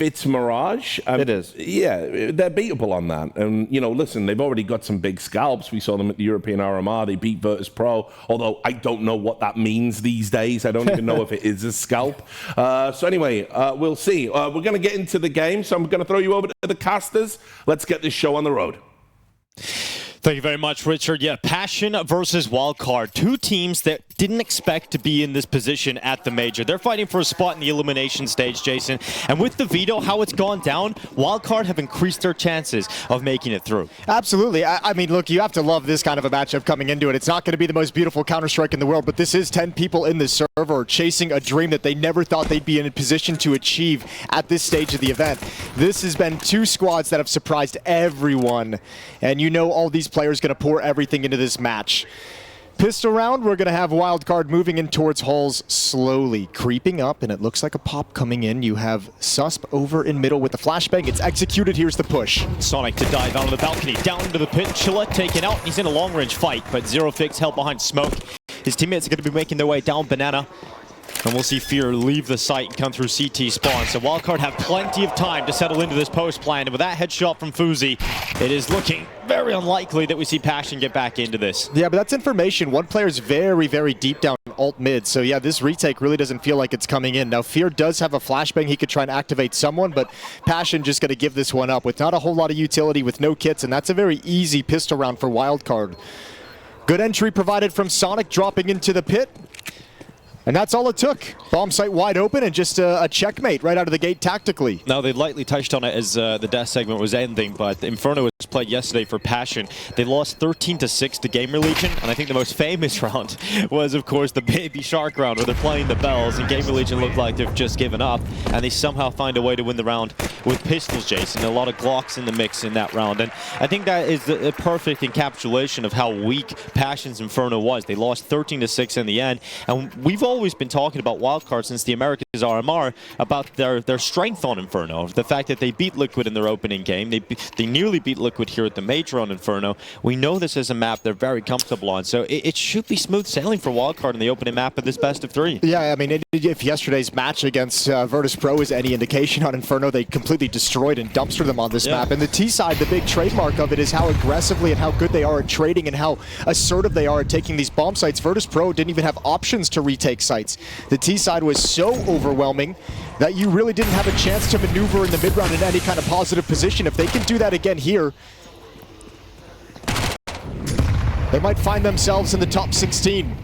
it's Mirage, it is. Yeah, they're beatable on that. And, you know, listen, they've already got some big scalps. We saw them at the European RMR. They beat Virtus.pro, although I don't know what that means these days. I don't even know if it is a scalp. So anyway, we'll see. We're going to get into the game, so I'm going to throw you over to the casters. Let's get this show on the road. Thank you very much, Richard. Yeah, Passion versus Wildcard. Two teams that didn't expect to be in this position at the Major. They're fighting for a spot in the Elimination Stage, Jason. And with the veto, how it's gone down, Wildcard have increased their chances of making it through. Absolutely. I mean, look, you have to love this kind of a matchup coming into it. It's not going to be the most beautiful Counter-Strike in the world, but this is 10 people in this server chasing a dream that they never thought they'd be in a position to achieve at this stage of the event. This has been two squads that have surprised everyone, and you know all these players going to pour everything into this match. Pistol round, we're going to have Wildcard moving in towards Halls slowly, creeping up, and it looks like a pop coming in. You have Susp over in middle with the flashbang. It's executed. Here's the push. Sonic to dive out on the balcony, down into the pit. Chilla taken out. He's in a long-range fight, but Zero Fix held behind smoke. His teammates are going to be making their way down Banana. And we'll see Fear leave the site and come through CT spawn. So Wildcard have plenty of time to settle into this post plan. And with that headshot from Fuzi, it is looking very unlikely that we see Passion get back into this. Yeah, but that's information. One player's very, very deep down alt mid. So yeah, this retake really doesn't feel like it's coming in. Now Fear does have a flashbang. He could try and activate someone, but Passion just going to give this one up with not a whole lot of utility, with no kits. And that's a very easy pistol round for Wildcard. Good entry provided from Sonic, dropping into the pit. And that's all it took. Bomb site wide open and just a checkmate right out of the gate tactically. Now, they lightly touched on it as the death segment was ending, but Inferno was played yesterday for Passion. They lost 13-6 to GamerLegion, and I think the most famous round was, of course, the Baby Shark round, where they're playing the bells, and GamerLegion looked like they've just given up, and they somehow find a way to win the round with pistols, Jason. A lot of Glocks in the mix in that round, and I think that is the perfect encapsulation of how weak Passion's Inferno was. They lost 13-6 in the end, and we've always been talking about Wildcard since the Americas RMR about their strength on Inferno. The fact that they beat Liquid in their opening game. They nearly beat Liquid here at the Major on Inferno. We know this is a map they're very comfortable on, so it should be smooth sailing for Wildcard in the opening map of this best of three. Yeah, I mean, if yesterday's match against Virtus.pro is any indication on Inferno, they completely destroyed and dumpstered them on this map. And the T side, the big trademark of it is how aggressively and how good they are at trading and how assertive they are at taking these bomb sites. Virtus.pro didn't even have options to retake sites. The T side was so overwhelming that you really didn't have a chance to maneuver in the mid round in any kind of positive position. If they can do that again here, they might find themselves in the top 16.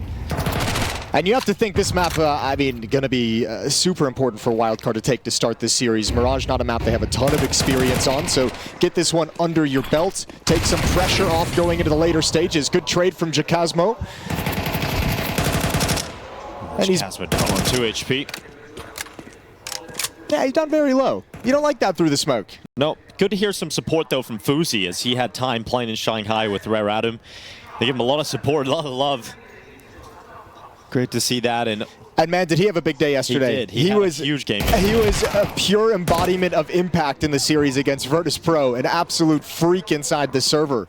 And you have to think this map, I mean, going to be super important for Wildcard to take to start this series. Mirage, not a map they have a ton of experience on, so get this one under your belt. Take some pressure off going into the later stages. Good trade from Jacasmo. And he's down on 2 HP. Yeah, he's down very low. You don't like that through the smoke. No. Good to hear some support, though, from Fuzi, as he had time playing in Shanghai with Rare Adam. They give him a lot of support, a lot of love. Great to see that. And man, did he have a big day yesterday? He did. He was a huge game. He was a pure embodiment of impact in the series against Virtus.pro, an absolute freak inside the server.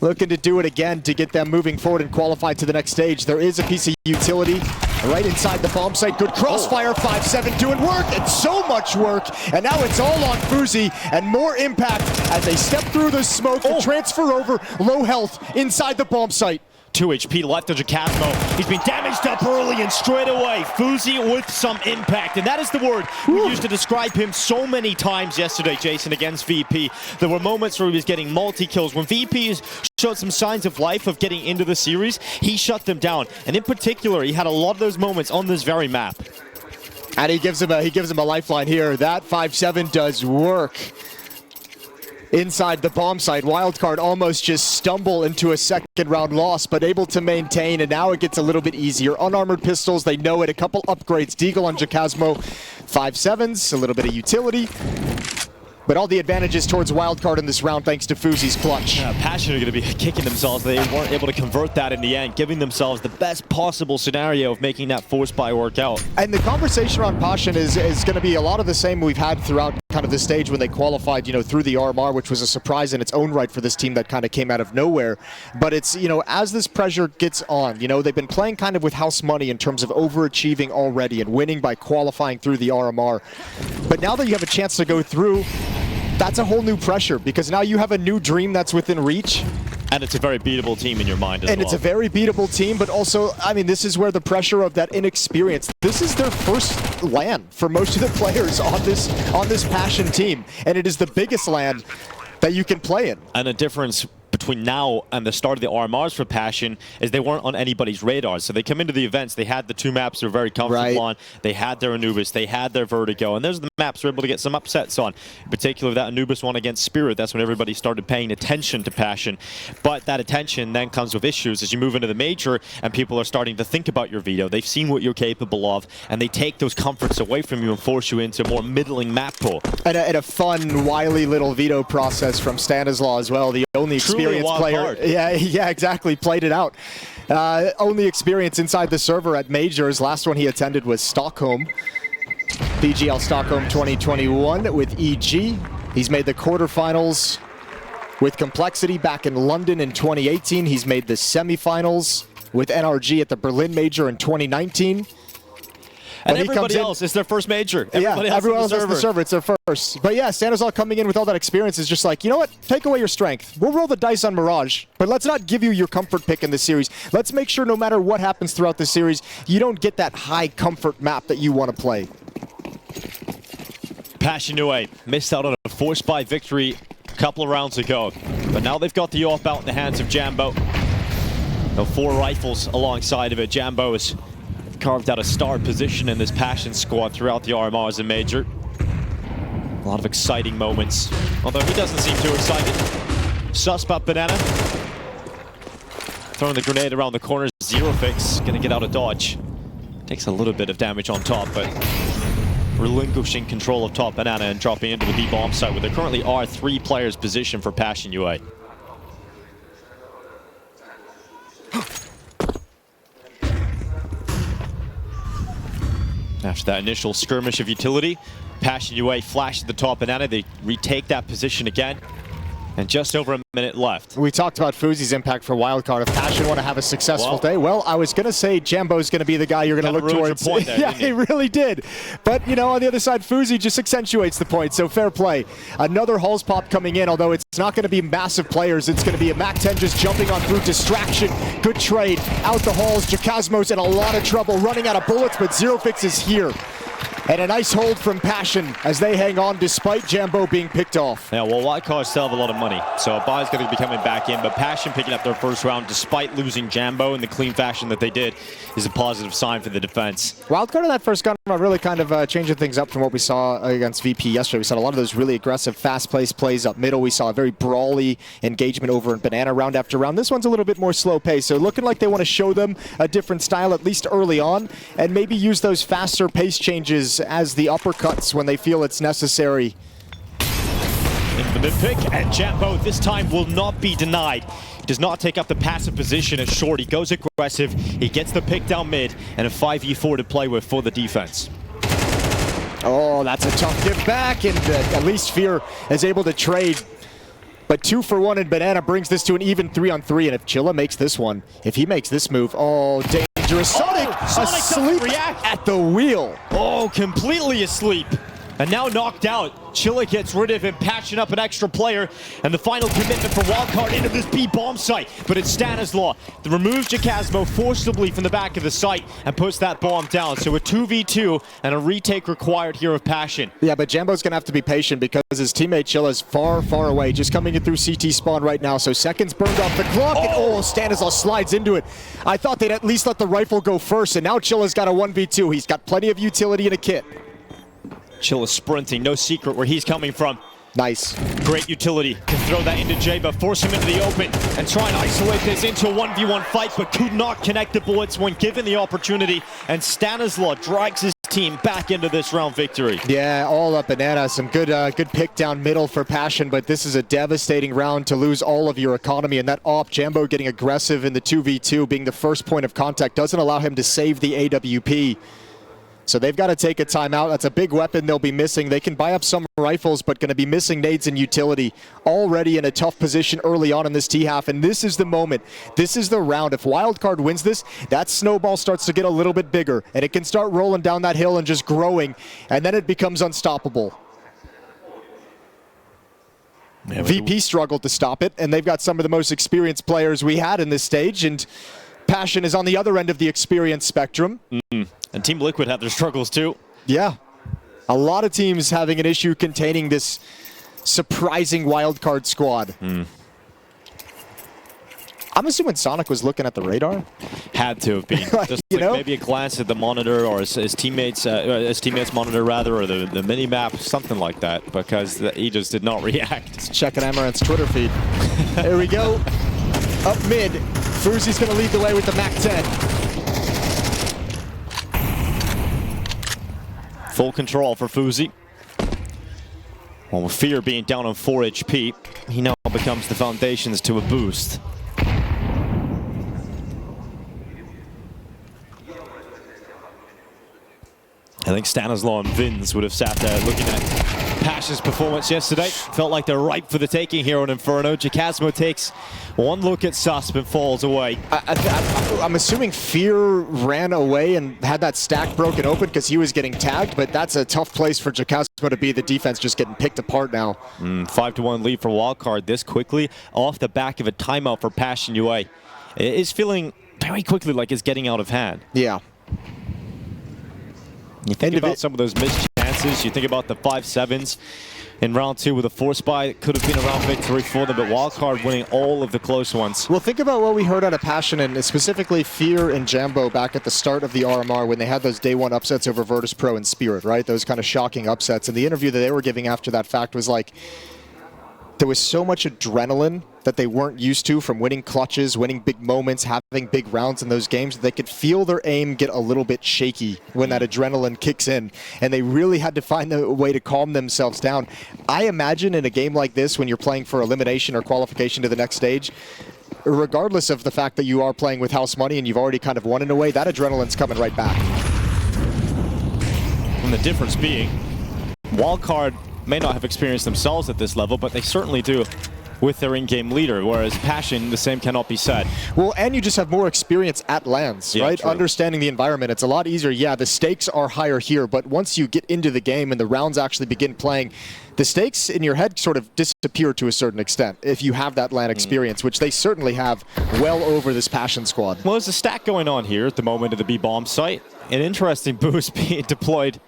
Looking to do it again to get them moving forward and qualify to the next stage. There is a piece of utility right inside the bomb site. Good crossfire, 5-7 doing work, and so much work. And now it's all on Fuzi, and more impact as they step through the smoke and transfer over. Low health inside the bomb site. 2 HP left to Jacasmo. He's been damaged up early and straight away. Fuzi with some impact, and that is the word we used to describe him so many times yesterday, Jason, against VP. There were moments where he was getting multi-kills. When VP showed some signs of life of getting into the series, he shut them down. And in particular, he had a lot of those moments on this very map. And he gives him a lifeline here. That 5-7 does work. Inside the bomb site, Wildcard almost just stumble into a second round loss, but able to maintain, and now it gets a little bit easier. Unarmored pistols, they know it. A couple upgrades. Deagle on Jacasmo. 5-7s, a little bit of utility. But all the advantages towards Wildcard in this round thanks to Fuzi's clutch. Yeah, Passion are going to be kicking themselves. They weren't able to convert that in the end, giving themselves the best possible scenario of making that force buy work out. And the conversation around Passion is going to be a lot of the same we've had throughout kind of the stage when they qualified, you know, through the RMR, which was a surprise in its own right for this team that kind of came out of nowhere. But it's, you know, as this pressure gets on, you know, they've been playing kind of with house money in terms of overachieving already and winning by qualifying through the RMR. But now that you have a chance to go through, that's a whole new pressure, because now you have a new dream that's within reach. And it's a very beatable team in your mind as well. And it's a very beatable team, but also, I mean, this is where the pressure of that inexperience, this is their first LAN for most of the players on this Passion team. And it is the biggest LAN that you can play in. And a difference between now and the start of the RMRs for Passion is they weren't on anybody's radars. So they come into the events, they had the two maps they're very comfortable on. They had their Anubis, they had their Vertigo, and those are the maps they're able to get some upsets on. In particular, that Anubis one against Spirit, that's when everybody started paying attention to Passion. But that attention then comes with issues as you move into the major and people are starting to think about your veto. They've seen what you're capable of, and they take those comforts away from you and force you into a more middling map pool. And a fun, wily little veto process from Stanislaw as well, the only experienced player. Yeah, exactly. Played it out. Only experience inside the server at majors. Last one he attended was Stockholm. BGL Stockholm 2021 with EG. He's made the quarterfinals with Complexity back in London in 2018. He's made the semifinals with NRG at the Berlin Major in 2019. And everybody else, it's their first major. Everybody else has the server. It's their first. But yeah, Stanislaw coming in with all that experience is just like, you know what? Take away your strength. We'll roll the dice on Mirage, but let's not give you your comfort pick in the series. Let's make sure no matter what happens throughout the series, you don't get that high comfort map that you want to play. Passion UA missed out on a forced buy victory a couple of rounds ago, but now they've got the AWP out in the hands of Jambo. The 4 rifles alongside of it. Jambo is carved out a star position in this Passion squad throughout the RMRs and major. A lot of exciting moments, although he doesn't seem too excited. Suspect Banana throwing the grenade around the corner. Zero Fix gonna get out of dodge. Takes a little bit of damage on top, but relinquishing control of top Banana and dropping into the B bomb site where there currently are 3 players positioned for Passion UA. After that initial skirmish of utility, Passion UA flashed at the top Banana. They retake that position again. And just over a minute left. We talked about Fuzi's impact for Wildcard. If Passion want to have a successful day, well, I was going to say Jambo's going to be the guy you're going to look towards. Your point there, yeah, he really did. But, you know, on the other side, Fuzi just accentuates the point, so fair play. Another Halls pop coming in, although it's not going to be massive players. It's going to be a MAC-10 just jumping on through distraction. Good trade. Out the Halls. Jacasmo's in a lot of trouble, running out of bullets, but Zero Fix is here. And a nice hold from Passion as they hang on despite Jambo being picked off. Yeah, well, Wildcard still have a lot of money, so a buy's going to be coming back in, but Passion picking up their first round despite losing Jambo in the clean fashion that they did is a positive sign for the defense. Wildcard in that first gun round really kind of changing things up from what we saw against VP yesterday. We saw a lot of those really aggressive, fast-paced plays up middle. We saw a very brawly engagement over in Banana round after round. This one's a little bit more slow-paced, so looking like they want to show them a different style, at least early on, and maybe use those faster pace changes as the uppercuts when they feel it's necessary. Infinite pick, and Jambo this time will not be denied. He does not take up the passive position as short. He goes aggressive, he gets the pick down mid, and a 5v4 to play with for the defense. Oh, that's a tough give back, and at least Fear is able to trade. But 2 for 1 and Banana brings this to an even 3-on-3, and if Chilla makes this one, if he makes this move, oh, dangerous. Sonic asleep at the wheel. Oh, completely asleep. And now knocked out. Chilla gets rid of him, patching up an extra player, and the final commitment for Wildcard into this B bomb site. But it's Stanislaw that removes Jacasmo forcibly from the back of the site and puts that bomb down. So a 2v2 and a retake required here of Passion. Yeah, but Jambo's going to have to be patient because his teammate Chilla's far, far away, just coming in through CT spawn right now. So seconds burned off the clock, and Stanislaw slides into it. I thought they'd at least let the rifle go first, and now Chilla's got a 1v2. He's got plenty of utility in a kit. Chilla sprinting, no secret where he's coming from. Nice. Great utility. Can throw that into Jaba, force him into the open, and try and isolate this into a 1v1 fight, but could not connect the bullets when given the opportunity. And Stanislaw drags his team back into this round victory. Yeah, all up Banana. Some good pick down middle for Passion, but this is a devastating round to lose all of your economy. And that AWP, Jambo getting aggressive in the 2v2, being the first point of contact, doesn't allow him to save the AWP. So they've got to take a timeout. That's a big weapon they'll be missing. They can buy up some rifles, but going to be missing nades and utility. Already in a tough position early on in this T-half, and this is the moment. This is the round. If Wildcard wins this, that snowball starts to get a little bit bigger, and it can start rolling down that hill and just growing, and then it becomes unstoppable. Yeah, VP struggled to stop it, and they've got some of the most experienced players we had in this stage, and Passion is on the other end of the experience spectrum. And Team Liquid have their struggles too. Yeah. A lot of teams having an issue containing this surprising wildcard squad. I'm assuming Sonic was looking at the radar. Had to have been. Just maybe a glance at the monitor or his teammates' monitor rather, or the mini map, something like that, because he just did not react. Let's check an Amaranth's Twitter feed. There we go. Up mid, Fuzi's going to lead the way with the MAC-10. Full control for Fuzi. Well, with Fear being down on 4 HP, he now becomes the foundations to a boost. I think Stanislaw and Vins would have sat there looking at Passion's performance yesterday. Felt like they're ripe for the taking here on Inferno. Jacasmo takes one look at Susp and falls away. I'm assuming Fear ran away and had that stack broken open because he was getting tagged, but that's a tough place for Jacasmo to be. The defense just getting picked apart now. 5-1 lead for Wildcard this quickly off the back of a timeout for Passion UA. It is feeling very quickly like it's getting out of hand. Yeah. You think about some of those missed chances. You think about the 5-7s in round 2 with a force buy. It could have been a round victory for them, but Wildcard winning all of the close ones. Well, think about what we heard out of Passion, and specifically Fear and Jambo back at the start of the RMR when they had those day 1 upsets over Virtus.pro and Spirit, right? Those kind of shocking upsets. And the interview that they were giving after that fact was like, there was so much adrenaline that they weren't used to from winning clutches, winning big moments, having big rounds in those games. They could feel their aim get a little bit shaky when that adrenaline kicks in, and they really had to find a way to calm themselves down. I imagine in a game like this, when you're playing for elimination or qualification to the next stage, regardless of the fact that you are playing with house money and you've already kind of won in a way, that adrenaline's coming right back. And the difference being, Wildcard may not have experienced themselves at this level, but they certainly do with their in-game leader, whereas Passion, the same cannot be said. Well, and you just have more experience at lands, right? True. Understanding the environment, it's a lot easier. Yeah, the stakes are higher here, but once you get into the game and the rounds actually begin playing, the stakes in your head sort of disappear to a certain extent if you have that LAN experience, which they certainly have well over this Passion squad. Well, there's a stack going on here at the moment of the B-bomb site. An interesting boost being deployed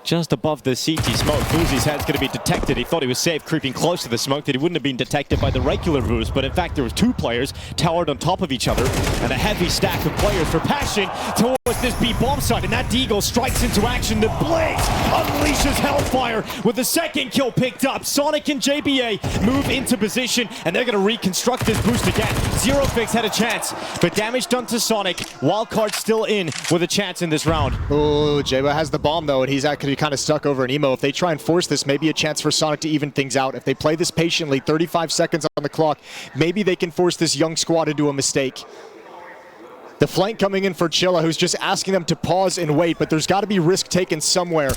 just above the CT smoke. Fuzi's head's going to be detected. He thought he was safe creeping close to the smoke, that he wouldn't have been detected by the regular boost, but in fact there was 2 players towered on top of each other and a heavy stack of players for Passion towards this B-bomb site, and that Deagle strikes into action. The Blaze unleashes Hellfire with the 2nd kill picked up. Sonic and JBA move into position, and they're going to reconstruct this boost again. Zero Fix had a chance, but damage done to Sonic. Wildcard still in with a chance in this round. Oh, JBA has the bomb though, and he's actually kind of stuck over an emo. If they try and force this, maybe a chance for Sonic to even things out. If they play this patiently, 35 seconds on the clock, maybe they can force this young squad into a mistake. The flank coming in for Chilla, who's just asking them to pause and wait, but there's got to be risk taken somewhere.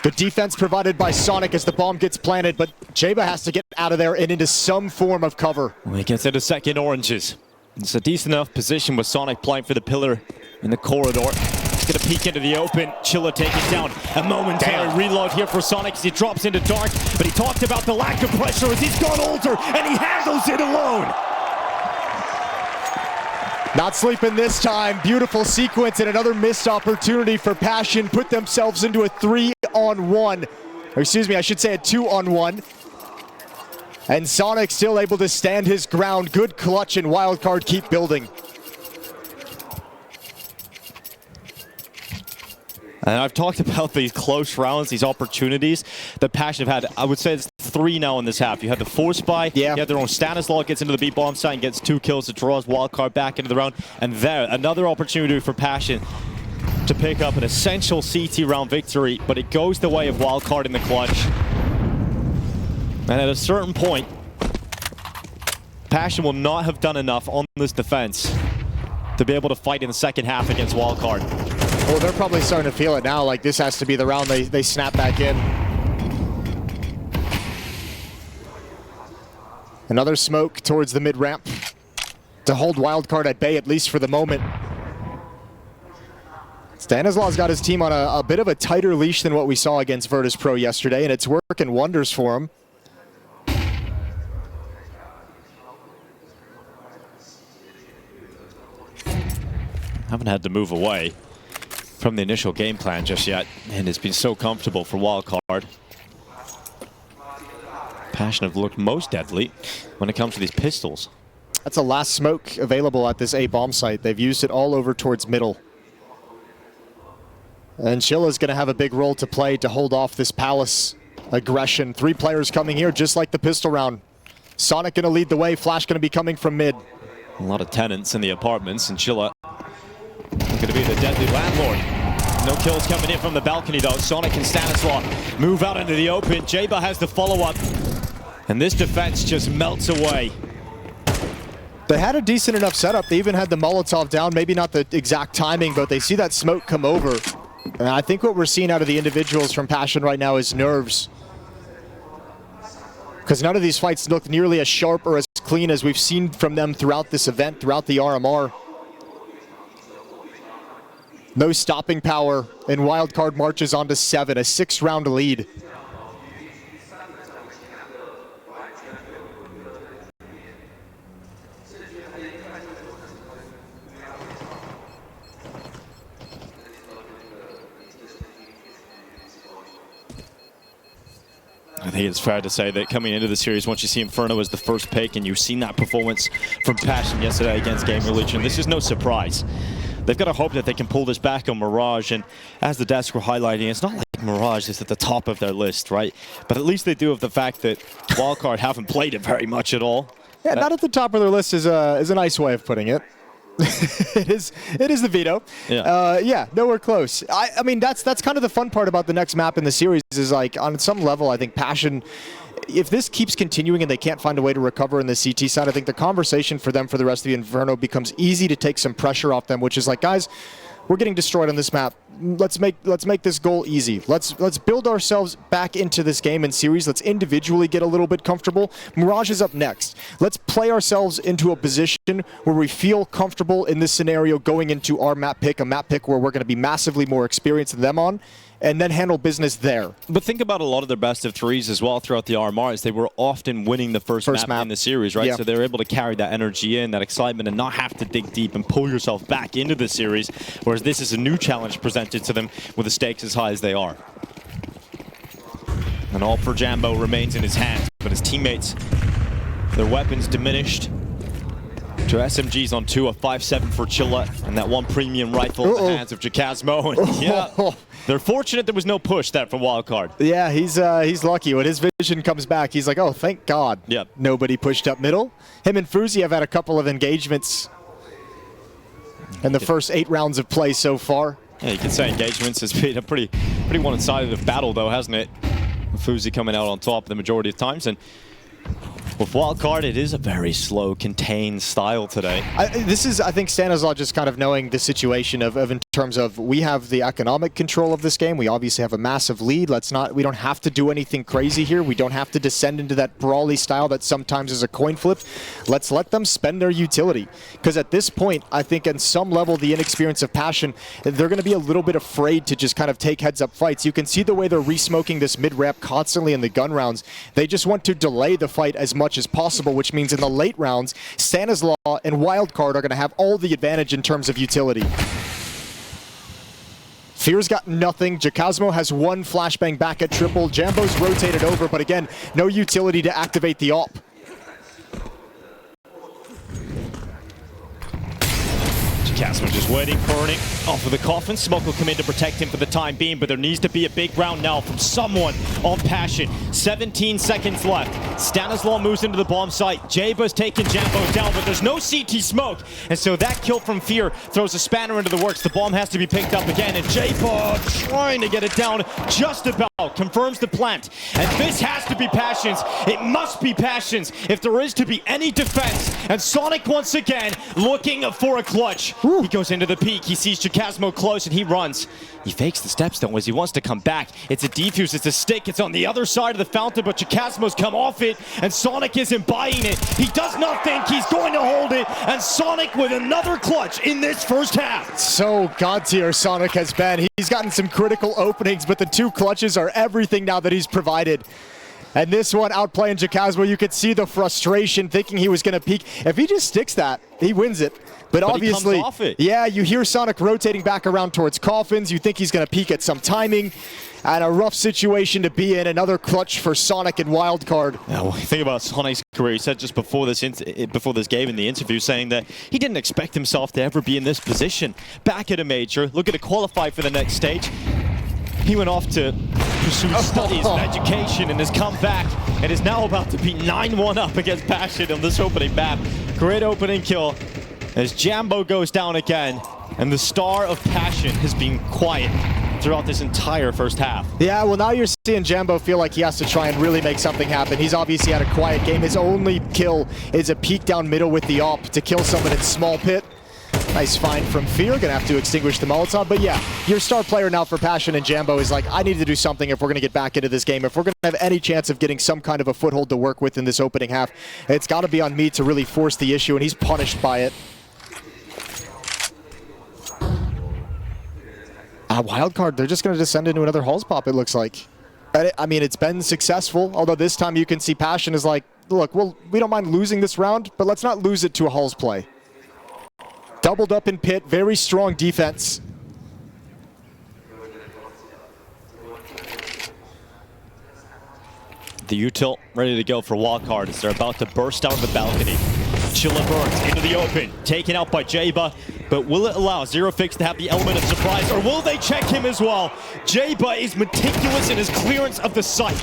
Good defense provided by Sonic as the bomb gets planted, but Jaba has to get out of there and into some form of cover. Well, he gets into 2nd oranges. It's a decent enough position with Sonic playing for the pillar in the corridor. He's going to peek into the open. Chilla taking down. A momentary reload here for Sonic as he drops into dark, but he talked about the lack of pressure as he's gone older and he handles it alone. Not sleeping this time. Beautiful sequence and another missed opportunity for Passion. Put themselves into a 3-on-1. Or excuse me, I should say a 2-on-1. And Sonic still able to stand his ground. Good clutch, and Wildcard keep building. And I've talked about these close rounds, these opportunities that Passion have had. I would say it's 3 now in this half. You had the force buy, you had their own Stanislaw gets into the B-bomb site and gets 2 kills that draws Wildcard back into the round. And there, another opportunity for Passion to pick up an essential CT round victory, but it goes the way of Wildcard in the clutch. And at a certain point, Passion will not have done enough on this defense to be able to fight in the second half against Wildcard. Well, they're probably starting to feel it now, like this has to be the round they snap back in. Another smoke towards the mid-ramp to hold Wildcard at bay, at least for the moment. Stanislaw's got his team on a bit of a tighter leash than what we saw against Virtus.pro yesterday, and it's working wonders for him. Haven't had to move away from the initial game plan just yet, and it's been so comfortable for Wildcard. Passion have looked most deadly when it comes to these pistols. That's the last smoke available at this A bomb site. They've used it all over towards middle. And Chilla's going to have a big role to play to hold off this Palace aggression. 3 players coming here, just like the pistol round. Sonic going to lead the way. Flash going to be coming from mid. A lot of tenants in the apartments, and Chilla going to be the deadly landlord. No kills coming in from the balcony, though. Sonic and Stanislaw move out into the open. Jaba has the follow-up, and this defense just melts away. They had a decent enough setup. They even had the Molotov down. Maybe not the exact timing, but they see that smoke come over. And I think what we're seeing out of the individuals from Passion right now is nerves. Because none of these fights look nearly as sharp or as clean as we've seen from them throughout this event, throughout the RMR. No stopping power, and Wildcard marches on to 7, a 6-round lead. I think it's fair to say that coming into the series, once you see Inferno as the first pick and you've seen that performance from Passion yesterday against GamerLegion, this is no surprise. They've got to hope that they can pull this back on Mirage, and as the desk were highlighting, it's not like Mirage is at the top of their list, right? But at least they do have the fact that Wildcard haven't played it very much at all. Yeah, not at the top of their list is a nice way of putting it. It is the veto. Yeah. Yeah, nowhere close. I mean, that's kind of the fun part about the next map in the series is, like, on some level, I think Passion, if this keeps continuing and they can't find a way to recover in the CT side, I think the conversation for them for the rest of the Inferno becomes easy to take some pressure off them, which is like, guys, we're getting destroyed on this map. Let's make this goal easy. Let's build ourselves back into this game and series. Let's individually get a little bit comfortable. Mirage is up next. Let's play ourselves into a position where we feel comfortable in this scenario going into our map pick, a map pick where we're going to be massively more experienced than them on, and then handle business there. But think about a lot of their best of threes as well throughout the RMRs. They were often winning the first map in the series, right? Yeah. So they were able to carry that energy in, that excitement, and not have to dig deep and pull yourself back into the series, whereas this is a new challenge presented to them with the stakes as high as they are. And all for Jambo remains in his hands, but his teammates, their weapons diminished. 2 SMGs on 2, a 5.7 for Chilla, and that 1 premium rifle in the hands of Jacasmo. And yeah, they're fortunate there was no push that from Wildcard. Yeah, he's lucky. When his vision comes back, he's like, oh, thank God. Yep. Nobody pushed up middle. Him and Fuzi have had a couple of engagements in the first 8 rounds of play so far. Yeah, you can say engagements has been a pretty one-sided battle, though, hasn't it? Fuzi coming out on top the majority of times, and with Wildcard, it is a very slow, contained style today. This is, I think, Stanislaw just kind of knowing the situation of in terms of we have the economic control of this game. We obviously have a massive lead. We don't have to do anything crazy here. We don't have to descend into that brawly style that sometimes is a coin flip. Let's let them spend their utility. Because at this point, I think on some level, the inexperience of Passion, they're going to be a little bit afraid to just kind of take heads-up fights. You can see the way they're re-smoking this mid-ramp constantly in the gun rounds. They just want to delay the fight as much as possible, which means in the late rounds, Stanislaw and Wildcard are going to have all the advantage in terms of utility. Fear's got nothing. Jacasmo has 1 flashbang back at triple. Jambo's rotated over, but again, no utility to activate the AWP. Jacasmo just waiting, burning off of the coffin. Smoke will come in to protect him for the time being, but there needs to be a big round now from someone on Passion. 17 seconds left. Stanislaw moves into the bomb site. Jaba's taking Jambo down, but there's no CT smoke. And so that kill from Fear throws a spanner into the works. The bomb has to be picked up again, and Jaba trying to get it down just about. Confirms the plant. And this has to be Passion's. It must be Passion's if there is to be any defense. And Sonic once again looking for a clutch. He goes into the peak. He sees Jacasmo close and he runs. He fakes the stepstone as he wants to come back. It's a defuse. It's a stick. It's on the other side of the fountain, but Jacasmo's come off it and Sonic isn't buying it. He does not think he's going to hold it, and Sonic with another clutch in this first half. So god tier Sonic has been. He's gotten some critical openings, but the 2 clutches are everything now that he's provided. And this one outplaying Jacasmo, you could see the frustration thinking he was going to peek. If he just sticks that, he wins it. But obviously, he comes off it. Yeah, you hear Sonic rotating back around towards Coffins. You think he's going to peek at some timing. And a rough situation to be in. Another clutch for Sonic and Wildcard. Yeah, well, think about Sonic's career. He said just before this game in the interview, saying that he didn't expect himself to ever be in this position. Back at a major, looking to qualify for the next stage. He went off to pursue studies and education and has come back and is now about to be 9-1 up against Passion on this opening map. Great opening kill as Jambo goes down again, and the star of Passion has been quiet throughout this entire first half. Yeah, well now you're seeing Jambo feel like he has to try and really make something happen. He's obviously had a quiet game. His only kill is a peek down middle with the AWP to kill someone in small pit. Nice find from Fear, gonna have to extinguish the MongolZ. But yeah, your star player now for Passion and Jambo is like, I need to do something if we're gonna get back into this game. If we're gonna have any chance of getting some kind of a foothold to work with in this opening half, it's gotta be on me to really force the issue, and he's punished by it. Wildcard, they're just gonna descend into another Halls pop, it looks like. I mean, it's been successful, although this time you can see Passion is like, look, well, we don't mind losing this round, but let's not lose it to a Halls play. Doubled up in pit, very strong defense. The util ready to go for Wildcard as they're about to burst out of the balcony. Chilla burns into the open, taken out by Jaba, but will it allow Zero Fix to have the element of surprise, or will they check him as well? Jaba is meticulous in his clearance of the site.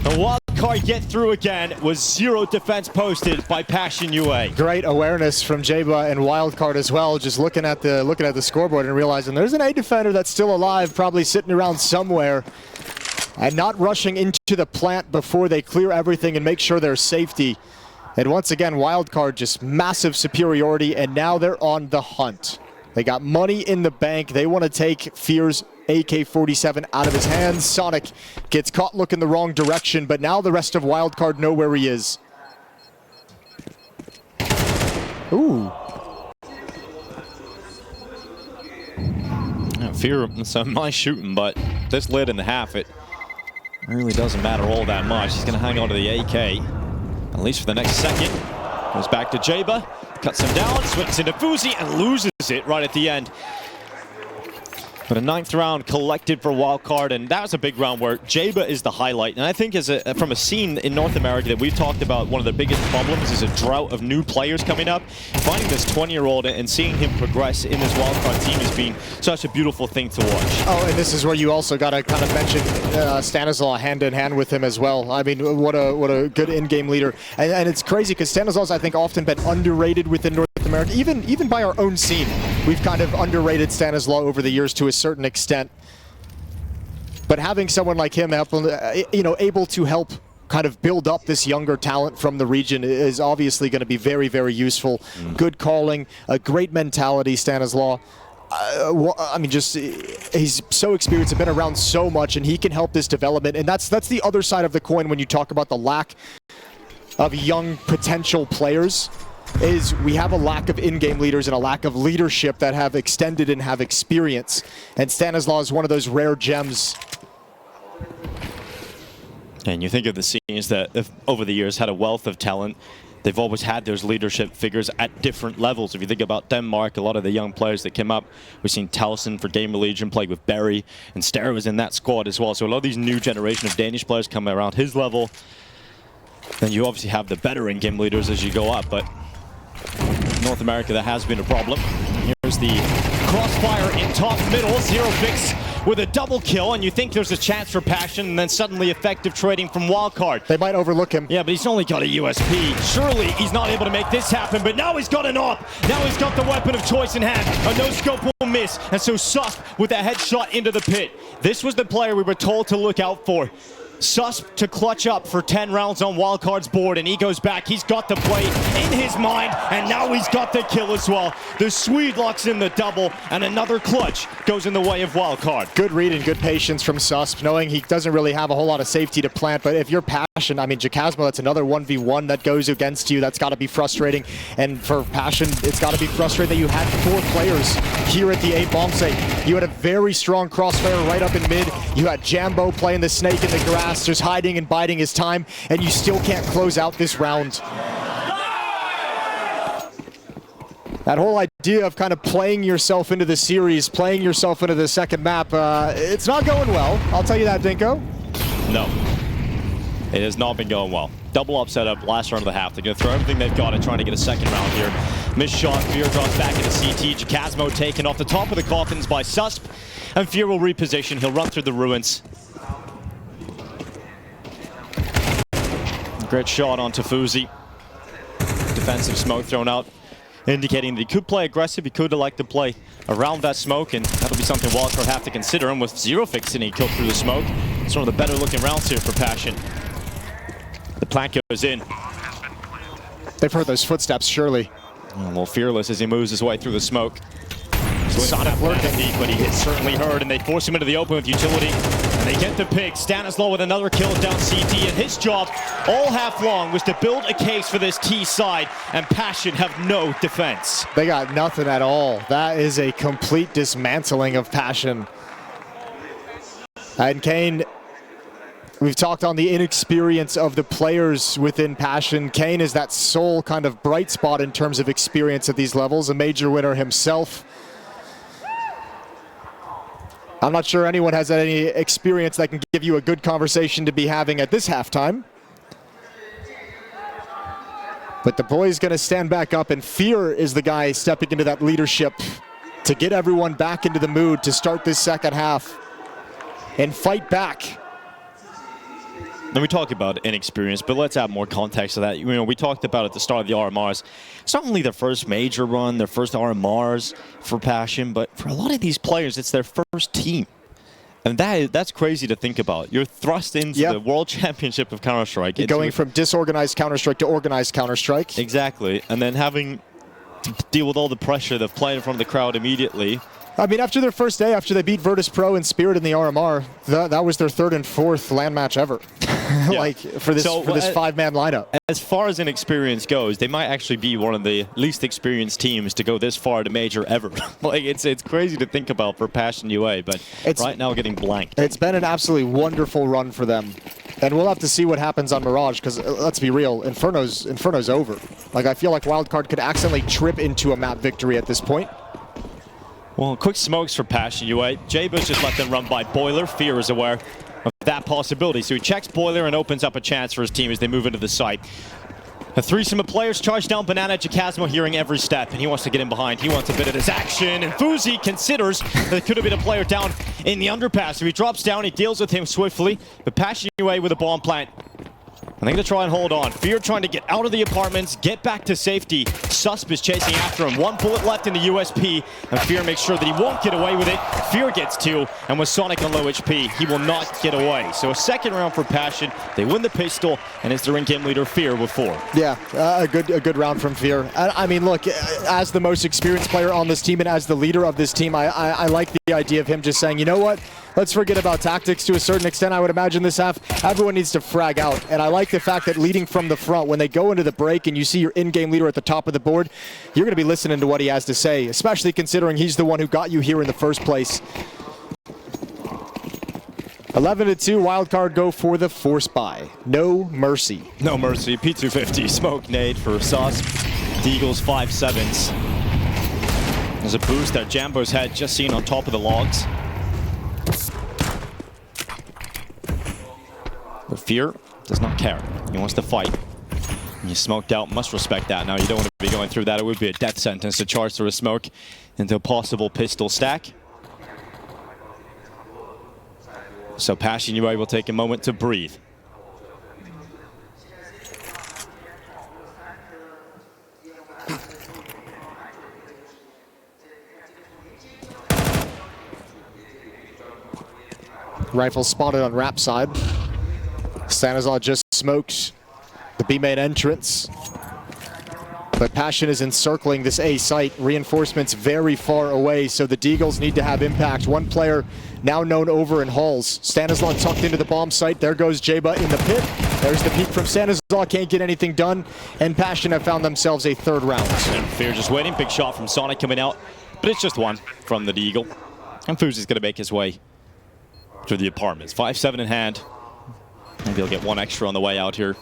The Wildcard get through again with 0 defense posted by Passion UA. Great awareness from Jaba and Wildcard as well, just looking at the scoreboard and realizing there's an A defender that's still alive, probably sitting around somewhere, and not rushing into the plant before they clear everything and make sure there's safety. And once again, Wildcard just massive superiority, and now they're on the hunt. They got money in the bank. They want to take Fear's AK-47 out of his hands. Sonic gets caught looking the wrong direction, but now the rest of Wildcard know where he is. Ooh. Yeah, Fear, so nice shooting, but this lid in the half, it really doesn't matter all that much. He's going to hang on to the AK, at least for the next second. Goes back to Jaba, cuts him down, swings into Fuzi, and loses it right at the end. But a 9th round collected for Wildcard, and that was a big round where Jaba is the highlight. And I think from a scene in North America that we've talked about, one of the biggest problems is a drought of new players coming up. Finding this 20-year-old and seeing him progress in this Wildcard team has been such a beautiful thing to watch. Oh, and this is where you also got to kind of mention Stanislaw hand in hand with him as well. I mean, what a good in-game leader. And it's crazy because Stanislaw's, I think, often been underrated within North America, even by our own scene. We've kind of underrated Stanislaw over the years to a certain extent. But having someone like him, able to help kind of build up this younger talent from the region is obviously going to be very, very useful. Good calling, a great mentality, Stanislaw. I mean, just he's so experienced and been around so much, and he can help this development. And that's the other side of the coin when you talk about the lack of young potential players. Is we have a lack of in-game leaders and a lack of leadership that have extended and have experience. And Stanislaw is one of those rare gems. And you think of the scenes that over the years had a wealth of talent. They've always had those leadership figures at different levels. If you think about Denmark, a lot of the young players that came up, we've seen Towson for GamerLegion played with Barry, and Stera was in that squad as well. So a lot of these new generation of Danish players come around his level. Then you obviously have the better in-game leaders as you go up, but North America, that has been a problem. Here's the crossfire in top middle. Zero Fix with a double kill, and you think there's a chance for Passion, and then suddenly effective trading from Wildcard. They might overlook him. Yeah, but he's only got a USP. Surely he's not able to make this happen, but now he's got an AWP. Now he's got the weapon of choice in hand. A no-scope will miss, and so Suck with a headshot into the pit. This was the player we were told to look out for. Susp to clutch up for 10 rounds on Wildcard's board, and he goes back. He's got the play in his mind, and now he's got the kill as well. The Swede locks in the double, and another clutch goes in the way of Wildcard. Good read and good patience from Susp, knowing he doesn't really have a whole lot of safety to plant, but if you're Passion, I mean, Jacasmo, that's another 1v1 that goes against you. That's got to be frustrating, and for Passion, it's got to be frustrating that you had 4 players here at the A bomb site. You had a very strong crossfire right up in mid. You had Jambo playing the snake in the grass, just hiding and biding his time, and you still can't close out this round. That whole idea of kind of playing yourself into the series, playing yourself into the second map, it's not going well. I'll tell you that, Dinko. No, it has not been going well. Double upset up last round of the half. They're going to throw everything they've got and trying to get a second round here. Missed shot, Fear drops back into CT. Jacasmo taken off the top of the coffins by Susp, and Fear will reposition. He'll run through the ruins. Great shot onto Fuzi. Defensive smoke thrown out, indicating that he could play aggressive. He could elect to play around that smoke, and that'll be something Wildcard have to consider. And with zero fixing, he killed through the smoke. It's one of the better looking rounds here for Passion. The plant goes in. They've heard those footsteps, surely. Well, Fearless as he moves his way through the smoke. Sonic lurking deep, but he is certainly hurt, and they force him into the open with utility. And they get the pick. Stanislaw with another kill down CT, and his job all half long was to build a case for this T side, and Passion have no defense. They got nothing at all. That is a complete dismantling of Passion. And Kane, we've talked on the inexperience of the players within Passion. Kane is that sole kind of bright spot in terms of experience at these levels, a major winner himself. I'm not sure anyone has any experience that can give you a good conversation to be having at this halftime. But the boy's going to stand back up, and Fear is the guy stepping into that leadership to get everyone back into the mood to start this second half and fight back. And we talk about inexperience, but let's add more context to that. You know, we talked about at the start of the RMRs, it's not only their first major run, their first RMRs for Passion, but for a lot of these players, it's their first team. And that's crazy to think about. You're thrust into the World Championship of Counter-Strike. Going from disorganized Counter-Strike to organized Counter-Strike. Exactly. And then having to deal with all the pressure of playing in front of the crowd immediately. I mean, after their first day, after they beat Virtus.pro and Spirit in the RMR, that was their 3rd and 4th LAN match ever. Like, for this 5-man lineup. As far as inexperience goes, they might actually be one of the least experienced teams to go this far to major ever. Like, it's crazy to think about for Passion UA, but it's right now getting blanked. It's been an absolutely wonderful run for them. And we'll have to see what happens on Mirage, because let's be real, Inferno's over. Like, I feel like Wildcard could accidentally trip into a map victory at this point. Well, quick smokes for Passion UA. Jabo's just let them run by Boiler. Fear is aware of that possibility. So he checks Boiler and opens up a chance for his team as they move into the site. A threesome of players charge down Banana. Jacasmo hearing every step, and he wants to get in behind. He wants a bit of this action, and Fuzi considers that it could have been a player down in the underpass. So he drops down, he deals with him swiftly, but Passion UA with a bomb plant. And they're going to try and hold on. Fear trying to get out of the apartments, get back to safety. Susp is chasing after him. 1 bullet left in the USP, and Fear makes sure that he won't get away with it. Fear gets 2, and with Sonic on low HP, he will not get away. So a second round for Passion. They win the pistol, and it's their in-game leader, Fear, with 4. Yeah, a good round from Fear. I mean, look, as the most experienced player on this team and as the leader of this team, I like the idea of him just saying, you know what? Let's forget about tactics to a certain extent. I would imagine this half, everyone needs to frag out. And I like the fact that leading from the front, when they go into the break and you see your in-game leader at the top of the board, you're going to be listening to what he has to say, especially considering he's the one who got you here in the first place. 11-2, Wildcard go for the force buy. No mercy. No mercy. P250 smoke nade for Sauce. Deagle's 5-7s. There's a boost that Jambo's had just seen on top of the logs. But Fear does not care. He wants to fight. You smoked out, must respect that. Now, you don't want to be going through that. It would be a death sentence to charge through a smoke into a possible pistol stack. So Passion UA will take a moment to breathe. Rifle spotted on Rap side. Stanislaw just smoked the B main entrance. But Passion is encircling this A site. Reinforcements very far away, so the Deagles need to have impact. One player now known over in halls. Stanislaw tucked into the bomb site. There goes Jeba in the pit. There's the peek from Stanislaw. Can't get anything done. And Passion have found themselves a third round. And Fear just waiting. Big shot from Sonic coming out. But it's just one from the Deagle. And Fuzi's going to make his way through the apartments. 5-7 in hand. Maybe he'll get one extra on the way out here.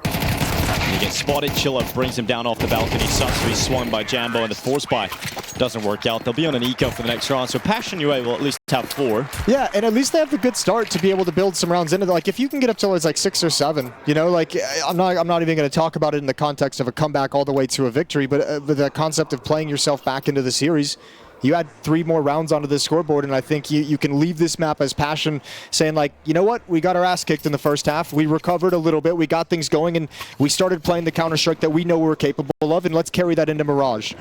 He gets spotted. Chilla brings him down off the balcony. Sucks to be swung by Jambo, and the force buy doesn't work out. They'll be on an eco for the next round, so Passion UA will at least have 4. Yeah, and at least they have a good start to be able to build some rounds into it. Like, if you can get up to like 6 or 7, you know, like, I'm not even going to talk about it in the context of a comeback all the way to a victory, but the concept of playing yourself back into the series. You add 3 more rounds onto the scoreboard, and I think you can leave this map as Passion saying, like, you know what? We got our ass kicked in the first half. We recovered a little bit. We got things going, and we started playing the Counter-Strike that we know we're capable of, and let's carry that into Mirage,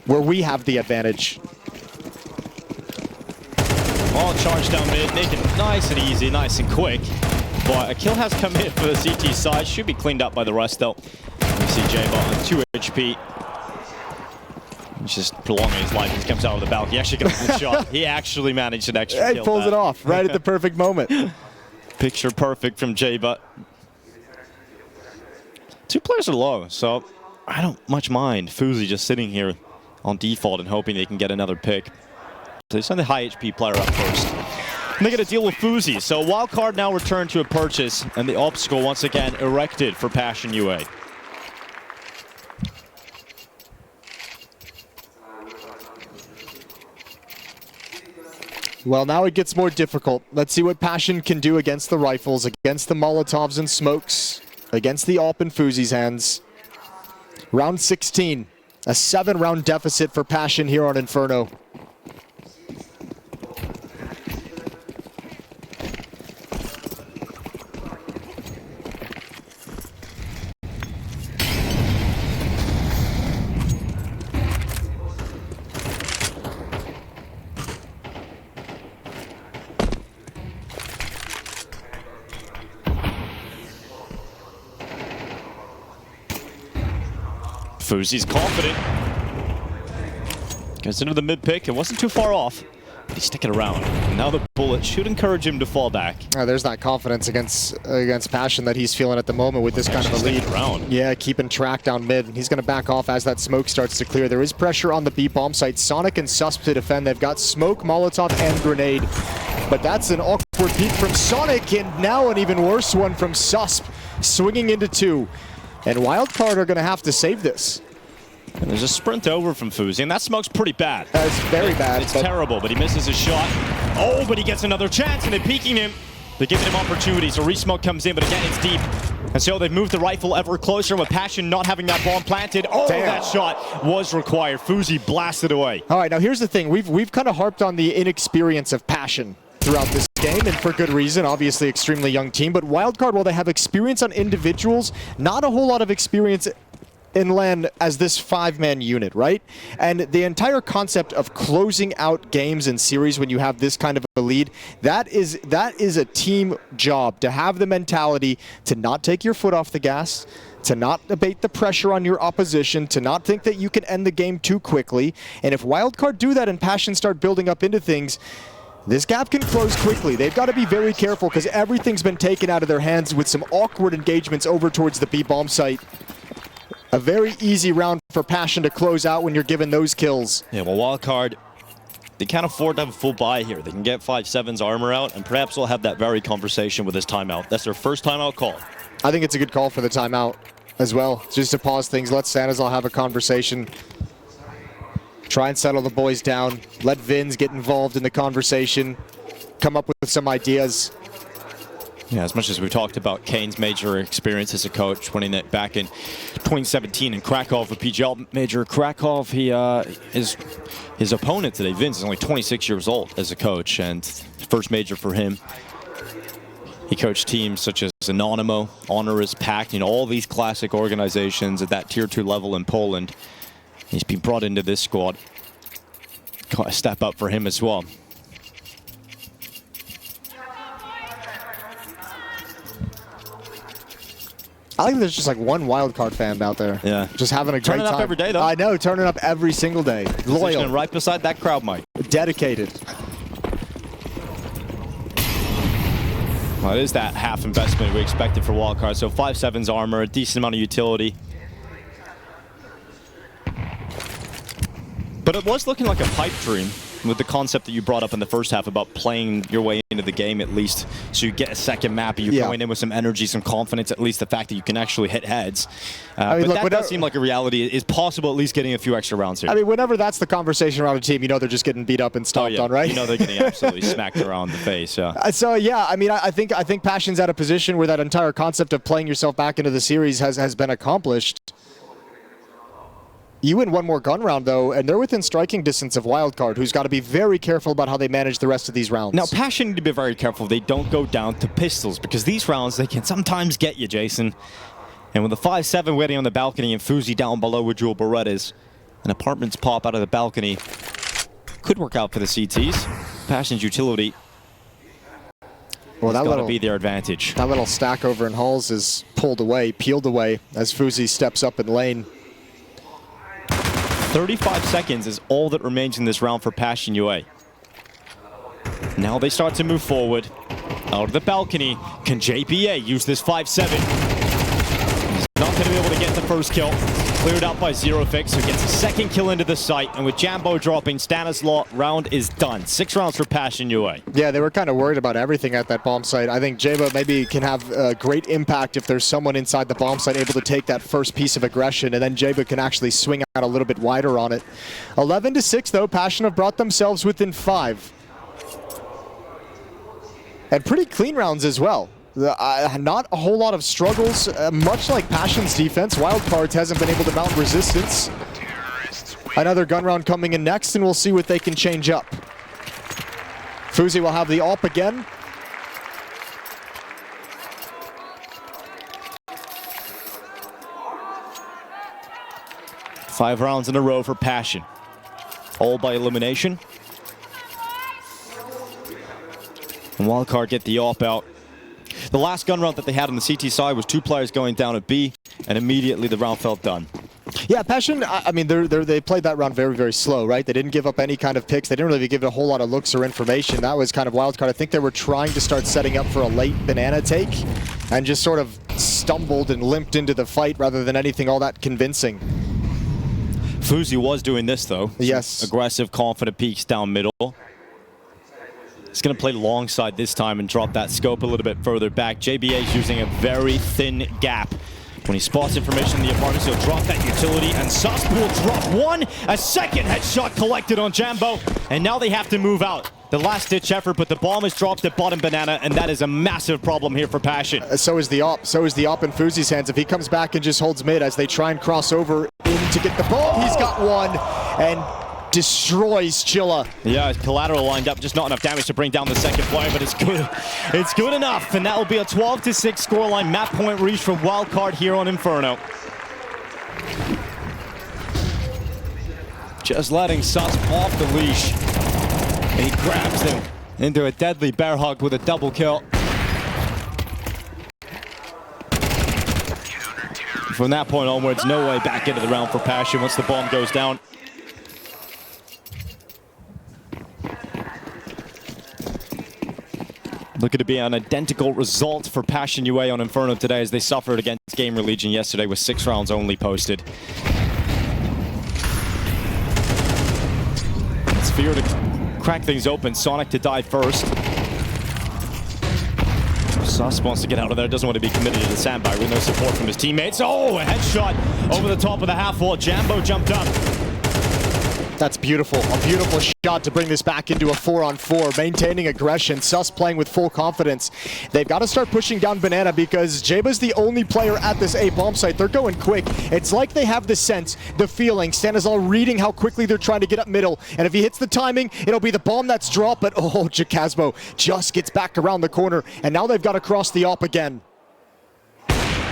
where we have the advantage. All charged down mid, making it nice and easy, nice and quick. But a kill has come in for the CT side. Should be cleaned up by the rest, though. We see J-Bot on 2 HP. He's just prolonging his life. He comes out of the balcony. He actually got a good shot. He actually managed an extra kill. He pulls it off right at the perfect moment. Picture perfect from J-Butt. 2 players are low, so I don't much mind Fuzi just sitting here on default and hoping they can get another pick. So they send the high HP player up first. And they get to deal with Fuzi. So Wildcard now returned to a purchase, and the obstacle once again erected for Passion UA. Well, now it gets more difficult. Let's see what Passion can do against the rifles, against the Molotovs and smokes, against the AWP in Fuzi's hands. Round 16, a 7-round deficit for Passion here on Inferno. Fuzi's confident. Goes into the mid pick. It wasn't too far off. But he's sticking around. And now the bullet should encourage him to fall back. There's that confidence against Passion that he's feeling at the moment with this kind of a lead. Around. Yeah, keeping track down mid. He's going to back off as that smoke starts to clear. There is pressure on the B bomb site. Sonic and Susp to defend. They've got smoke, Molotov, and grenade. But that's an awkward peek from Sonic, and now an even worse one from Susp, swinging into 2. And Wildcard are going to have to save this. And there's a sprint over from Fuzi, and that smoke's pretty bad. It's very bad. It's terrible, but he misses his shot. Oh, but he gets another chance, and they're peeking him. They're giving him opportunities. A re-smoke comes in, but again, it's deep. And so they've moved the rifle ever closer with Passion not having that bomb planted. Oh, damn. That shot was required. Fuzi blasted away. All right, now here's the thing. We've kind of harped on the inexperience of Passion throughout this game, and for good reason. Obviously, extremely young team, but Wildcard, while they have experience on individuals, not a whole lot of experience in LAN as this 5-man unit, right? And the entire concept of closing out games and series when you have this kind of a lead, that is a team job, to have the mentality to not take your foot off the gas, to not abate the pressure on your opposition, to not think that you can end the game too quickly. And if Wildcard do that and Passion start building up into things, this gap can close quickly. They've got to be very careful because everything's been taken out of their hands with some awkward engagements over towards the B bomb site. A very easy round for Passion to close out when you're given those kills. Yeah, well, Wildcard, they can't afford to have a full buy here. They can get 5-7's armor out, and perhaps they'll have that very conversation with this timeout. That's their first timeout call. I think it's a good call for the timeout as well, just to pause things. Let Stanislaw have a conversation. Try and settle the boys down. Let Vins get involved in the conversation. Come up with some ideas. Yeah, as much as we talked about Kane's major experience as a coach, winning it back in 2017 in Krakow with PGL Major Krakow, his opponent today, Vince, is only 26 years old as a coach, and first major for him. He coached teams such as Anonymous, Honoris, Pact, all these classic organizations at that Tier 2 level in Poland. He's been brought into this squad. Got a step up for him as well. I think there's just like one Wildcard fan out there. Yeah. Just having a great time. Turning up every day, though. I know, turning up every single day. Loyal. Positioning right beside that crowd mic. Dedicated. Well, it is that half investment we expected for Wildcard. So 5/7's armor, a decent amount of utility. But it was looking like a pipe dream with the concept that you brought up in the first half about playing your way into the game at least, so you get a second map and you're going in with some energy, some confidence, at least the fact that you can actually hit heads. I mean, but look, that does seem like a reality. It's possible at least getting a few extra rounds here. I mean, whenever that's the conversation around a team, you know they're just getting beat up and stomped on, right? You know they're getting absolutely smacked around the face, yeah. So, yeah, I mean, I think Passion's at a position where that entire concept of playing yourself back into the series has been accomplished. You win one more gun round, though, and they're within striking distance of Wildcard, who's got to be very careful about how they manage the rest of these rounds. Now, Passion need to be very careful they don't go down to pistols, because these rounds, they can sometimes get you, Jason. And with the 5/7 waiting on the balcony and Fuzi down below with dual Berettas, and apartments pop out of the balcony, could work out for the CTs. Passion's utility has got to be their advantage. That little stack over in Halls is pulled away, peeled away, as Fuzi steps up in lane. 35 seconds is all that remains in this round for Passion UA. Now they start to move forward. Out of the balcony, can JPA use this 5/7? He's not going to be able to get the first kill. Cleared out by ZeroFix, who gets a second kill into the site. And with Jambo dropping, Stanislaw, round is done. 6 rounds for Passion UA. Yeah, they were kind of worried about everything at that bomb site. I think Jabo maybe can have a great impact if there's someone inside the bomb site able to take that first piece of aggression, and then Jabo can actually swing out a little bit wider on it. 11-6, though. Passion have brought themselves within 5. And pretty clean rounds as well. Not a whole lot of struggles. Much like Passion's defense, Wildcards hasn't been able to mount resistance. Another gun round coming in next, and we'll see what they can change up. Fuzi will have the AWP again. Five rounds in a row for Passion. All by elimination. And Wildcard get the AWP out. The last gun round that they had on the CT side was 2 players going down at B, and immediately the round felt done. Yeah, Passion, I mean, they played that round very, very slow, right? They didn't give up any kind of picks. They didn't really give it a whole lot of looks or information. That was kind of Wildcard. I think they were trying to start setting up for a late banana take and just sort of stumbled and limped into the fight rather than anything all that convincing. Fuzi was doing this, though. Yes. Aggressive, confident peeks down middle. He's going to play long side this time and drop that scope a little bit further back. JBA is using a very thin gap. When he spots information in the apartments, he'll drop that utility, and Sus will drop one. A second headshot collected on Jambo, and now they have to move out. The last-ditch effort, but the bomb is dropped at bottom banana, and that is a massive problem here for Passion. So is the AWP. So is the AWP in Fuzi's hands. If he comes back and just holds mid as they try and cross over in to get the bomb, he's got one, and destroys Chilla. Yeah, collateral lined up, just not enough damage to bring down the second player, but it's good. It's good enough, and that will be a 12-6 scoreline. Map point reach from Wildcard here on Inferno. Just letting Sus off the leash. And he grabs him into a deadly bear hug with a double kill. From that point onwards, no way back into the round for Passion once the bomb goes down. Looking to be an identical result for Passion UA on Inferno today as they suffered against GamerLegion yesterday with 6 rounds only posted. It's Fear to crack things open. Sonic to die first. Sus wants to get out of there, doesn't want to be committed to the sandbag with no support from his teammates. Oh, a headshot over the top of the half wall. Jambo jumped up. That's beautiful. A beautiful shot to bring this back into a 4-on-4. Maintaining aggression. Sus playing with full confidence. They've got to start pushing down Banana because Jaba's the only player at this A bomb site. They're going quick. It's like they have the sense, the feeling. Stanislaw reading how quickly they're trying to get up middle. And if he hits the timing, it'll be the bomb that's dropped. But oh, Jakasbo just gets back around the corner. And now they've got to cross the AWP again.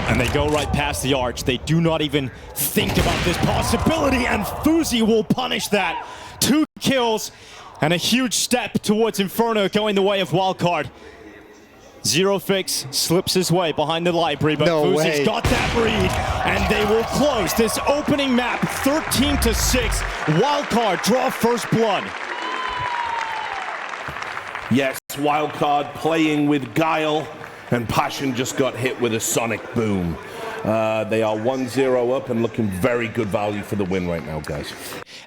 And they go right past the arch. They do not even think about this possibility, and Fuzi will punish that. 2 kills and a huge step towards Inferno going the way of Wildcard. Zero Fix slips his way behind the library, but No Fuzi's way. got that read, and they will close this opening map 13-6. Wildcard draw first blood. Yes, Wildcard playing with guile, and Passion just got hit with a sonic boom. They are 1-0 up and looking very good value for the win right now, guys.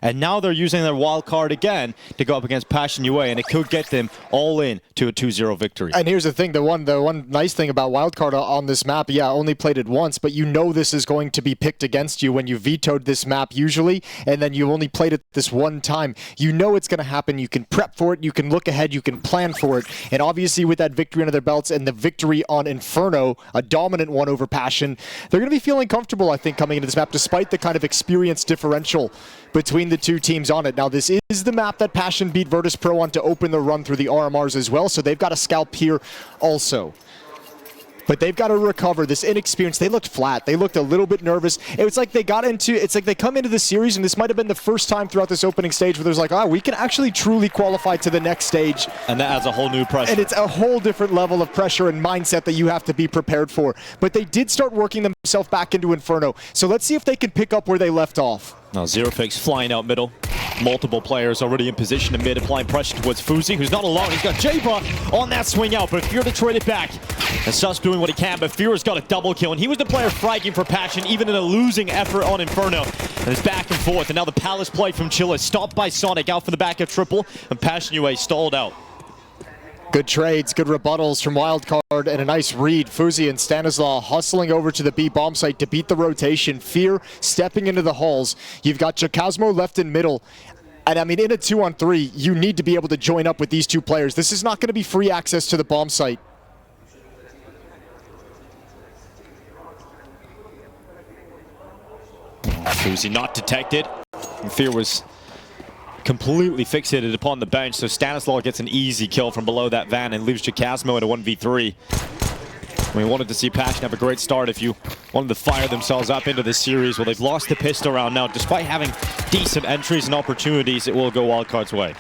And now they're using their wild card again to go up against Passion UA, and it could get them all in to a 2-0 victory. And here's the thing, the one nice thing about Wildcard on this map, yeah, only played it once, but you know this is going to be picked against you when you vetoed this map usually, and then you only played it this one time. You know it's going to happen. You can prep for it, you can look ahead, you can plan for it, and obviously with that victory under their belts and the victory on Inferno, a dominant one over Passion, they're going to be feeling comfortable, I think, coming into this map, despite the kind of experience differential between the two teams on it. Now, this is the map that Passion beat Virtus.pro on to open the run through the RMRs as well, so they've got a scalp here also. But they've got to recover this inexperience. They looked flat. They looked a little bit nervous. It's like they got into, it's like they come into the series, and this might have been the first time throughout this opening stage where there's like, oh, we can actually truly qualify to the next stage. And that adds a whole new pressure. And it's a whole different level of pressure and mindset that you have to be prepared for. But they did start working themselves back into Inferno. So let's see if they can pick up where they left off. Now Zero Fix flying out middle. Multiple players already in position in mid, applying pressure towards Fuzi, who's not alone. He's got Jabra on that swing out, but Fear to trade it back. And Sus doing what he can, but Fear has got a double kill, and he was the player fragging for Passion, even in a losing effort on Inferno. And it's back and forth, and now the Palace play from Chilla, stopped by Sonic, out for the back of triple, and Passion UA stalled out. Good trades, good rebuttals from Wildcard, and a nice read. Fuzi and Stanislaw hustling over to the B bomb site to beat the rotation. Fear stepping into the halls. You've got Jacasmo left in middle. And I mean, in a 2-on-3, you need to be able to join up with these two players. This is not going to be free access to the bomb site. Fuzi not detected. And Fear was completely fixated upon the bench, so Stanislaw gets an easy kill from below that van and leaves Jacasmo in a 1v3. We wanted to see Passion have a great start if you wanted to fire themselves up into this series. Well, they've lost the pistol round now. Despite having decent entries and opportunities, it will go Wildcard's way.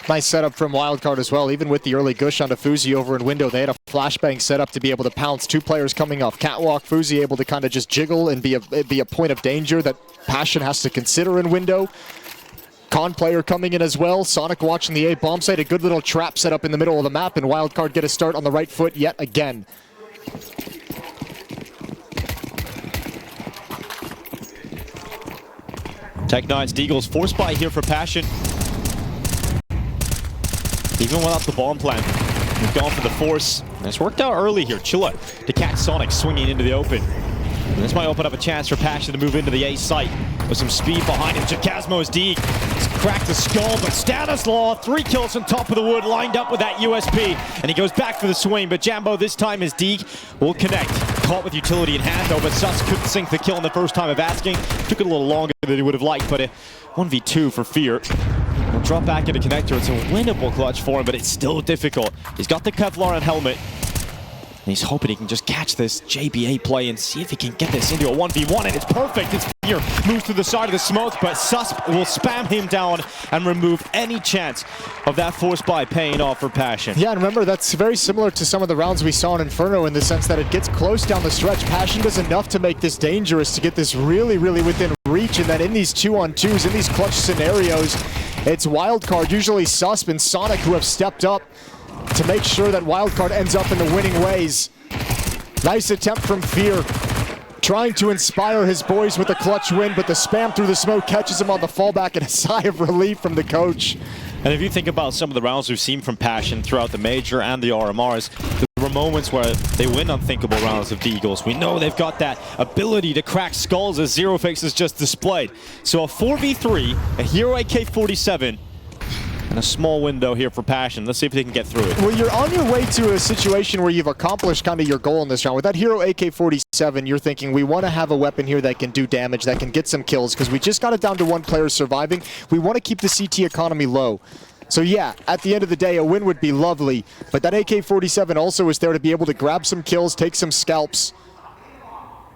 Nice setup from Wildcard as well. Even with the early gush onto Fuzi over in window, they had a flashbang set up to be able to pounce. Two players coming off catwalk. Fuzi able to kind of just jiggle and be a point of danger that Passion has to consider in window. Con player coming in as well. Sonic watching the A bomb site. A good little trap set up in the middle of the map, and Wildcard get a start on the right foot yet again. Tech9's Deagle's force buy here for Passion. Even without the bomb plan, we've gone for the force. And it's worked out early here. Chilla to catch Sonic swinging into the open. And this might open up a chance for Passion to move into the A site with some speed behind him. Jacasmo's Deeg has cracked the skull, but Stanislaw, 3 kills on top of the wood, lined up with that USP. And he goes back for the swing, but Jambo this time his Deeg will connect. Caught with utility in hand though, but Sus couldn't sink the kill in the first time of asking. Took it a little longer than he would have liked, but a 1v2 for Fear. He'll drop back into connector. It's a winnable clutch for him, but it's still difficult. He's got the Kevlar and helmet. And he's hoping he can just catch this JBA play and see if he can get this into a 1v1, and it's perfect. It's Fear moves to the side of the smoke, but Sus will spam him down and remove any chance of that force buy paying off for Passion. Yeah, and remember, that's very similar to some of the rounds we saw in Inferno in the sense that it gets close down the stretch. Passion does enough to make this dangerous, to get this really, really within reach, and then in these 2-on-2s, in these clutch scenarios, it's Wildcard, usually Sus and Sonic, who have stepped up to make sure that Wildcard ends up in the winning ways. Nice attempt from Fear, trying to inspire his boys with a clutch win, but the spam through the smoke catches him on the fallback, and a sigh of relief from the coach. And if you think about some of the rounds we've seen from Passion throughout the Major and the RMRs, there were moments where they win unthinkable rounds of Deagles. We know they've got that ability to crack skulls, as Zero Fix has just displayed. So a 4v3, a Hero AK-47, and a small window here for Passion. Let's see if they can get through it. Well, you're on your way to a situation where you've accomplished kind of your goal in this round. With that Hero AK-47, you're thinking, we want to have a weapon here that can do damage, that can get some kills, because we just got it down to 1 player surviving. We want to keep the CT economy low. So yeah, at the end of the day, a win would be lovely, but that AK-47 also is there to be able to grab some kills, take some scalps,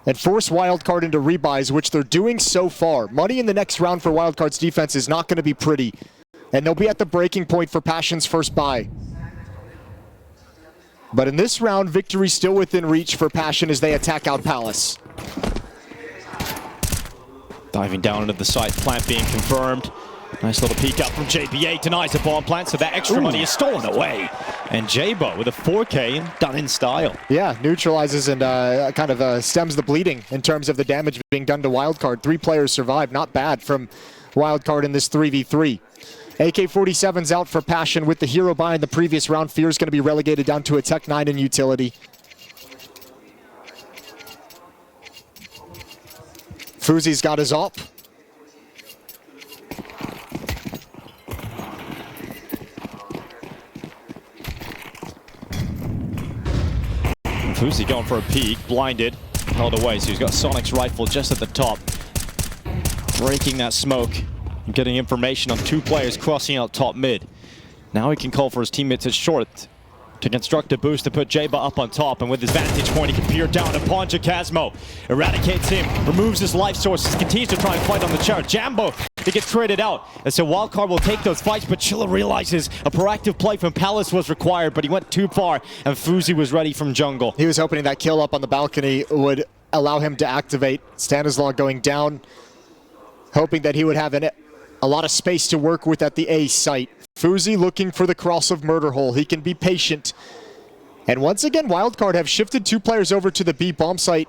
and force Wildcard into rebuys, which they're doing so far. Money in the next round for Wildcard's defense is not going to be pretty. And they'll be at the breaking point for Passion's first buy. But in this round, victory still within reach for Passion as they attack out Palace. Diving down into the site, plant being confirmed. Nice little peek up from JBA, denies the bomb plant, so that extra money is stolen away. And Jabo with a 4K and done in style. Yeah, neutralizes and kind of stems the bleeding in terms of the damage being done to Wildcard. 3 players survived, not bad from Wildcard in this 3v3. AK-47's out for Passion with the hero buy in the previous round. Fear's going to be relegated down to a Tech 9 in utility. Fuzi's got his op. Fuzi going for a peek, blinded, held away, so he's got Sonic's rifle just at the top. Breaking that smoke, and getting information on 2 players crossing out top mid. Now he can call for his teammates at short to construct a boost to put Jaba up on top, and with his vantage point he can peer down upon Jacasmo. Eradicates him, removes his life sources, continues to try and fight on the chart. Jambo, they get traded out, and so Wildcard will take those fights, but Chilla realizes a proactive play from Palace was required, but he went too far, and Fuzi was ready from jungle. He was hoping that kill up on the balcony would allow him to activate. Stanislaw going down, hoping that he would have a lot of space to work with at the A site. Fuzi looking for the cross of murder hole. He can be patient. And once again, Wildcard have shifted 2 players over to the B bomb site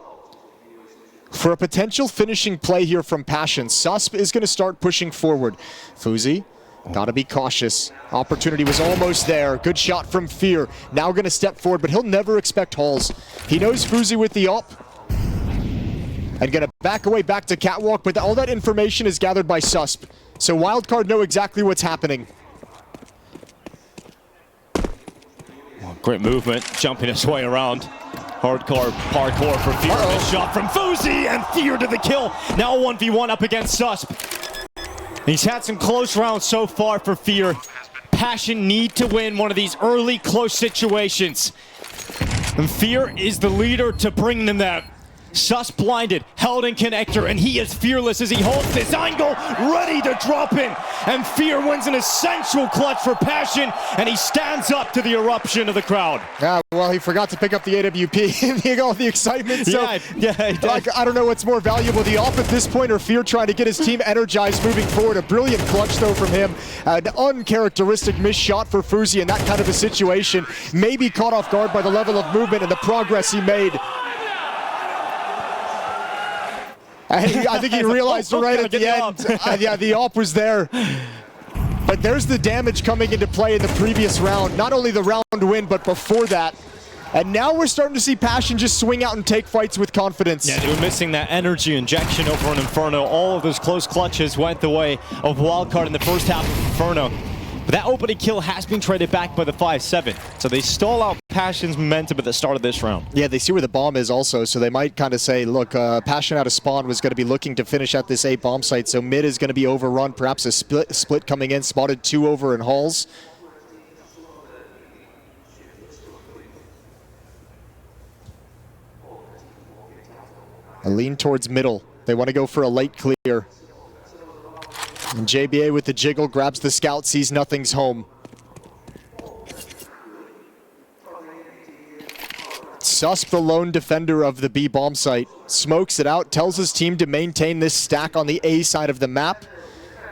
for a potential finishing play here from Passion. Susp is going to start pushing forward. Fuzi, gotta be cautious. Opportunity was almost there. Good shot from Fear. Now going to step forward, but he'll never expect hauls. He knows Fuzi with the op. And going to back away back to Catwalk, but all that information is gathered by Susp. So Wildcard know exactly what's happening. Great movement, jumping his way around. Hardcore parkour for Fear. Nice shot from Fuzi, and Fear to the kill. Now 1v1 up against Susp. He's had some close rounds so far for Fear. Passion need to win one of these early close situations. And Fear is the leader to bring them that. Sus blinded, held in connector, and he is fearless as he holds this angle, ready to drop in. And Fear wins an essential clutch for Passion, and he stands up to the eruption of the crowd. Well, he forgot to pick up the AWP. All the excitement. So, yeah, he did. I don't know what's more valuable, the off at this point or Fear trying to get his team energized moving forward. A brilliant clutch, though, from him. An uncharacteristic missed shot for Fuzi in that kind of a situation. Maybe caught off guard by the level of movement and the progress he made. I think he realized right at the end. Yeah, the op was there. But there's the damage coming into play in the previous round. Not only the round win, but before that. And now we're starting to see Passion just swing out and take fights with confidence. Yeah, they were missing that energy injection over in Inferno. All of those close clutches went the way of Wildcard in the first half of Inferno. But that opening kill has been traded back by the 5-7. So they stall out Passion's momentum at the start of this round. Yeah, they see where the bomb is also, so they might kind of say, look, Passion out of spawn was going to be looking to finish at this A bomb site, so mid is going to be overrun, perhaps a split coming in, spotted 2 over in halls. A lean towards middle. They want to go for a late clear. And JBA with the jiggle, grabs the scout, sees nothing's home. Susp, the lone defender of the B bomb site, smokes it out, tells his team to maintain this stack on the A side of the map.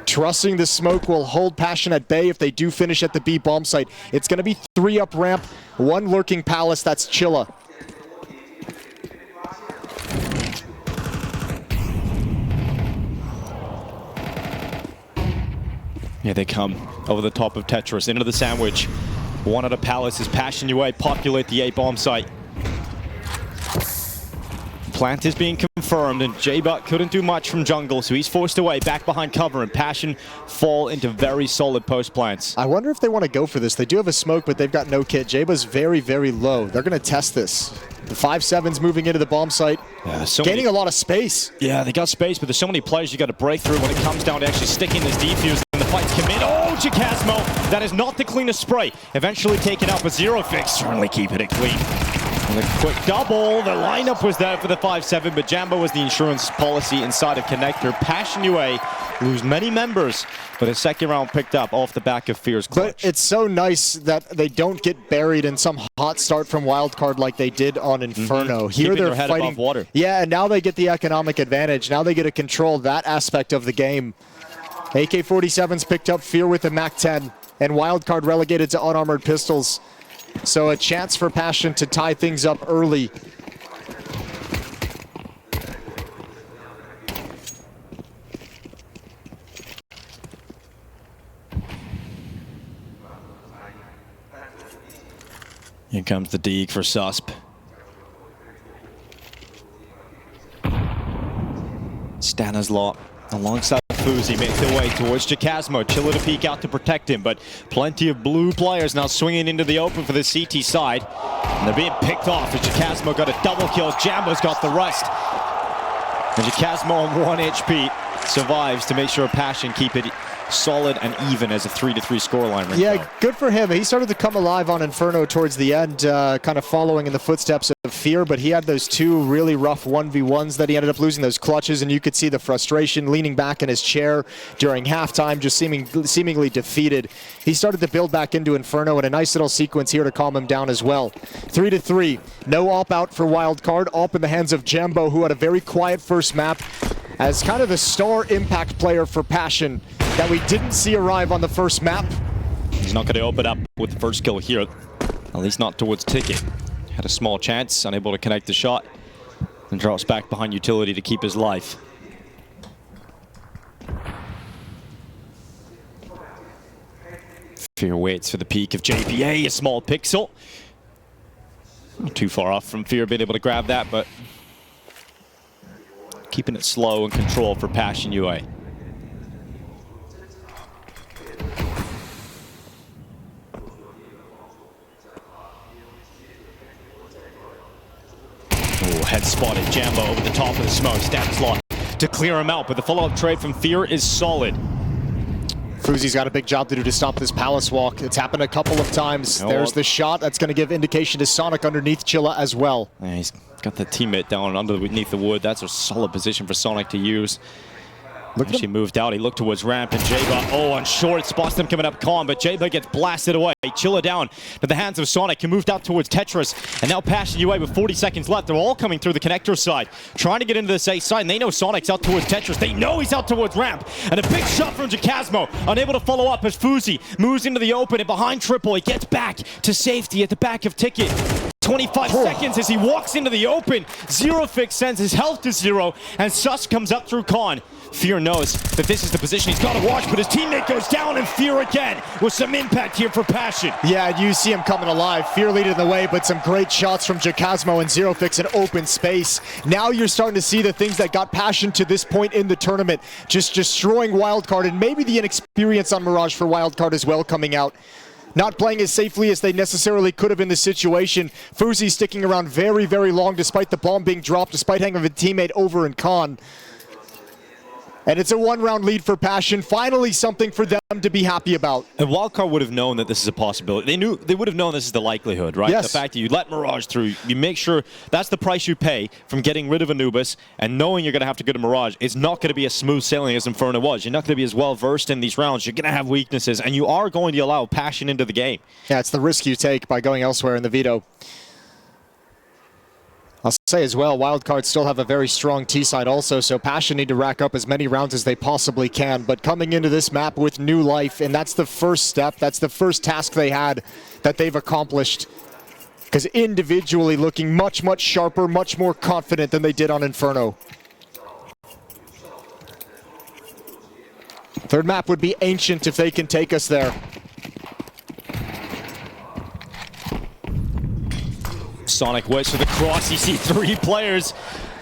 Trusting the smoke will hold Passion at bay if they do finish at the B bomb site. It's going to be 3 up ramp, 1 lurking Palace, that's Chilla. Here they come over the top of Tetris into the sandwich. 1 out of Palace is Passion UA populate the A bomb site. Plant is being confirmed, and J-Buck couldn't do much from jungle, so he's forced away back behind cover, and Passion fall into very solid post plants. I wonder if they want to go for this. They do have a smoke, but they've got no kit. J-Buck's very, very low. They're going to test this. The 5-7's moving into the bomb site, gaining a lot of space. Yeah, they got space, but there's so many players you got to break through when it comes down to actually sticking this defuse. And the fights come in. Oh, Jacasmo! That is not the cleanest spray. Eventually taken out, but Zero Fix certainly keeping it clean. And a quick double. The lineup was there for the 5-7, but Jambo was the insurance policy inside of Connector. Passion UA lose many members, but a second round picked up off the back of Fear's clutch. But it's so nice that they don't get buried in some hot start from Wildcard like they did on Inferno. Here Keeping they're their head fighting above water. Yeah, and now they get the economic advantage. Now they get to control that aspect of the game. AK-47's picked up Fear with the MAC-10, and Wildcard relegated to unarmored pistols. So a chance for Passion to tie things up early. Here comes the Deeg for Susp. Stanislaw alongside Fuzi makes their way towards Jacasmo. Chilla to peek out to protect him, but plenty of blue players now swinging into the open for the CT side. And they're being picked off as Jacasmo got a double kill. Jambo's got the rest. And Jacasmo on 1 HP survives to make sure Passion keep it solid and even as a 3-3 scoreline. Right Yeah, now. good for him. He started to come alive on Inferno towards the end, kind of following in the footsteps of Fear, but he had those two really rough 1v1s that he ended up losing, those clutches, and you could see the frustration leaning back in his chair during halftime, just seemingly defeated. He started to build back into Inferno, and a nice little sequence here to calm him down as well. 3-3. No AWP out for Wildcard. AWP in the hands of Jambo, who had a very quiet first map as kind of the star impact player for Passion that we didn't see arrive on the first map. He's not going to open up with the first kill here, at least not towards Ticket. Had a small chance, unable to connect the shot, and drops back behind utility to keep his life. Fear waits for the peak of JPA, a small pixel. Not too far off from Fear being able to grab that, but keeping it slow and control for Passion UA. Head spotted, Jambo over the top of the smoke. Stanislaw to clear him out, but the follow-up trade from Fear is solid. Fuzi's got a big job to do to stop this Palace walk. It's happened a couple of times. There's the shot. That's going to give indication to Sonic underneath Chilla as well. Yeah, he's got the teammate down underneath the wood. That's a solid position for Sonic to use. Actually moved out. He looked towards ramp, and Jaba, on short, spots them coming up calm, but Jaba gets blasted away. Chilla down to the hands of Sonic. He moved out towards Tetris, and now Passion UA with 40 seconds left. They're all coming through the connector side, trying to get into the safe side, and they know Sonic's out towards Tetris. They know he's out towards ramp, and a big shot from Jacasmo, unable to follow up as Fuzi moves into the open, and behind Triple, he gets back to safety at the back of Ticket. 25 seconds as he walks into the open. Zero fix sends his health to 0, and Sus comes up through Con. Fear knows that this is the position he's got to watch, but his teammate goes down, and Fear again with some impact here for Passion. Yeah, you see him coming alive. Fear leading the way, but some great shots from Jacasmo and Zero Fix in open space. Now you're starting to see the things that got Passion to this point in the tournament. Just destroying Wildcard, and maybe the inexperience on Mirage for Wildcard as well coming out. Not playing as safely as they necessarily could have in this situation. Fuzi sticking around very, very long despite the bomb being dropped, despite having a teammate over in Con. And it's a one-round lead for Passion. Finally something for them to be happy about. And Wildcard would have known that this is a possibility. They would have known this is the likelihood, right? Yes. The fact that you let Mirage through, you make sure that's the price you pay from getting rid of Anubis and knowing you're going to have to go to Mirage. It's not going to be as smooth sailing as Inferno was. You're not going to be as well versed in these rounds. You're going to have weaknesses, and you are going to allow Passion into the game. Yeah, it's the risk you take by going elsewhere in the veto. I'll say as well, Wildcard still have a very strong T-side also, so Passion need to rack up as many rounds as they possibly can. But coming into this map with new life, and that's the first step, that's the first task they had that they've accomplished. Because individually looking much, much sharper, much more confident than they did on Inferno. Third map would be Ancient if they can take us there. Sonic waits for the cross. You see 3 players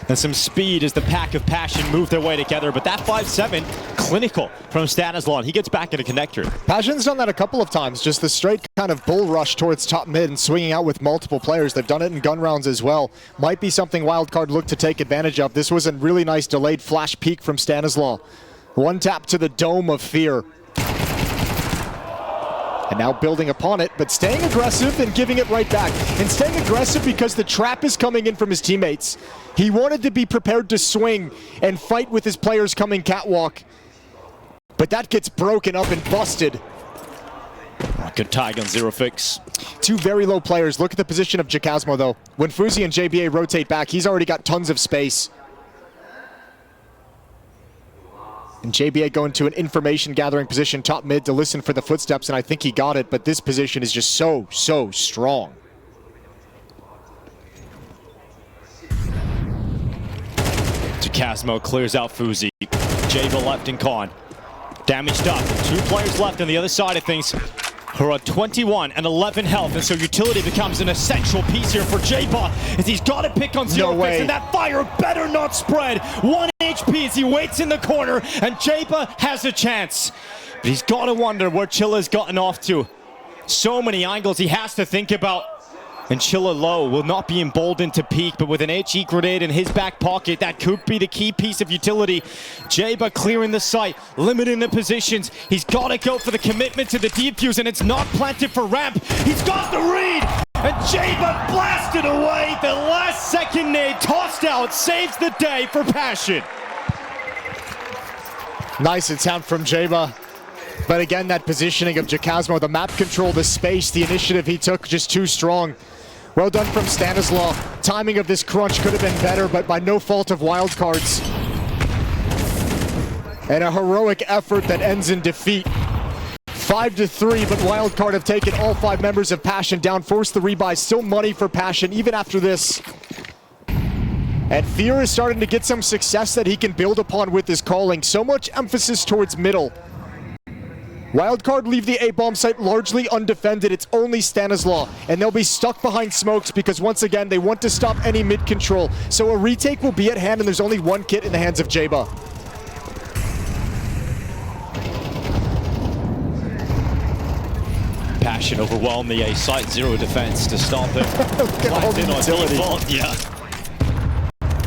and some speed as the pack of Passion move their way together. But that 5-7, clinical from Stanislaw. He gets back into connector. Passion's done that a couple of times. Just the straight kind of bull rush towards top mid and swinging out with multiple players. They've done it in gun rounds as well. Might be something Wildcard looked to take advantage of. This was a really nice delayed flash peek from Stanislaw. One tap to the dome of Fear. And now building upon it, but staying aggressive and giving it right back. And staying aggressive because the trap is coming in from his teammates. He wanted to be prepared to swing and fight with his players coming catwalk. but that gets broken up and busted. Good tag on Zero Fix. Two very low players. Look at the position of Jacasmo, though. When Fuzi and JBA rotate back, he's already got tons of space. And JBA going to an information gathering position top mid to listen for the footsteps, and I think he got it, but this position is just so strong. Jacasmo clears out Fuzi. Jaba left in con. Damaged up. 2 players left on the other side of things. Who are 21 and 11 health, and so utility becomes an essential piece here for Jaba as he's got to pick on Zero Fix, and that fire better not spread. 1 HP as he waits in the corner, and Jaba has a chance. But he's got to wonder where Chilla's gotten off to. So many angles he has to think about. And Chilla low will not be emboldened to peek, but with an HE grenade in his back pocket, that could be the key piece of utility. Jaba clearing the site, limiting the positions. He's got to go for the commitment to the defuse, and it's not planted for ramp. He's got the read, and Jaba blasted away. The last second nade tossed out saves the day for Passion. Nice attempt from Jaba. But again, that positioning of Jacasmo, the map control, the space, the initiative he took, just too strong. Well done from Stanislaw. Timing of this crunch could have been better, but by no fault of Wildcard's. And a heroic effort that ends in defeat. 5-3, but Wildcard have taken all 5 members of Passion down, forced the rebuy. Still money for Passion, even after this. And FURIA is starting to get some success that he can build upon with his calling. So much emphasis towards middle. Wildcard leave the A-bomb site largely undefended. It's only Stanislaw, and they'll be stuck behind smokes because once again, they want to stop any mid-control. So a retake will be at hand, and there's only 1 kit in the hands of Jaba. Passion overwhelmed the A site, 0 defense to stop it. Look at all the utility. Yeah.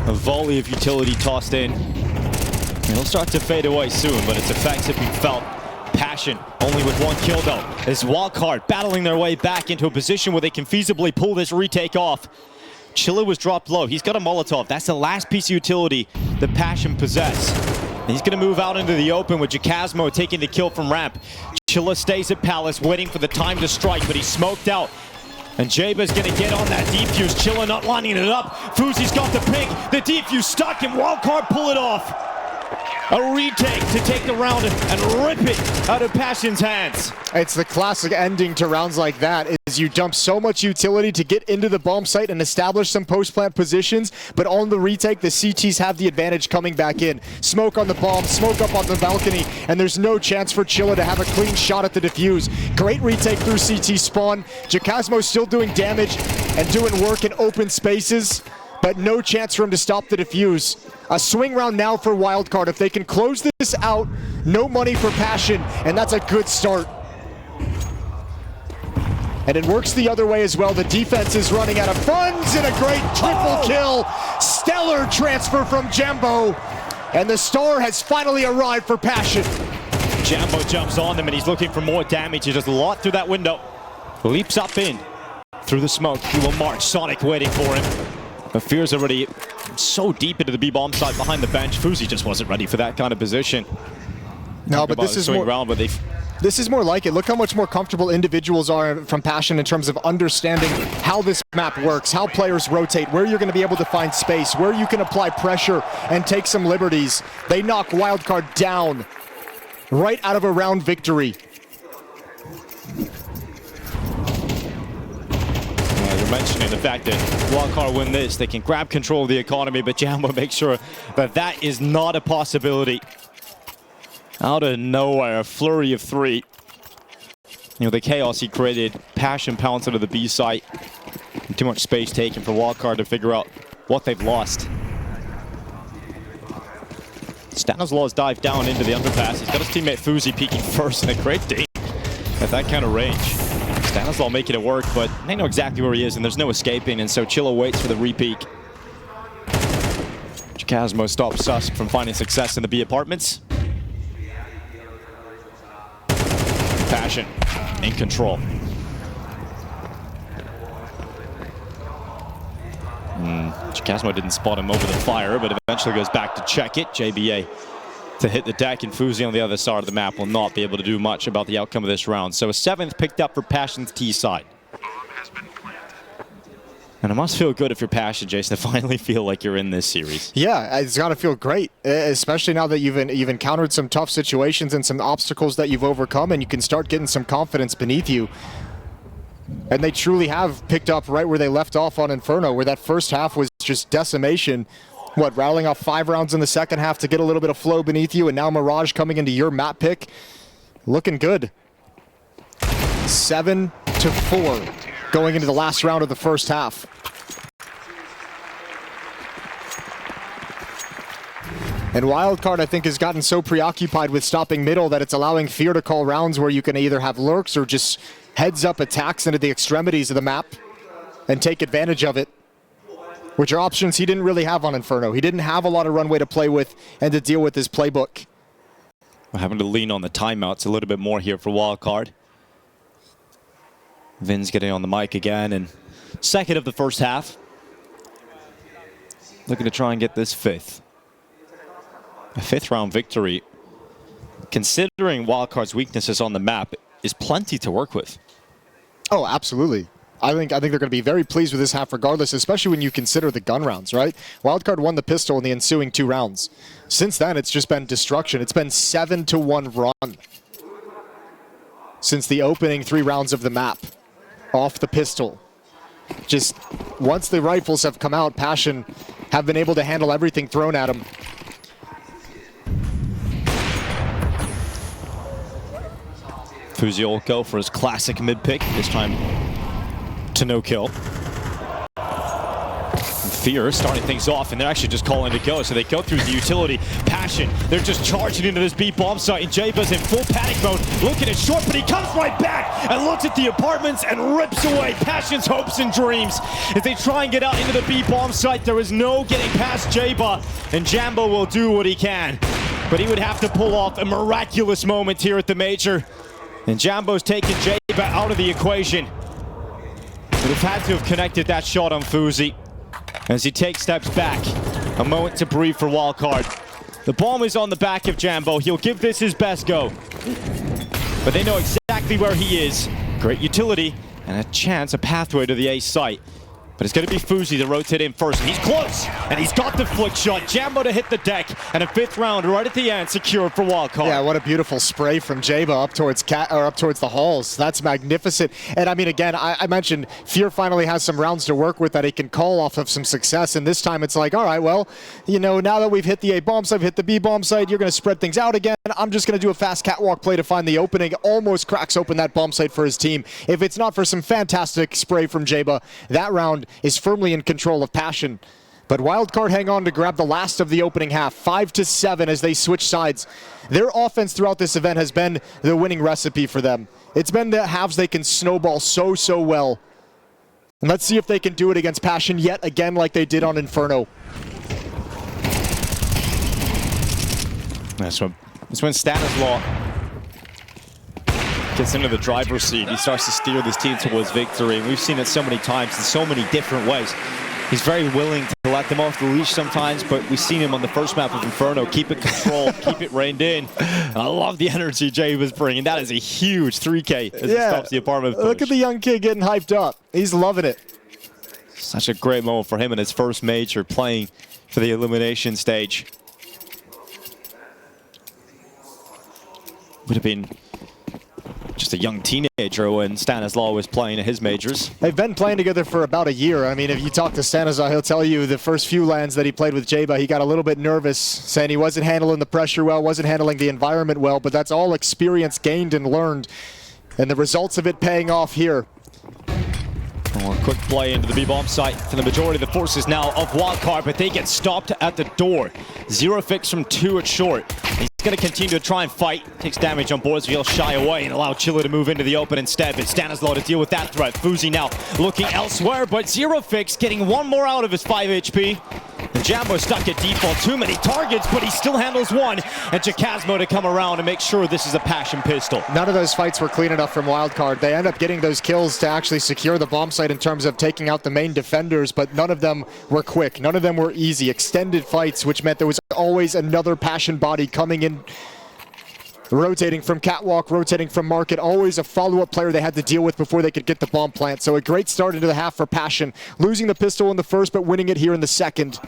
A volley of utility tossed in. It'll start to fade away soon, but its effects have been felt. Passion only with 1 kill though. As Wildcard battling their way back into a position where they can feasibly pull this retake off. Chilla was dropped low. He's got a Molotov. That's the last piece of utility that Passion possess. And he's going to move out into the open with Jacasmo taking the kill from ramp. Chilla stays at Palace waiting for the time to strike, but he's smoked out. And Jaba's going to get on that defuse. Chilla not lining it up. Fuzi's got the pick. The defuse stuck, and Wildcard pull it off. A retake to take the round and rip it out of Passion's hands. It's the classic ending to rounds like that, is you dump so much utility to get into the bomb site and establish some post-plant positions, but on the retake, the CTs have the advantage coming back in. Smoke on the bomb, smoke up on the balcony, and there's no chance for Chilla to have a clean shot at the defuse. Great retake through CT spawn. Jacasmo still doing damage and doing work in open spaces, but no chance for him to stop the defuse. A swing round now for Wildcard. If they can close this out, no money for Passion, and that's a good start. And it works the other way as well. The defense is running out of funds, and a great triple kill. Stellar transfer from Jambo, and the star has finally arrived for Passion. Jambo jumps on them, and he's looking for more damage. He does a lot through that window. Leaps up in through the smoke. He will march. Sonic waiting for him. But FURIA's already so deep into the B-bomb side behind the bench. Fuzi just wasn't ready for that kind of position. No, but this is more round, but this is more like it. Look how much more comfortable individuals are from Passion in terms of understanding how this map works, how players rotate, where you're going to be able to find space, where you can apply pressure and take some liberties. They knock Wildcard down right out of a round victory. You're mentioning the fact that Wildcard win this, they can grab control of the economy, but Jambo makes sure that that is not a possibility. Out of nowhere, a flurry of 3. You know, the chaos he created, Passion pounced into the B site. And too much space taken for Wildcard to figure out what they've lost. Stanislaw's dived down into the underpass. He's got his teammate Fuzi peeking first, and a great D at that kind of range. Stanislaw making it work, but they know exactly where he is, and there's no escaping, and so Chilla waits for the re-peek. Jacasmo stops Susk from finding success in the B apartments. Passion in control. Jacasmo didn't spot him over the fire, but eventually goes back to check it. JBA to hit the deck, and FURIA on the other side of the map will not be able to do much about the outcome of this round. So a 7th picked up for Passion's T side. And it must feel good if you're Passion, Jason, to finally feel like you're in this series. Yeah, it's got to feel great, especially now that you've encountered some tough situations and some obstacles that you've overcome, and you can start getting some confidence beneath you. And they truly have picked up right where they left off on Inferno, where that first half was just decimation. What, rattling off 5 rounds in the second half to get a little bit of flow beneath you, and now Mirage coming into your map pick. Looking good. 7-4 going into the last round of the first half. And Wildcard, I think, has gotten so preoccupied with stopping middle that it's allowing Fear to call rounds where you can either have lurks or just heads-up attacks into the extremities of the map and take advantage of it, which are options he didn't really have on Inferno. He didn't have a lot of runway to play with and to deal with his playbook. We're having to lean on the timeouts a little bit more here for Wildcard. Vin's getting on the mic again, and second of the first half. Looking to try and get this 5th. A 5th round victory, considering Wildcard's weaknesses on the map, is plenty to work with. Oh, absolutely. I think they're going to be very pleased with this half regardless, especially when you consider the gun rounds, right? Wildcard won the pistol in the ensuing 2 rounds. Since then, it's just been destruction. It's been 7-1 run since the opening 3 rounds of the map off the pistol. Just once the rifles have come out, Passion have been able to handle everything thrown at them. FURIA will go for his classic mid pick, this time to no kill. Fear starting things off, and they're actually just calling to go, so they go through the utility. Passion, they're just charging into this B bomb site, and Jaba's in full panic mode, looking at short, but he comes right back and looks at the apartments and rips away Passion's hopes and dreams. As they try and get out into the B bomb site, there is no getting past Jaba, and Jambo will do what he can, but he would have to pull off a miraculous moment here at the Major. And Jambo's taken Jaba out of the equation. Would have had to have connected that shot on FURIA. As he takes steps back, a moment to breathe for Wildcard. The bomb is on the back of Jambo. He'll give this his best go. But they know exactly where he is. Great utility and a chance, a pathway to the A site. But it's going to be FURIA to rotate in first. And he's close, and he's got the flick shot. Jambo to hit the deck, and a 5th round right at the end, secured for Wildcard. Yeah, what a beautiful spray from Jaba up towards the halls. That's magnificent. And I mean, again, I mentioned Fear finally has some rounds to work with that he can call off of some success. And this time it's like, all right, well, you know, now that we've hit the A bomb site, hit the B bomb site, you're going to spread things out again. I'm just going to do a fast catwalk play to find the opening. Almost cracks open that bomb site for his team. If it's not for some fantastic spray from Jaba, that round is firmly in control of Passion. But Wildcard hang on to grab the last of the opening half, 5-7 as they switch sides. Their offense throughout this event has been the winning recipe for them. It's been the halves they can snowball so well. And let's see if they can do it against Passion yet again like they did on Inferno. That's when Stanislaw gets into the driver's seat. He starts to steer this team towards victory, and we've seen it so many times in so many different ways. He's very willing to let them off the leash sometimes, but we've seen him on the first map of Inferno keep it controlled, keep it reined in. And I love the energy Jay was bringing. That is a huge 3K as he stops the apartment push. Look at the young kid getting hyped up. He's loving it. Such a great moment for him in his first major, playing for the Elimination Stage. Would have been just a young teenager when Stanislaw was playing at his majors. They've been playing together for about a year. I mean, if you talk to Stanislaw, he'll tell you the first few lands that he played with Jaba, he got a little bit nervous, saying he wasn't handling the pressure well, wasn't handling the environment well, but that's all experience gained and learned, and the results of it paying off here. Oh, a quick play into the B-bomb site for the majority of the forces now of Wildcard, but they get stopped at the door. 0 fix from 2 at short. He's going to continue to try and fight. Takes damage on boards, he'll shy away and allow Chilla to move into the open instead. But Stanislaw to deal with that threat. FURIA now looking elsewhere, but 0 fix, getting one more out of his 5 HP. And Jambo stuck at default, too many targets, but he still handles one. And Jacasmo to come around and make sure this is a Passion pistol. None of those fights were clean enough from Wildcard. They end up getting those kills to actually secure the bomb site in terms of taking out the main defenders, but none of them were quick. None of them were easy. Extended fights, which meant there was always another Passion body coming in, rotating from Catwalk, rotating from Market, always a follow-up player they had to deal with before they could get the bomb plant. So a great start into the half for Passion, losing the pistol in the first, but winning it here in the second.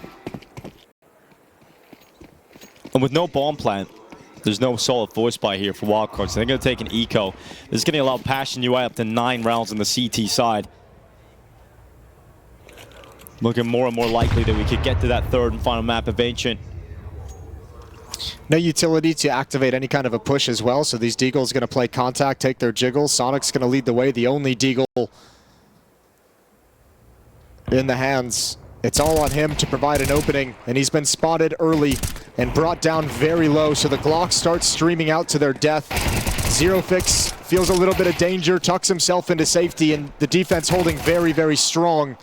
And with no bomb plant, there's no solid force buy here for Wildcard, so they're going to take an eco. This is going to allow Passion UI up to 9 rounds on the CT side. Looking more and more likely that we could get to that third and final map of Ancient. No utility to activate any kind of a push as well, so these Deagles going to play contact, take their jiggle. Sonic's going to lead the way, the only Deagle in the hands. It's all on him to provide an opening, and he's been spotted early and brought down very low, so the Glock starts streaming out to their death. Zerofix feels a little bit of danger, tucks himself into safety, and the defense holding very, very strong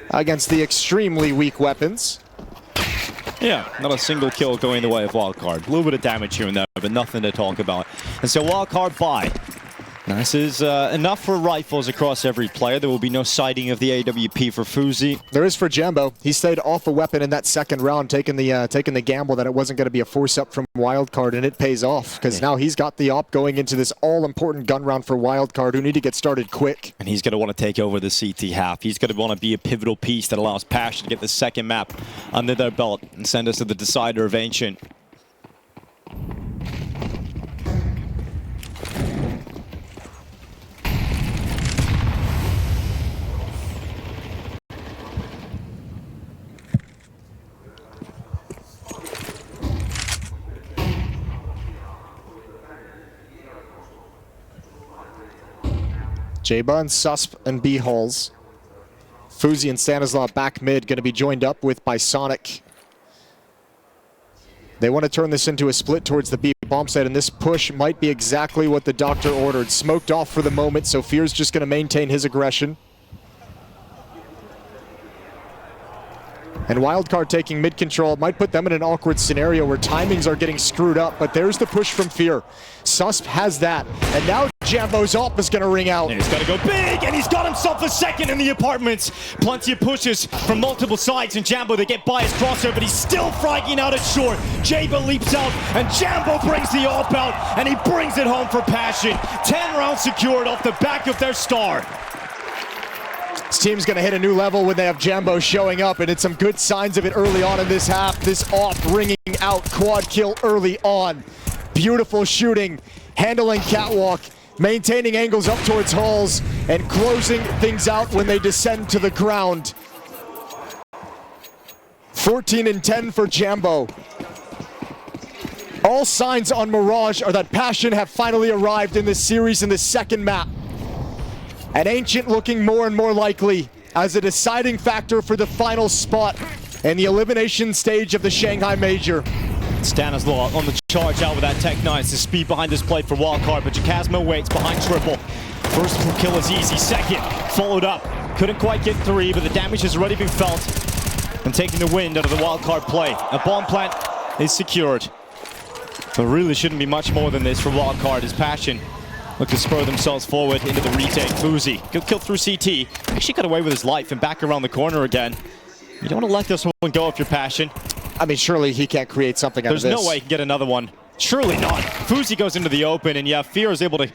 against the extremely weak weapons. Yeah, not a single kill going the way of Wildcard. A little bit of damage here and there, but nothing to talk about. And so Wildcard buy. This is enough for rifles across every player. There will be no sighting of the AWP for Fuzi. There is for Jambo. He stayed off a weapon in that second round, taking the gamble that it wasn't going to be a force-up from Wildcard, and it pays off, because now he's got the op going into this all-important gun round for Wildcard, who need to get started quick. And he's going to want to take over the CT half. He's going to want to be a pivotal piece that allows Passion to get the second map under their belt and send us to the decider of Ancient. J-Bun, Susp, and B-Halls. Fuzi and Stanislaw back mid, going to be joined up with by Sonic. They want to turn this into a split towards the B bomb site, and this push might be exactly what the doctor ordered. Smoked off for the moment, so Fear's just going to maintain his aggression. And Wildcard taking mid control might put them in an awkward scenario where timings are getting screwed up, but there's the push from Fear. Susp has that, and now Jambo's op is going to ring out. And he's got to go big, and he's got himself a second in the apartments. Plenty of pushes from multiple sides, and Jambo, they get by his crosshair, but he's still fragging out at short. Jabo leaps out, and Jambo brings the op out, and he brings it home for Passion. 10 rounds secured off the back of their star. This team's going to hit a new level when they have Jambo showing up, and it's some good signs of it early on in this half. This op ringing out, quad kill early on. Beautiful shooting, handling Catwalk, maintaining angles up towards Halls, and closing things out when they descend to the ground. 14 and 10 for Jambo. All signs on Mirage are that Passion have finally arrived in this series in the second map. And Ancient looking more and more likely as a deciding factor for the final spot in the elimination stage of the Shanghai Major. Stanislaw on the charge out with that Tech 9. It's the speed behind this play for Wildcard, but Jacasmo waits behind triple. First kill is easy, second followed up. Couldn't quite get 3, but the damage has already been felt and taking the wind out of the Wildcard play. A bomb plant is secured. But really shouldn't be much more than this for Wildcard as Passion look to spur themselves forward into the retake. Fuzi, good kill through CT. Actually got away with his life and back around the corner again. You don't want to let this one go if you're Passion. I mean, surely he can't create something out of this. There's no way he can get another one. Surely not. Fuzi goes into the open, and yeah, Fear is able to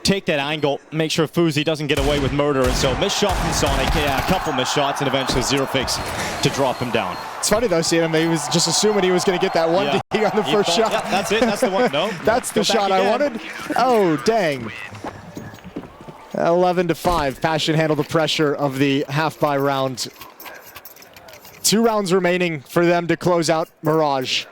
take that angle, make sure Fuzi doesn't get away with murder, and so missed shot from Sonic, yeah, a couple missed shots, and eventually Zerofix to drop him down. It's funny though, seeing him, he was just assuming he was going to get that one D on the first shot. Yeah, that's it, that's the one, no. That's the shot I wanted. Oh, dang. 11-5, Passion handled the pressure of the half-buy round. 2 rounds remaining for them to close out Mirage.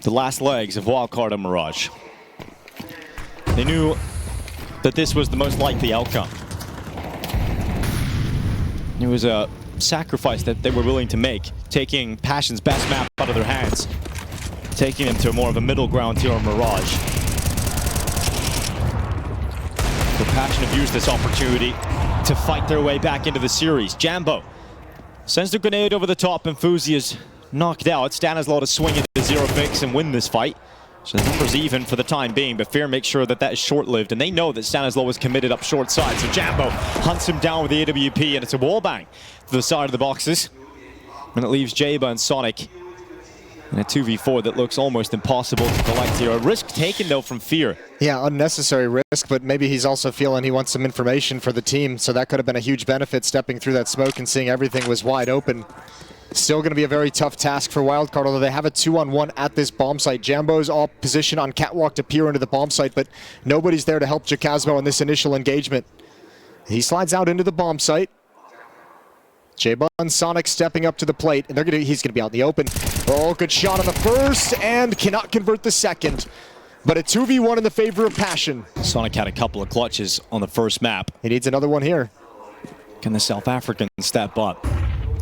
The last legs of Wildcard and Mirage. They knew that this was the most likely outcome. It was a sacrifice that they were willing to make, taking Passion's best map out of their hands, taking them to more of a middle ground here on Mirage. So Passion have used this opportunity to fight their way back into the series. Jambo sends the grenade over the top, and Fuzi is knocked out. Stanislaw to swing into Zero Fix and win this fight. So the number's even for the time being, but Fear makes sure that that is short-lived, and they know that Stanislaw was committed up short side. So Jambo hunts him down with the AWP, and it's a wallbang to the side of the boxes. And it leaves Jaba and Sonic in a 2v4 that looks almost impossible to collect here. A risk taken, though, from Fear. Yeah, unnecessary risk, but maybe he's also feeling he wants some information for the team, so that could have been a huge benefit, stepping through that smoke and seeing everything was wide open. Still going to be a very tough task for Wildcard, although they have a 2-on-1 at this bomb site. Jambo's all positioned on catwalk to peer into the bomb site, but nobody's there to help Jacasmo in this initial engagement. He slides out into the bomb site. Jaba and Sonic stepping up to the plate, and he's going to be out in the open. Oh, good shot on the first, and cannot convert the second. But a 2v1 in the favor of Passion. Sonic had a couple of clutches on the first map. He needs another one here. Can the South African step up?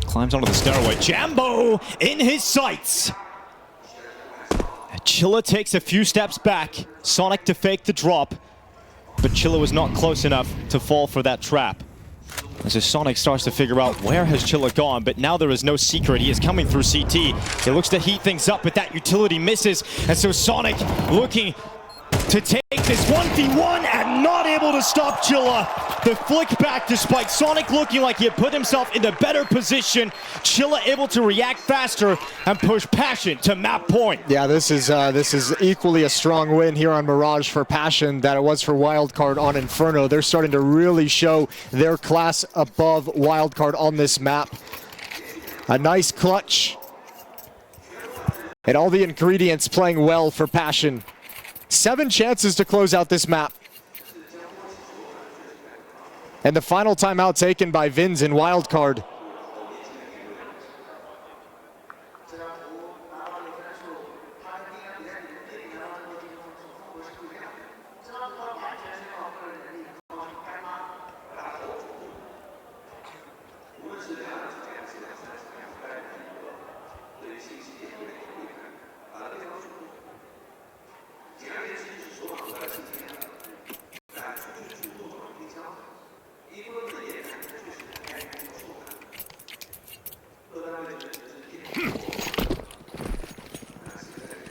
Climbs onto the stairway. Jambo in his sights. Chilla takes a few steps back. Sonic to fake the drop, but Chilla was not close enough to fall for that trap. As Sonic starts to figure out where has Chilla gone, but now there is no secret. He is coming through CT. He looks to heat things up, but that utility misses. And so Sonic looking to take this 1v1 and not able to stop Chilla. The flick back despite Sonic looking like he had put himself into better position. Chilla able to react faster and push Passion to map point. Yeah, this is equally a strong win here on Mirage for Passion that it was for Wildcard on Inferno. They're starting to really show their class above Wildcard on this map. A nice clutch. And all the ingredients playing well for Passion. 7 chances to close out this map. And the final timeout taken by Vins in Wildcard.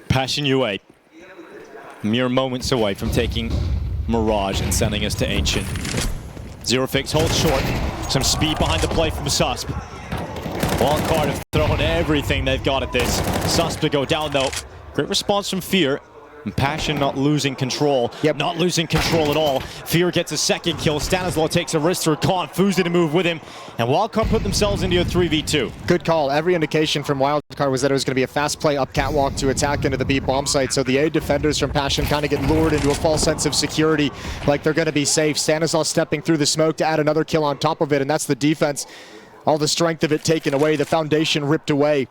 Passion UA, mere moments away from taking Mirage and sending us to Ancient. Zero Fix holds short. Some speed behind the play from Susp. Wildcard have thrown everything they've got at this. Susp to go down though. Great response from Fear. And Passion not losing control. Yep. Not losing control at all. Fear gets a second kill. Stanislaw takes a risk through Khan. Fuzi to move with him. And Wildcard put themselves into a 3v2. Good call. Every indication from Wildcard was that it was going to be a fast play up catwalk to attack into the B bomb site. So the A defenders from Passion kind of get lured into a false sense of security, like they're going to be safe. Stanislaw stepping through the smoke to add another kill on top of it, and that's the defense. All the strength of it taken away, the foundation ripped away.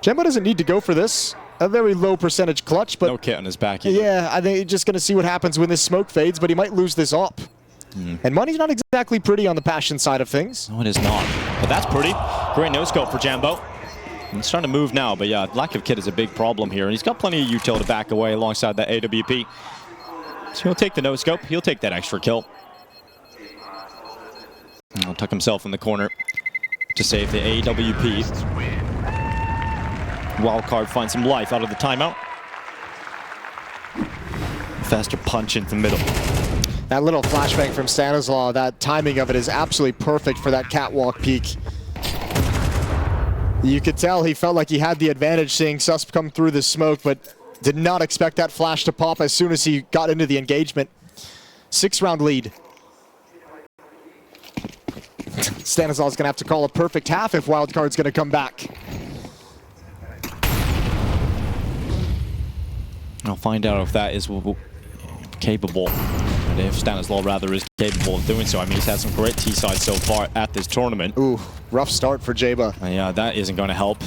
Jemba doesn't need to go for this. A very low percentage clutch, but no kit on his back either. Yeah, I think he's just going to see what happens when this smoke fades, but he might lose this op. And money's not exactly pretty on the Passion side of things. No, it is not. But that's pretty. Great no-scope for Jambo. He's trying to move now, but yeah, lack of kit is a big problem here. And he's got plenty of util to back away alongside that AWP. So he'll take the no-scope. He'll take that extra kill. And he'll tuck himself in the corner to save the AWP. Wildcard finds some life out of the timeout. Faster punch into the middle. That little flashbang from Stanislaw, that timing of it is absolutely perfect for that catwalk peek. You could tell he felt like he had the advantage seeing Susp come through the smoke, but did not expect that flash to pop as soon as he got into the engagement. 6-round lead. Stanislaw's going to have to call a perfect half if Wildcard's going to come back. I'll find out if that is capable. And if Stanislaw rather is capable of doing so. I mean, he's had some great T-sides so far at this tournament. Ooh, rough start for Jaba. Yeah, that isn't going to help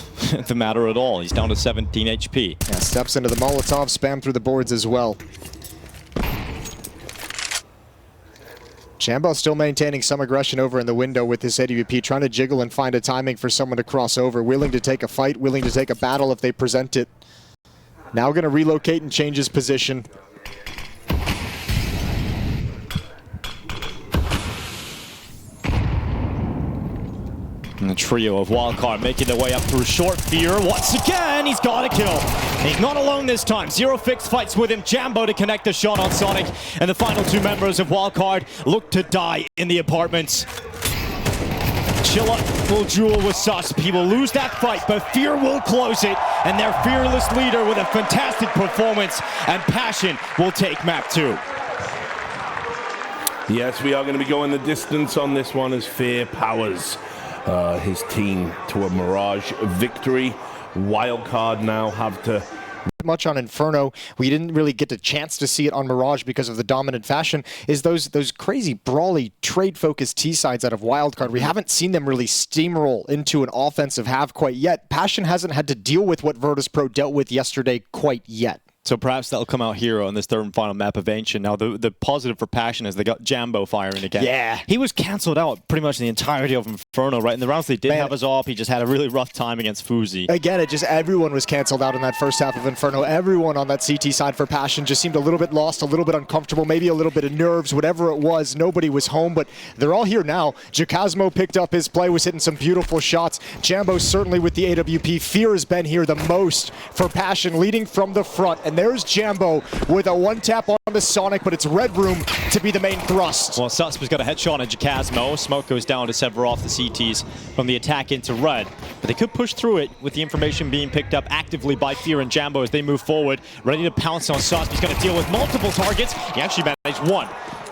the matter at all. He's down to 17 HP. Yeah, steps into the Molotov, spam through the boards as well. Jambo still maintaining some aggression over in the window with this AWP, trying to jiggle and find a timing for someone to cross over. Willing to take a fight, willing to take a battle if they present it. Now going to relocate and change his position. And the trio of Wildcard making their way up through short. Fear once again, he's got a kill. He's not alone this time. Zero fixed fights with him. Jambo to connect the shot on Sonic. And the final two members of Wildcard look to die in the apartments. Chilla will duel with Sus. He will lose that fight, but Fear will close it. And their fearless leader with a fantastic performance and passion will take map 2. Yes, we are going to be going the distance on this one as Fear powers his team to a Mirage victory. Wildcard now have to... Much on Inferno, we didn't really get a chance to see it on Mirage because of the dominant fashion, is those crazy brawly trade-focused T-sides out of Wildcard. We haven't seen them really steamroll into an offensive half quite yet. Passion hasn't had to deal with what Virtus.pro dealt with yesterday quite yet. So perhaps that'll come out here on this third and final map of Ancient. Now, the positive for Passion is they got Jambo firing again. Yeah. He was cancelled out pretty much the entirety of Inferno, right? In the rounds they did have us off, he just had a really rough time against Fuzi. Again, everyone was cancelled out in that first half of Inferno. Everyone on that CT side for Passion just seemed a little bit lost, a little bit uncomfortable, maybe a little bit of nerves, whatever it was. Nobody was home, but they're all here now. Jacasmo picked up his play, was hitting some beautiful shots. Jambo certainly with the AWP. Fear has been here the most for Passion, leading from the front. And there's Jambo with a one-tap on the Sonic, but it's Red Room to be the main thrust. Well, Suspe's got a headshot on Jacasmo. Smoke goes down to sever off the CTs from the attack into Red. But they could push through it with the information being picked up actively by Fear and Jambo as they move forward, ready to pounce on Sus. He's going to deal with multiple targets. He actually managed one.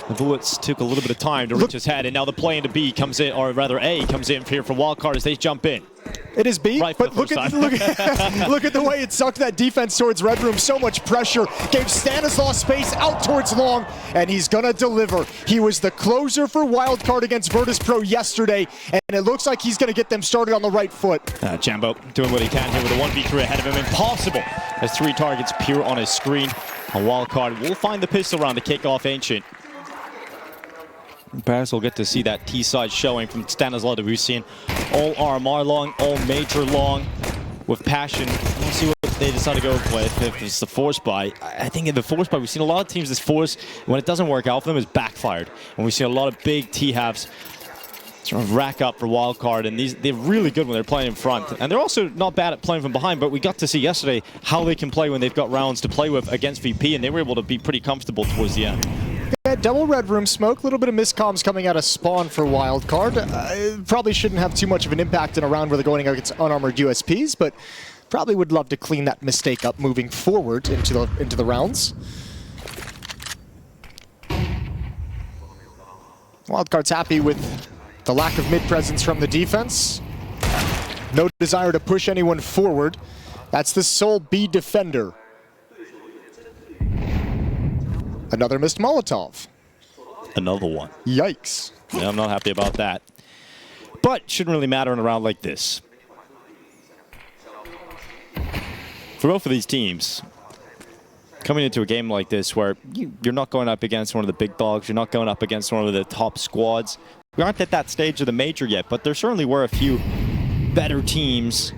The bullets took a little bit of time to reach his head, and now the play into B comes in, or rather A comes in here for Wildcard as they jump in. It is B, right, but look at the way it sucked that defense towards Red Room. So much pressure, gave Stanislaus space out towards Long, and he's gonna deliver. He was the closer for Wildcard against Virtus.pro yesterday, and it looks like he's gonna get them started on the right foot. Jambo doing what he can here with a 1v3 ahead of him. Impossible as 3 targets appear on his screen. A Wildcard will find the pistol round to kick off Ancient. Perhaps we'll get to see that T-side showing from Stanislaw that we've seen all RMR long, all major long with Passion. We'll see what they decide to go with. If it's the force buy, I think in the force buy, we've seen a lot of teams, this force, when it doesn't work out for them, is backfired. And we've seen a lot of big T-halves sort of rack up for Wildcard, and they're really good when they're playing in front. And they're also not bad at playing from behind, but we got to see yesterday how they can play when they've got rounds to play with against VP, and they were able to be pretty comfortable towards the end. Yeah, double Red Room smoke, a little bit of miscoms coming out of spawn for Wildcard. Probably shouldn't have too much of an impact in a round where they're going against unarmored USPs, but probably would love to clean that mistake up moving forward into the rounds. Wildcard's happy with the lack of mid-presence from the defense. No desire to push anyone forward. That's the sole B defender. Another missed Molotov. Another one. Yikes. Yeah, I'm not happy about that. But shouldn't really matter in a round like this. For both of these teams, coming into a game like this where you're not going up against one of the big dogs, you're not going up against one of the top squads. We aren't at that stage of the major yet, but there certainly were a few better teams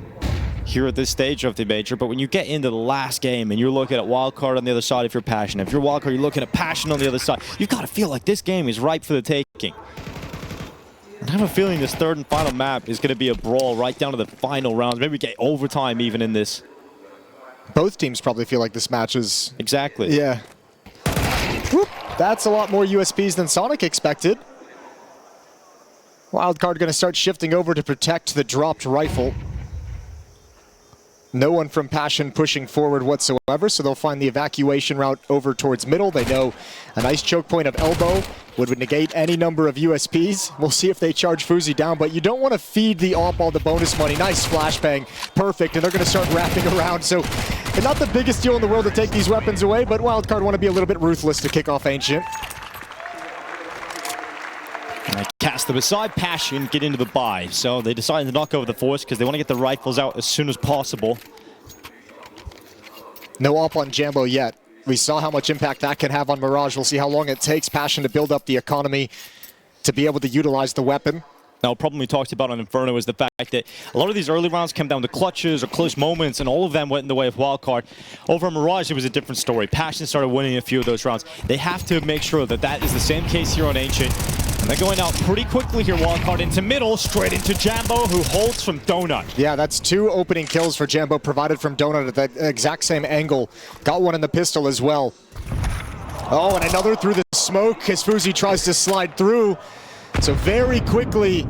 here at this stage of the major. But when you get into the last game and you're looking at Wildcard on the other side if you're Passion, if you're Wildcard, you're looking at Passion on the other side, you've got to feel like this game is ripe for the taking. I have a feeling this third and final map is going to be a brawl right down to the final rounds. Maybe we get overtime even in this. Both teams probably feel like this match is... Exactly. Yeah. Whoop. That's a lot more USPs than Sonic expected. Wildcard going to start shifting over to protect the dropped rifle. No one from Passion pushing forward whatsoever, so they'll find the evacuation route over towards middle. They know a nice choke point of elbow would negate any number of USPs. We'll see if they charge Fuzi down, but you don't want to feed the AWP all the bonus money. Nice flashbang, perfect, and they're going to start wrapping around. So not the biggest deal in the world to take these weapons away, but Wildcard want to be a little bit ruthless to kick off Ancient. Cast them aside, Passion get into the buy. So they decided to not go with the force because they want to get the rifles out as soon as possible. No AWP on Jambo yet. We saw how much impact that can have on Mirage. We'll see how long it takes Passion to build up the economy. to be able to utilize the weapon. Now, a problem we talked about on Inferno is the fact that a lot of these early rounds come down to clutches or close moments, and all of them went in the way of Wildcard. Over Mirage, it was a different story. Passion started winning a few of those rounds. They have to make sure that that is the same case here on Ancient. And they're going out pretty quickly here, Wildcard into middle, straight into Jambo, who holds from Donut. Yeah, that's 2 opening kills for Jambo, provided from Donut at that exact same angle. Got one in the pistol as well. Oh, and another through the smoke as FUZI tries to slide through. So very quickly,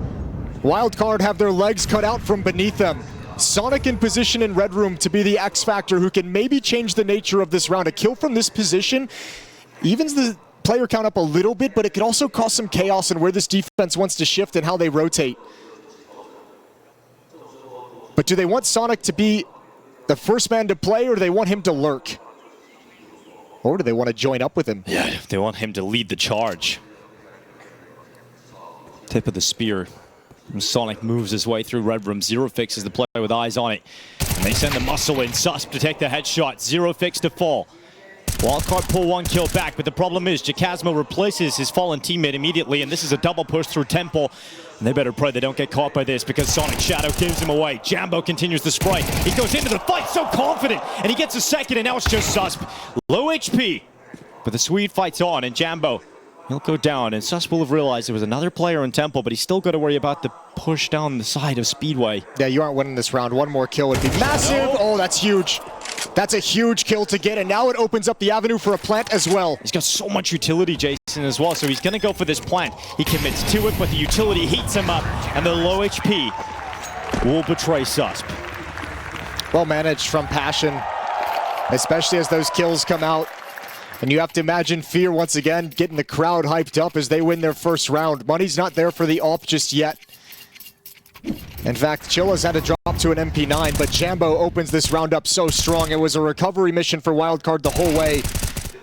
Wildcard have their legs cut out from beneath them. Sonic in position in Red Room to be the X factor who can maybe change the nature of this round. A kill from this position evens the player count up a little bit, but it could also cause some chaos in where this defense wants to shift and how they rotate. But do they want Sonic to be the first man to play, or do they want him to lurk? Or do they want to join up with him? Yeah, they want him to lead the charge. Tip of the spear. And Sonic moves his way through Red Room. Zero Fix is the player with eyes on it. And they send the muscle in. Susp to take the headshot. Zero Fix to fall. Wildcard pull 1 kill back, but the problem is Jacasmo replaces his fallen teammate immediately, and this is a double push through Temple. And they better pray they don't get caught by this, because Sonic Shadow gives him away. Jambo continues the sprite. He goes into the fight so confident, and he gets a second, and now it's just Susp. Low HP, but the Swede fights on, and Jambo, he'll go down, and Susp will have realized there was another player in Temple, but he's still got to worry about the push down the side of Speedway. Yeah, you aren't winning this round. One more kill would be massive. No. Oh, that's huge. That's a huge kill to get, and now it opens up the avenue for a plant as well. He's got so much utility, Jason, as well, so he's going to go for this plant. He commits to it, but the utility heats him up, and the low HP will betray Susp. Well managed from Passion, especially as those kills come out. And you have to imagine Fear once again getting the crowd hyped up as they win their first round. Money's not there for the AWP just yet. In fact, Chilla's had to drop to an MP9, but Jambo opens this round up so strong. It was a recovery mission for Wildcard the whole way,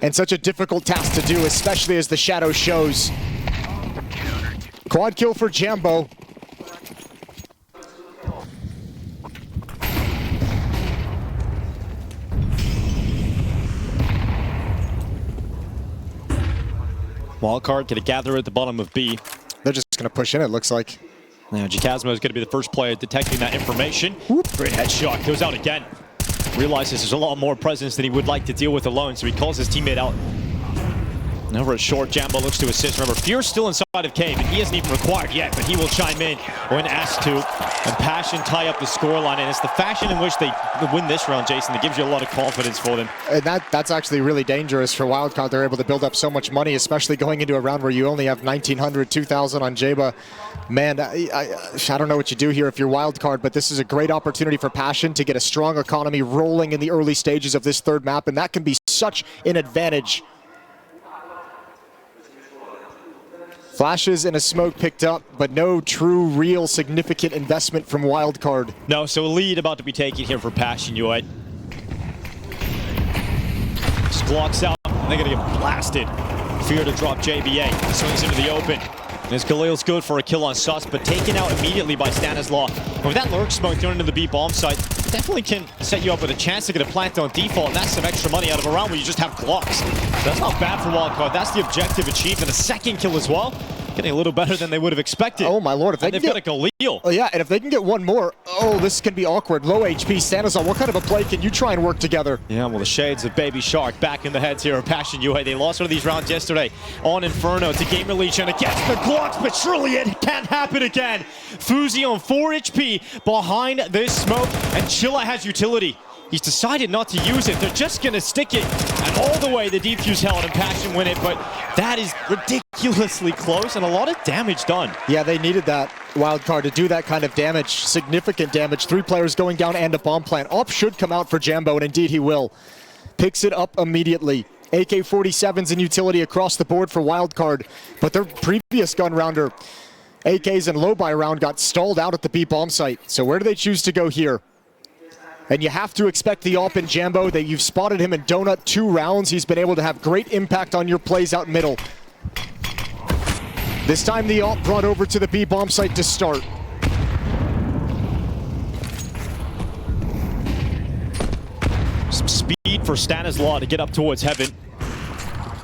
and such a difficult task to do, especially as the shadow shows. Quad kill for Jambo. Wildcard going to gather at the bottom of B. They're just going to push in, it looks like. Now, Jacasmo is going to be the first player detecting that information. Whoop. Great headshot, goes out again. Realizes there's a lot more presence than he would like to deal with alone, so he calls his teammate out. And over at short, Jambo looks to assist. Remember, Fear's still inside of Cave, and he isn't even required yet, but he will chime in when asked to. And Passion tie up the scoreline, and it's the fashion in which they win this round, Jason, that gives you a lot of confidence for them. And that's actually really dangerous for Wildcard. They're able to build up so much money, especially going into a round where you only have 1,900, 2,000 on Jaba. Man, I don't know what you do here if you're Wildcard, but this is a great opportunity for Passion to get a strong economy rolling in the early stages of this third map, and that can be such an advantage. Flashes and a smoke picked up, but no true, real, significant investment from Wildcard. No, so a lead about to be taken here for Passion UI. Glocks out, and they're going to get blasted. Fear to drop JBA, swings into the open. And as Khalil's good for a kill on Sus, but taken out immediately by Stanislaw. And with that lurk smoke thrown into the B bomb site, definitely can set you up with a chance to get a plant on default, and that's some extra money out of a round where you just have Glocks. So that's not bad for Wildcard. That's the objective achieved, and a second kill as well. Getting a little better than they would have expected. Oh my lord, if they can get a Khalil. Oh yeah, and if they can get one more, oh, this can be awkward. Low HP, Stanislaw, what kind of a play can you try and work together? Yeah, well, the shades of Baby Shark back in the heads here of Passion UA. They lost one of these rounds yesterday on Inferno to GamerLegion against the Glocks, but surely it can't happen again. FUZI on 4 HP behind this smoke, and Chilla has utility. He's decided not to use it. They're just going to stick it, and all the way the defuse held and Passion win it, but that is ridiculously close and a lot of damage done. Yeah, they needed that Wildcard to do that kind of damage, significant damage. 3 players going down and a bomb plant. Op should come out for Jambo, and indeed he will. Picks it up immediately. AK-47s in utility across the board for Wildcard, but their previous gun rounder, AKs and low buy round, got stalled out at the B bomb site. So where do they choose to go here? And you have to expect the AWP in Jambo. That you've spotted him in Donut 2 rounds. He's been able to have great impact on your plays out middle. This time the AWP brought over to the B bomb site to start. Some speed for Stanislaw to get up towards heaven.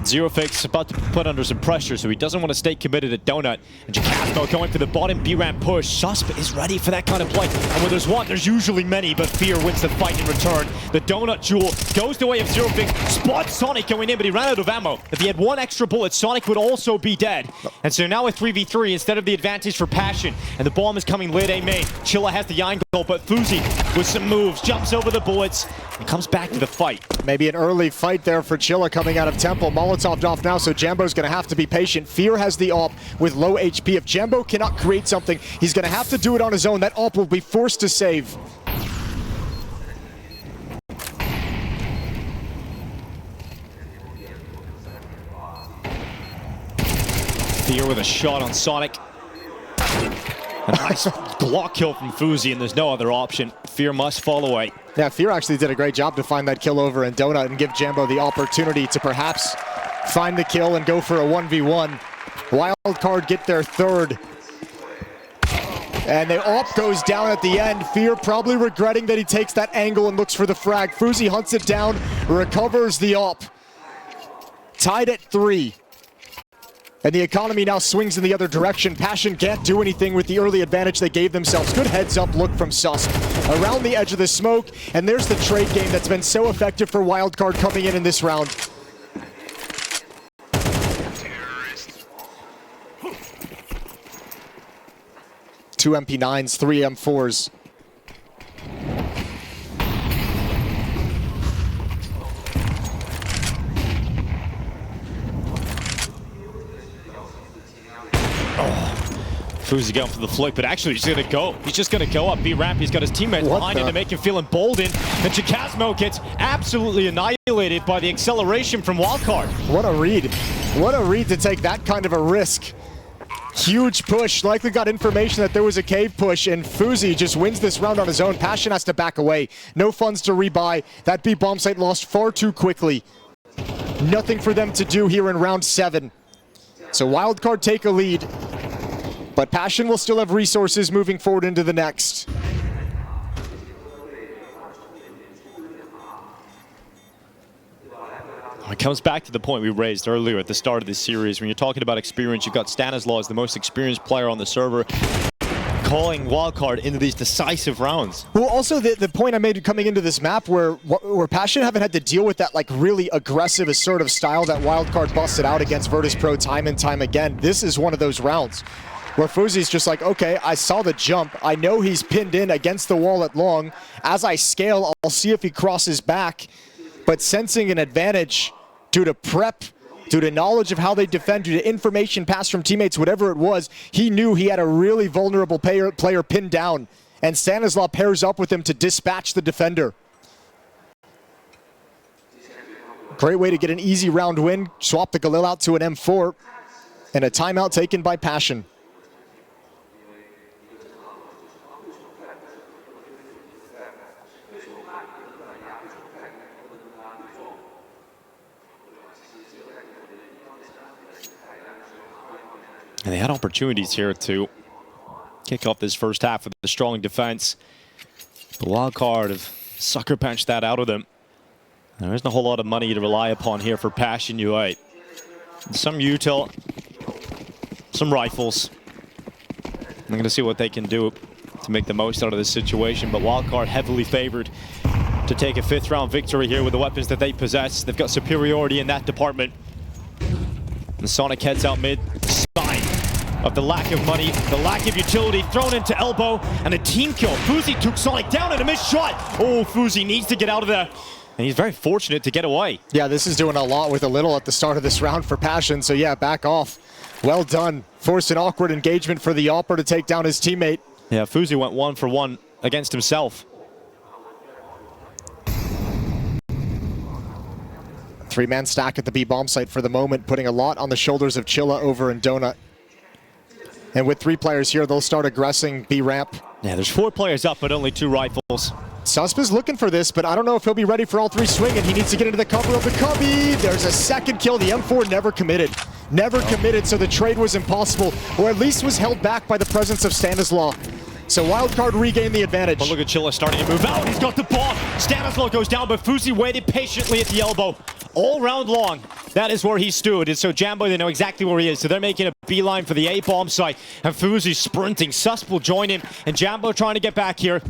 Zerofix about to put under some pressure, so he doesn't want to stay committed at Donut. And Jacasmo going for the bottom B-ramp push. Susp is ready for that kind of play. And when there's one, there's usually many, but Fear wins the fight in return. The Donut Jewel goes the way of Zerofix. Spots Sonic going in, but he ran out of ammo. If he had one extra bullet, Sonic would also be dead. And so now a 3v3 instead of the advantage for Passion. And the bomb is coming late A main. Chilla has the angle, but Fuzi with some moves, jumps over the bullets, and comes back to the fight. Maybe an early fight there for Chilla coming out of Temple. Molotov'd off now, so Jambo's going to have to be patient. Fear has the AWP with low HP. If Jambo cannot create something, he's going to have to do it on his own. That AWP will be forced to save. Fear with a shot on Sonic. A nice Glock kill from Fuzi, and there's no other option. Fear must fall away. Yeah, Fear actually did a great job to find that kill over in Donut and give Jambo the opportunity to perhaps find the kill and go for a 1v1. Wildcard get their third. And the AWP goes down at the end. Fear probably regretting that he takes that angle and looks for the frag. Fuzi hunts it down, recovers the AWP. Tied at 3. And the economy now swings in the other direction. Passion can't do anything with the early advantage they gave themselves. Good heads-up look from Susp. Around the edge of the smoke, and there's the trade game that's been so effective for Wildcard coming in this round. Two MP9s, 3 M4s. Fuzi going for the flick, but actually he's gonna go. He's just gonna go up B-ramp. He's got his teammates behind him to make him feel emboldened. And Jacasmo gets absolutely annihilated by the acceleration from Wildcard. What a read. What a read to take that kind of a risk. Huge push. Likely got information that there was a cave push, and Fuzi just wins this round on his own. Passion has to back away. No funds to rebuy. That B bomb site lost far too quickly. Nothing for them to do here in round 7. So Wildcard take a lead. But Passion will still have resources moving forward into the next. It comes back to the point we raised earlier at the start of this series. When you're talking about experience, you've got Stanislaw as the most experienced player on the server, calling Wildcard into these decisive rounds. Well, also the point I made coming into this map where Passion haven't had to deal with that like really aggressive, assertive style that Wildcard busted out against Virtus.pro time and time again. This is one of those rounds where Fuzi's just like, okay, I saw the jump. I know he's pinned in against the wall at long. As I scale, I'll see if he crosses back. But sensing an advantage due to prep, due to knowledge of how they defend, due to information passed from teammates, whatever it was, he knew he had a really vulnerable player pinned down. And Stanislaw pairs up with him to dispatch the defender. Great way to get an easy round win. Swap the Galil out to an M4. And a timeout taken by Passion. And they had opportunities here to kick off this first half with a strong defense. The Wildcard have sucker punched that out of them. There isn't a whole lot of money to rely upon here for Passion UA. Some util, some rifles. I'm going to see what they can do to make the most out of this situation, but Wildcard heavily favored to take a 5th round victory here with the weapons that they possess. They've got superiority in that department. And Sonic heads out mid. Sign of the lack of money, the lack of utility, thrown into elbow, and a team kill. Fuzi took Sonic down and a missed shot. Oh, Fuzi needs to get out of there. And he's very fortunate to get away. Yeah, this is doing a lot with a little at the start of this round for Passion. So yeah, back off. Well done. Forced an awkward engagement for the AWPer to take down his teammate. Yeah, Fuzi went 1 for 1 against himself. 3-man stack at the B bomb site for the moment, putting a lot on the shoulders of Chilla over in Donut. And with 3 players here, they'll start aggressing B ramp. Yeah, there's 4 players up, but only 2 rifles. Susp is looking for this, but I don't know if he'll be ready for all 3 swinging. He needs to get into the cover of the cubby. There's a second kill. The M4 never committed. Never committed, so the trade was impossible, or at least was held back by the presence of Stanislaw. So Wildcard regained the advantage. But look at Chilla starting to move out. He's got the bomb. Stanislaw goes down, but Fuzi waited patiently at the elbow all round long. that is where he stood. And so Jambo, they know exactly where he is. So they're making a beeline for the A-bomb site. And Fuzi sprinting. Sus will join him. And Jambo trying to get back here.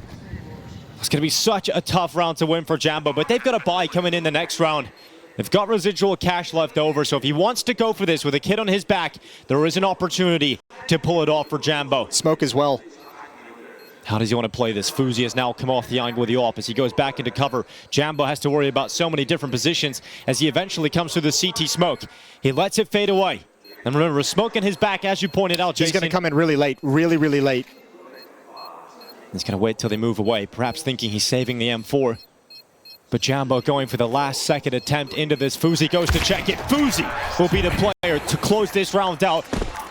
It's going to be such a tough round to win for Jambo. But they've got a bye coming in the next round. They've got residual cash left over. So if he wants to go for this with a kid on his back, there is an opportunity to pull it off for Jambo. Smoke as well. How does he want to play this? Fuzi has now come off the angle with the AWP as he goes back into cover. Jambo has to worry about so many different positions as he eventually comes through the CT smoke. He lets it fade away. And remember, smoke in his back, as you pointed out, Jason. He's going to come in really late, really late. He's going to wait till they move away, perhaps thinking he's saving the M4. But Jambo going for the last second attempt into this. Fuzi goes to check it. Fuzi will be the player to close this round out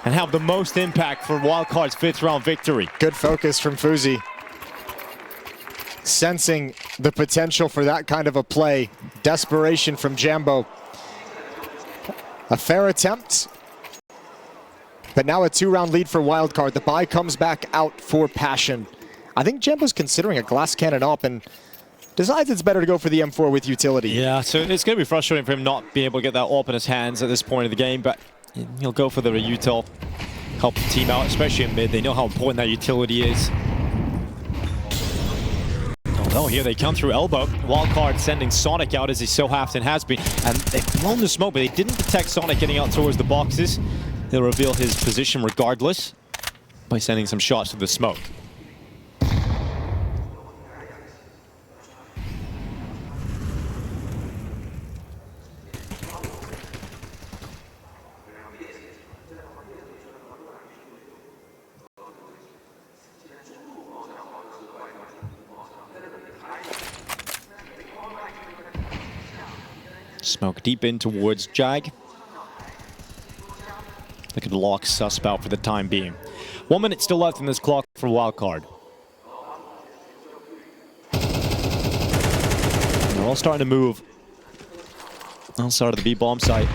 and have the most impact for Wildcard's 5th round victory. Good focus from Fuzi. Sensing the potential for that kind of a play. Desperation from Jambo. A fair attempt. But now a 2-round lead for Wildcard. The bye comes back out for Passion. I think Jambo's considering a glass cannon up and decides it's better to go for the M4 with utility. Yeah, so it's going to be frustrating for him not being able to get that AWP in his hands at this point of the game, but he'll go for the util, help the team out, especially in mid. They know how important that utility is. Oh, here they come through elbow. Wildcard sending Sonic out as he so often has been. And they've blown the smoke, but they didn't detect Sonic getting out towards the boxes. He'll reveal his position regardless by sending some shots to the smoke. Smoke deep in towards Jag. They could lock Susp out for the time being. 1 minute still left in this clock for Wildcard. They're all starting to move. Outside of the B-bomb site.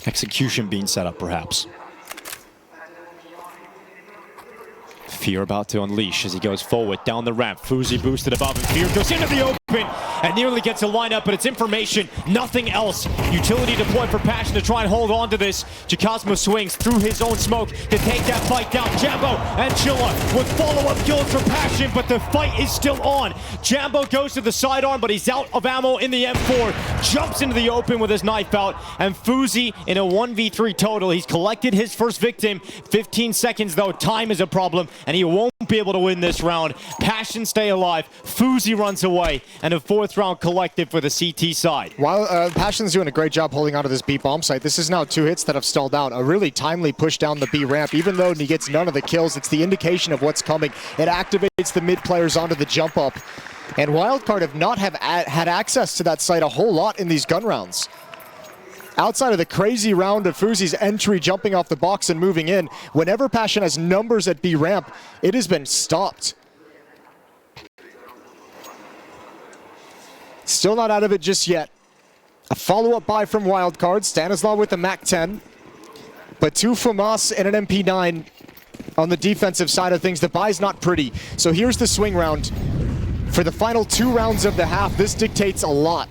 Execution being set up, perhaps. Fear about to unleash as he goes forward down the ramp. Fuzi boosted above and Fear goes into the open and nearly gets a lineup, but it's information, nothing else. Utility deployed for Passion to try and hold on to this. Jacosmo swings through his own smoke to take that fight down. Jambo and Chilla with follow-up kills for Passion, but the fight is still on. Jambo goes to the sidearm, but he's out of ammo in the M4. Jumps into the open with his knife out, and Fuzi in a 1v3 total. He's collected his first victim. 15 seconds though, time is a problem, and he won't be able to win this round. Passion stay alive. Fuzi runs away, and a 4th round collective for the CT side. While Passion's doing a great job holding onto this B bomb site, this is now 2 hits that have stalled out. A really timely push down the B ramp. Even though he gets none of the kills, it's the indication of what's coming. It activates the mid players onto the jump up. And Wildcard have not had access to that site a whole lot in these gun rounds. Outside of the crazy round of Fuzi's entry, jumping off the box and moving in, whenever Passion has numbers at B ramp, it has been stopped. Still not out of it just yet. A follow-up buy from Wildcard. Stanislaw with the MAC-10. But 2 FAMAS and an MP9 on the defensive side of things. The buy's not pretty. So here's the swing round. For the final 2 rounds of the half, this dictates a lot.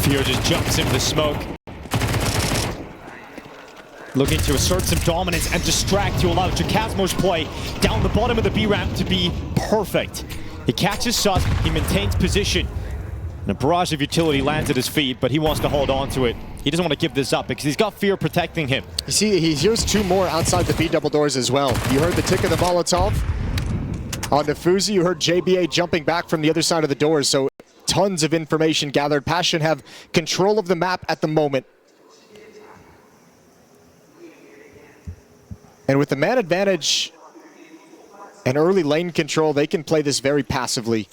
Fear just jumps into the smoke. Looking to assert some dominance and distract to allow Jacosmo's play down the bottom of the B ramp to be perfect. He catches Sus, he maintains position. And a barrage of utility lands at his feet, but he wants to hold on to it. He doesn't want to give this up because he's got Fear protecting him. You see, he hears 2 more outside the B double doors as well. You heard the tick of the Molotov on the Fuzi. You heard JBA jumping back from the other side of the doors. So tons of information gathered. Passion have control of the map at the moment. And with the man advantage and early lane control, they can play this very passively.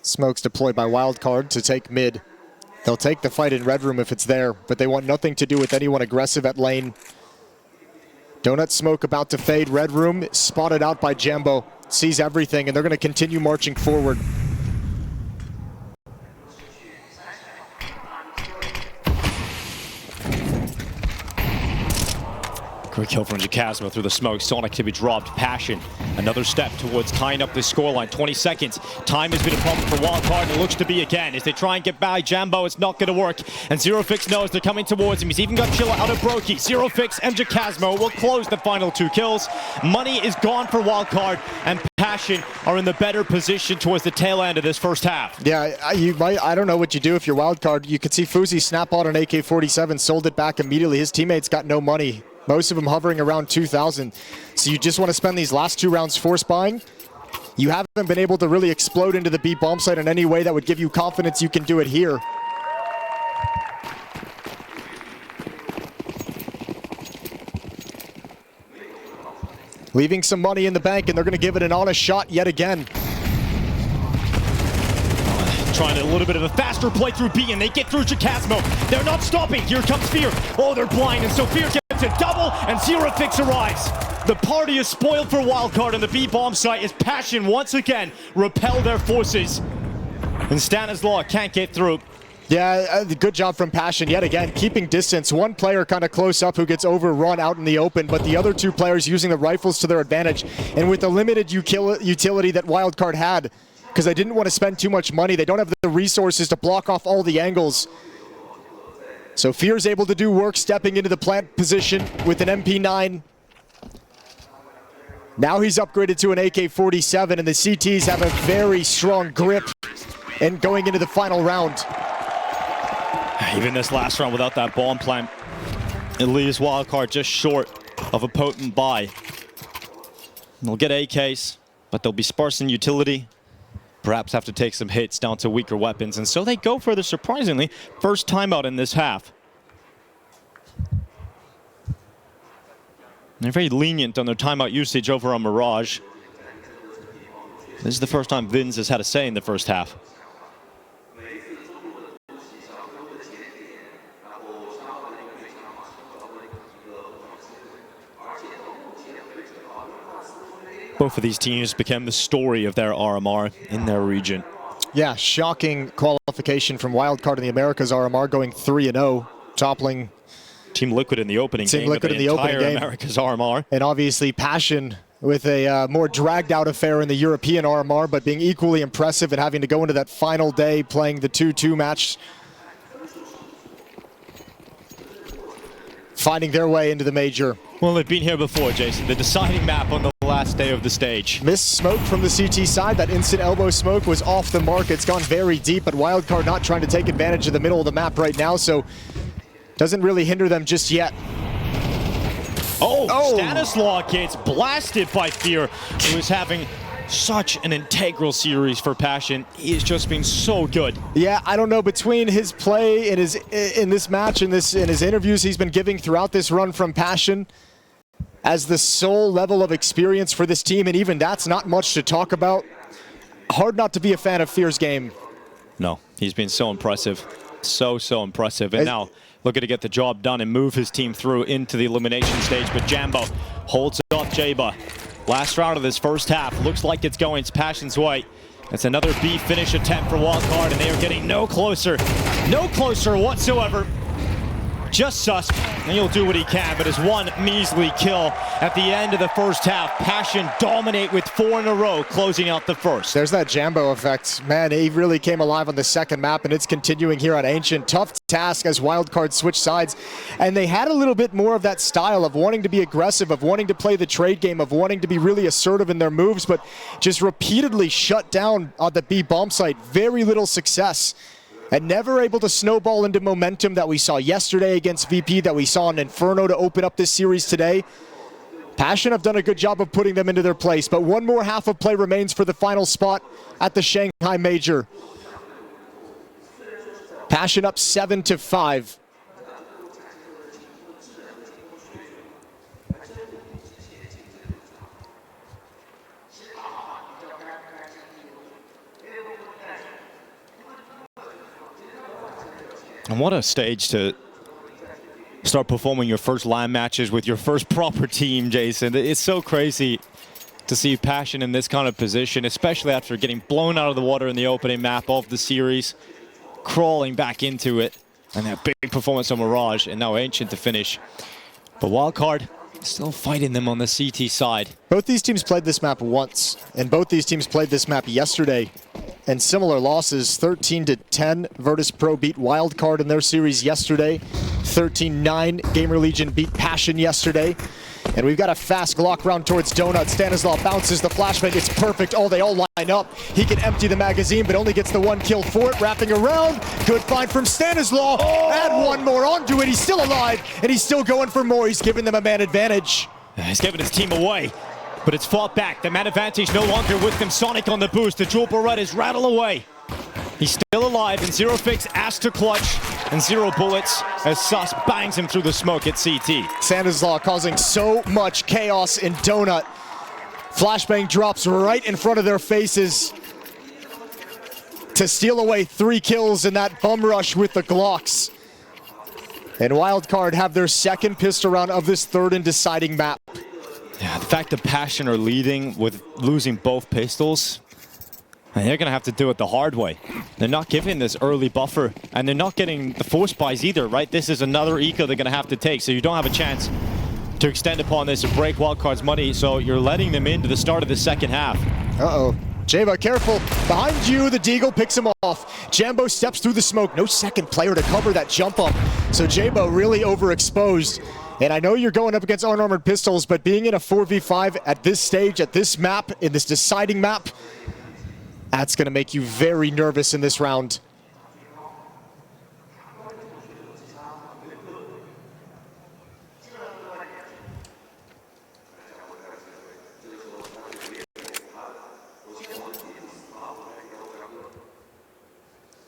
Smokes deployed by Wildcard to take mid. They'll take the fight in Red Room if it's there, but they want nothing to do with anyone aggressive at lane. Donut smoke about to fade. Red Room spotted out by Jambo. Sees everything, and they're going to continue marching forward. Quick kill from Jacasmo through the smoke. Sonic to be dropped. Passion. Another step towards tying up this scoreline. 20 seconds. Time has been a problem for Wildcard, and it looks to be again. As they try and get by Jambo, it's not going to work. And Zero Fix knows they're coming towards him. He's even got Chilla out of Brokey. Zero Fix and Jacasmo will close the final 2 kills. Money is gone for Wildcard, and Passion are in the better position towards the tail end of this first half. Yeah, I don't know what you do if you're Wildcard. You could see Fuzi snap out an AK-47, sold it back immediately. His teammates got no money. Most of them hovering around 2,000. So you just want to spend these last 2 rounds force buying. You haven't been able to really explode into the B bomb site in any way that would give you confidence you can do it here. Leaving some money in the bank, and they're going to give it an honest shot yet again. Trying a little bit of a faster play through B, and they get through Jacasmo. They're not stopping. Here comes Fear. Oh, they're blind, and so Fear gets a double, and Zero Fix arrives. The party is spoiled for Wildcard, and the B bomb site is Passion once again repel their forces. And Stanislaw can't get through. Yeah, good job from Passion yet again, keeping distance. One player kind of close up who gets overrun out in the open, but the other 2 players using the rifles to their advantage. And with the limited utility that Wildcard had, because they didn't want to spend too much money, they don't have the resources to block off all the angles. So Fear's able to do work stepping into the plant position with an MP9. Now he's upgraded to an AK-47, and the CTs have a very strong grip and going into the final round. Even this last round without that bomb plant, it leaves Wildcard just short of a potent buy. They'll get AKs, but they'll be sparse in utility. Perhaps have to take some hits down to weaker weapons, and so they go for the surprisingly first timeout in this half. They're very lenient on their timeout usage over on Mirage. This is the first time Vins has had a say in the first half. Both of these teams became the story of their RMR in their region. Yeah, shocking qualification from Wildcard in the Americas. RMR going 3-0, toppling Team Liquid in the opening Team game Liquid of in the opening game. America's RMR. And obviously Passion with a more dragged out affair in the European RMR, but being equally impressive and having to go into that final day playing the 2-2 match. Finding their way into the major. Well, they've been here before, Jason. The deciding map on the last day of the stage. Missed smoke from the CT side. That instant elbow smoke was off the mark. It's gone very deep, but Wildcard not trying to take advantage of the middle of the map right now, so doesn't really hinder them just yet. Oh! Stanislaw gets blasted by Fear, who is having such an integral series for Passion. He has just been so good. Yeah, I don't know, between his play and in this match and his interviews he's been giving throughout this run from Passion, as the sole level of experience for this team, and even that's not much to talk about. Hard not to be a fan of Fear's game. No, he's been so impressive. So impressive. And now looking to get the job done and move his team through into the elimination stage, but Jambo holds off Jaba. Last round of this first half, looks like it's going Passion's way. It's another B finish attempt for Wildcard, and they are getting no closer whatsoever. Just Susk, and he'll do what he can, but his one measly kill at the end of the first half. Passion dominate with 4 in a row, closing out the first. There's that Jambo effect. Man, he really came alive on the second map, and it's continuing here on Ancient. Tough task as Wildcard switch sides, and they had a little bit more of that style of wanting to be aggressive, of wanting to play the trade game, of wanting to be really assertive in their moves, but just repeatedly shut down on the B bomb site. Very little success. And never able to snowball into momentum that we saw yesterday against VP, that we saw in Inferno to open up this series today. Passion have done a good job of putting them into their place, but one more half of play remains for the final spot at the Shanghai Major. Passion up 7-5. And what a stage to start performing your first LAN matches with your first proper team, Jason. It's so crazy to see Passion in this kind of position, especially after getting blown out of the water in the opening map of the series, crawling back into it, and that big performance on Mirage, and now Ancient to finish. But Wildcard, Still fighting them on the CT side. Both these teams played this map once, and both these teams played this map yesterday. And similar losses, 13-10. Virtus.pro beat Wildcard in their series yesterday. 13-9. GamerLegion beat Passion yesterday. And we've got a fast Glock round towards Donut. Stanislaw bounces the flashbang. It's perfect. Oh, they all line up. He can empty the magazine, but only gets the one kill for it. Wrapping around. Good find from Stanislaw. Oh! Add one more onto it. He's still alive, and he's still going for more. He's giving them a man advantage. He's giving his team away, but it's fought back. The man advantage no longer with them. Sonic on the boost. The Jewel Berettas rattle away. He's still alive, and Zero Fix asked to clutch, and 0 bullets as Sus bangs him through the smoke at CT. Stanislaw causing so much chaos in Donut. Flashbang drops right in front of their faces to steal away 3 kills in that bum rush with the Glocks. And Wildcard have their second pistol round of this third and deciding map. Yeah, the fact that Passion are leading with losing both pistols, and they're going to have to do it the hard way. They're not giving this early buffer, and they're not getting the force buys either, right? This is another eco they're going to have to take, so you don't have a chance to extend upon this or break Wildcard's money, so you're letting them into the start of the second half. Uh-oh. Jayba, careful. Behind you, the Deagle picks him off. Jambo steps through the smoke. No second player to cover that jump up. So Jayba really overexposed. And I know you're going up against unarmored pistols, but being in a 4v5 at this stage, at this map, in this deciding map, that's going to make you very nervous in this round.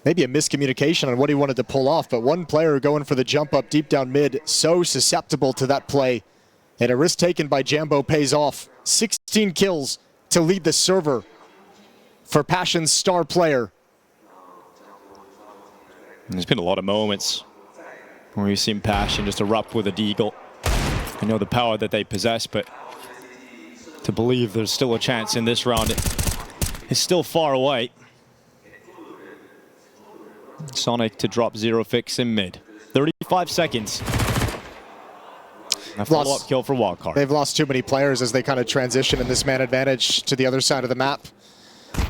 Maybe a miscommunication on what he wanted to pull off, but one player going for the jump up deep down mid, so susceptible to that play. And a risk taken by Jambo pays off. 16 kills to lead the server for Passion's star player. There's been a lot of moments where we've seen Passion just erupt with a Deagle. I know the power that they possess, but to believe there's still a chance in this round is still far away. Sonic to drop Zero Fix in mid. 35 seconds. A follow-up kill for Wildcard. They've lost too many players as they kind of transition in this man advantage to the other side of the map.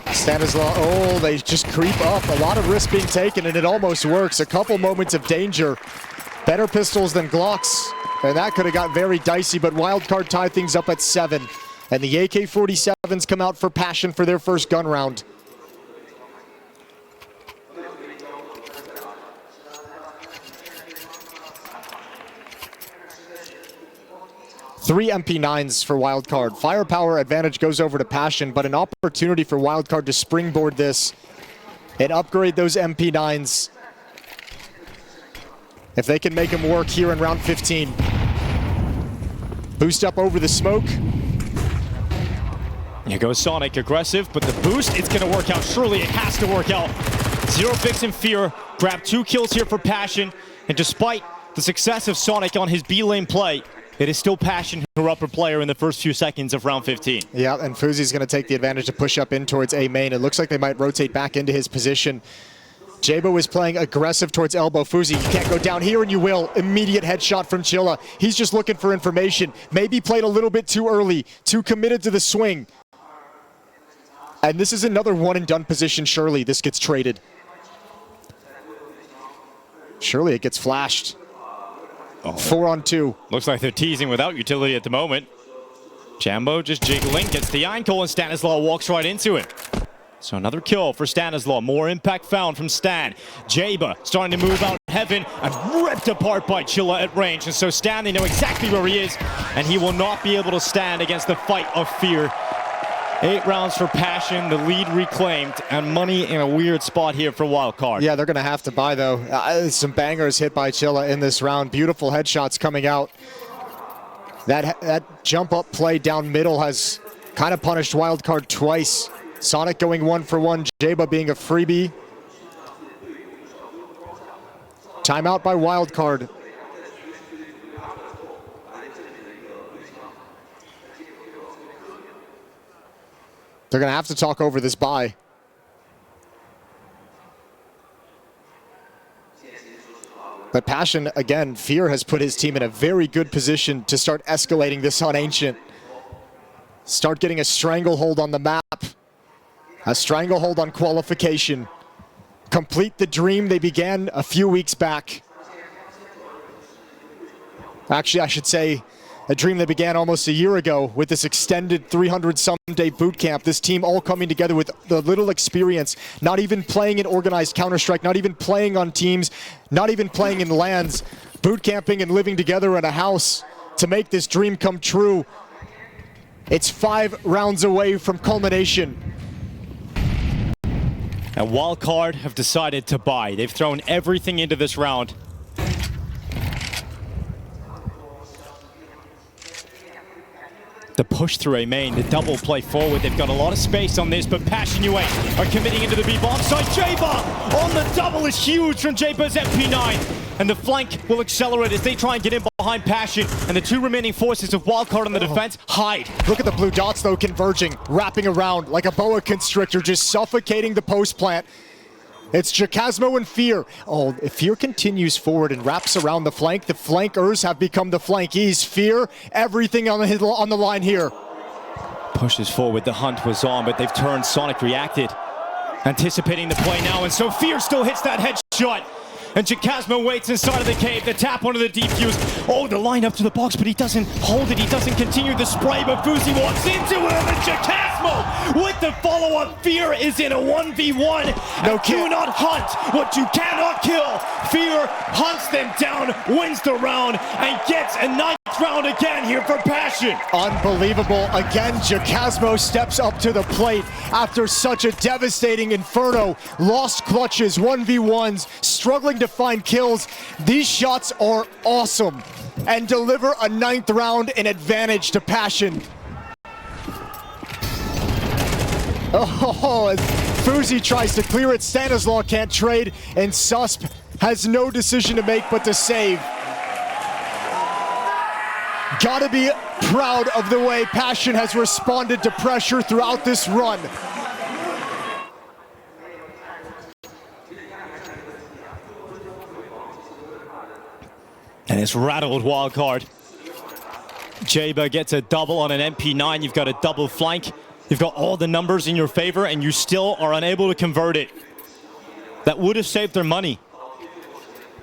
Stanislaw, oh, they just creep up. A lot of risk being taken, and it almost works. A couple moments of danger. Better pistols than Glocks, and that could have got very dicey, but Wildcard tied things up at 7. And the AK-47s come out for Passion for their first gun round. Three MP9s for Wildcard. Firepower advantage goes over to Passion, but an opportunity for Wildcard to springboard this and upgrade those MP9s if they can make them work here in round 15. Boost up over the smoke. Here goes Sonic, aggressive, but the boost, it's going to work out. Surely it has to work out. Zero Fix and Fear grab 2 kills here for Passion, and despite the success of Sonic on his B lane play, it is still Passion who are upper player in the first few seconds of round 15. Yeah, and Fuzi's going to take the advantage to push up in towards A main. It looks like they might rotate back into his position. Jabo is playing aggressive towards elbow. Fuzi, you can't go down here, and you will. Immediate headshot from Chilla. He's just looking for information. Maybe played a little bit too early, too committed to the swing. And this is another one-and-done position. Surely this gets traded. Surely it gets flashed. 4-on-2. Looks like they're teasing without utility at the moment. Jambo just jiggling, gets the Einkel, and Stanislaw walks right into it. So another kill for Stanislaw. More impact found from Stan. Jaba starting to move out heaven and ripped apart by Chilla at range. And so Stan, they know exactly where he is, and he will not be able to stand against the fight of Fear. 8 rounds for Passion, the lead reclaimed, and money in a weird spot here for Wildcard. Yeah, they're going to have to buy, though. Some bangers hit by Chilla in this round. Beautiful headshots coming out. That jump-up play down middle has kind of punished Wildcard twice. Sonic going 1 for 1, Jaba being a freebie. Timeout by Wildcard. They're going to have to talk over this buy. But Passion, again, Fear has put his team in a very good position to start escalating this on Ancient. Start getting a stranglehold on the map, a stranglehold on qualification. Complete the dream they began a few weeks back. Actually, I should say a dream that began almost a year ago with this extended 300-some-day boot camp. This team all coming together with the little experience, not even playing in organized Counter-Strike, not even playing on teams, not even playing in LANs, boot camping and living together in a house to make this dream come true. It's 5 rounds away from culmination. And Wildcard have decided to buy. They've thrown everything into this round. The push through A main, the double play forward. They've got a lot of space on this, but Passion UA are committing into the B bomb side. J-Bar on the double is huge from J-Bar's MP9. And the flank will accelerate as they try and get in behind Passion. And the 2 remaining forces of Wildcard on the defense hide. Look at the blue dots though converging, wrapping around like a boa constrictor, just suffocating the post plant. It's Jacasmo and Fear. Oh, if Fear continues forward and wraps around the flankers have become the flankies. Fear, everything on the line here. Pushes forward, the hunt was on, but they've turned. Sonic reacted, anticipating the play now, and so Fear still hits that headshot. And Jacasmo waits inside of the cave, the tap onto the defuse. Oh, the line up to the box, but he doesn't hold it. He doesn't continue the spray, but Fuzi walks into it, and Jacasmo with the follow-up. Fear is in a 1v1. No do not hunt what you cannot kill. Fear hunts them down, wins the round, and gets a 9th round again here for Passion. Unbelievable. Again, Jacasmo steps up to the plate after such a devastating Inferno. Lost clutches, 1v1s, struggling to find kills. These shots are awesome and deliver a 9th round in advantage to Passion. Oh, as Fuzi tries to clear it, Stanislaw can't trade, and Susp has no decision to make but to save. Gotta be proud of the way Passion has responded to pressure throughout this run. And it's rattled Wildcard. J-Bar gets a double on an MP9. You've got a double flank. You've got all the numbers in your favor, and you still are unable to convert it. That would have saved their money.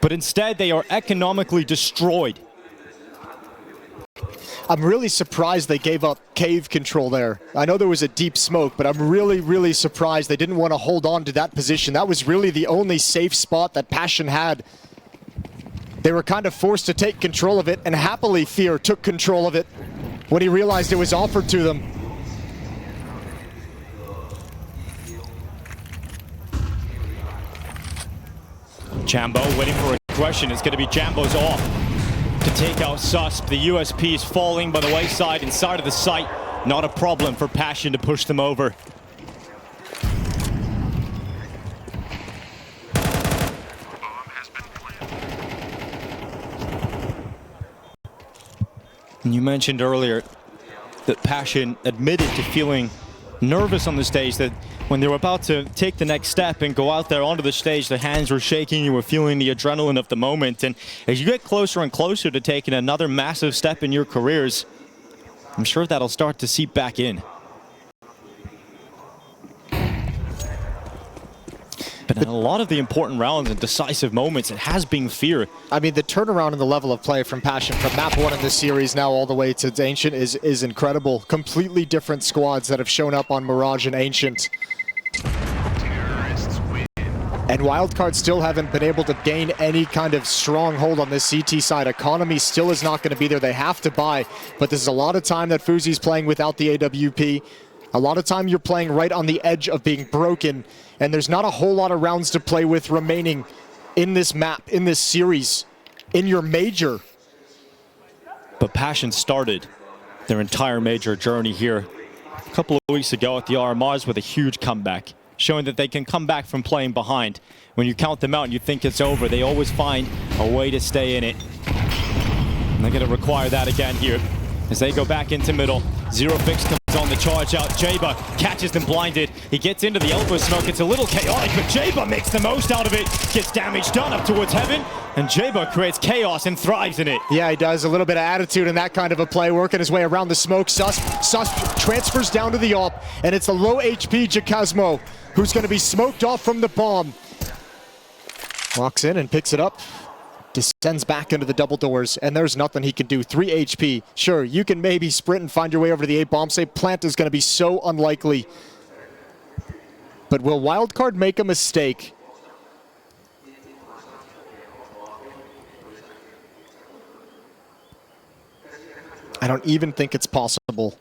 But instead, they are economically destroyed. I'm really surprised they gave up cave control there. I know there was a deep smoke, but I'm really surprised they didn't want to hold on to that position. That was really the only safe spot that Passion had. They were kind of forced to take control of it, and happily Fear took control of it when he realized it was offered to them. Jambo waiting for aggression. It's going to be Jambo's off to take out Susp. The USP is falling by the wayside inside of the site. Not a problem for Passion to push them over. And you mentioned earlier that Passion admitted to feeling nervous on the stage, that when they were about to take the next step and go out there onto the stage, the hands were shaking, you were feeling the adrenaline of the moment. And as you get closer and closer to taking another massive step in your careers, I'm sure that'll start to seep back in. But in a lot of the important rounds and decisive moments, it has been Fear. I mean, the turnaround in the level of play from Passion from map 1 in this series now all the way to Ancient is incredible. Completely different squads that have shown up on Mirage and Ancient. And Wildcard still haven't been able to gain any kind of stronghold on this CT side. Economy still is not going to be there. They have to buy, but this is a lot of time that Fuzi's playing without the AWP. A lot of time you're playing right on the edge of being broken, and there's not a whole lot of rounds to play with remaining in this map, in this series, in your major. But Passion started their entire major journey here a couple of weeks ago at the RMRs with a huge comeback, showing that they can come back from playing behind. When you count them out and you think it's over, they always find a way to stay in it. And they're going to require that again here as they go back into middle. Zero Fix comes on the charge out. Jayba catches them blinded. He gets into the elbow smoke. It's a little chaotic, but Jayba makes the most out of it. Gets damage done up towards heaven, and Jayba creates chaos and thrives in it. Yeah, he does. A little bit of attitude in that kind of a play, working his way around the smoke. Sus transfers down to the AWP, and it's the low HP Jacasmo who's going to be smoked off from the bomb. Walks in and picks it up. Descends back into the double doors, and there's nothing he can do. 3 HP. Sure, you can maybe sprint and find your way over to the A bomb site. Plant is going to be so unlikely. But will Wildcard make a mistake? I don't even think it's possible.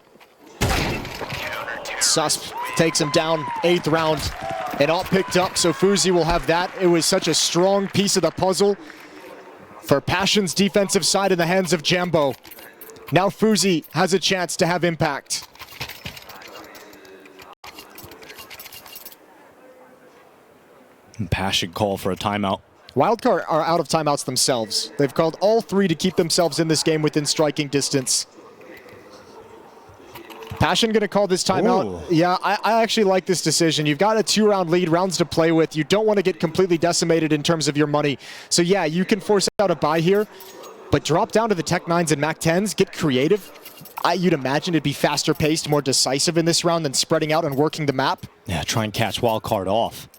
Susp takes him down, 8th round, and all picked up, so Fuzi will have that. It was such a strong piece of the puzzle for Passion's defensive side in the hands of Jambo. Now Fuzi has a chance to have impact. Passion call for a timeout. Wildcard are out of timeouts themselves. They've called all 3 to keep themselves in this game within striking distance. Passion gonna call this timeout. Ooh. Yeah, I actually like this decision. You've got a 2-round lead, rounds to play with. You don't want to get completely decimated in terms of your money. So yeah, you can force out a buy here, but drop down to the Tech 9s and Mac 10s, get creative. You'd imagine it'd be faster paced, more decisive in this round than spreading out and working the map. Yeah, try and catch Wildcard off.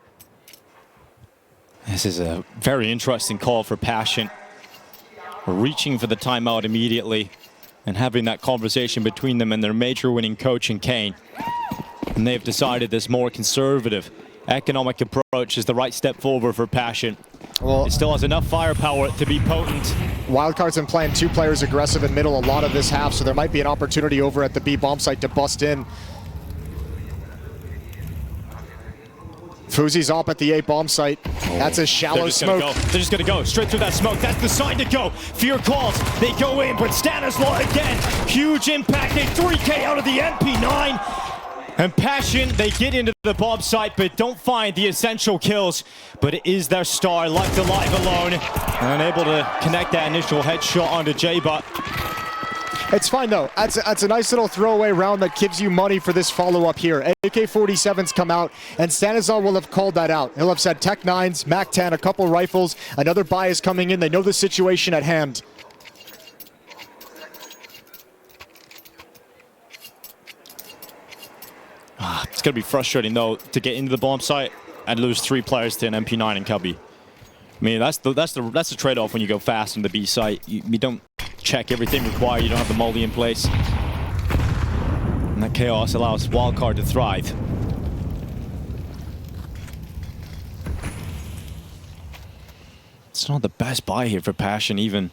This is a very interesting call for Passion. Reaching for the timeout immediately and having that conversation between them and their major winning coach in Kane. And they've decided this more conservative economic approach is the right step forward for Passion. Well, it still has enough firepower to be potent. Wildcard's been playing 2 players aggressive in middle a lot of this half, so there might be an opportunity over at the B bomb site to bust in. Fuzi's up at the A bomb site. That's a shallow smoke. They're just gonna go straight through that smoke. That's the sign to go. Fear calls. They go in, but Stanislaw again. Huge impact. They 3K out of the MP9. And Passion, they get into the bomb site, but don't find the essential kills. But it is their star, left alive alone. And able to connect that initial headshot onto Jayba. It's fine though. That's a nice little throwaway round that gives you money for this follow-up here. AK-47s come out, and Stanislaw will have called that out. He'll have said Tech 9s, Mac 10, a couple rifles, another buy is coming in. They know the situation at hand. It's going to be frustrating though to get into the bomb site and lose 3 players to an MP9 and Cubby. I mean, that's the trade-off when you go fast on the B site. You don't check everything required. You don't have the multi in place. And that chaos allows Wildcard to thrive. It's not the best buy here for Passion, even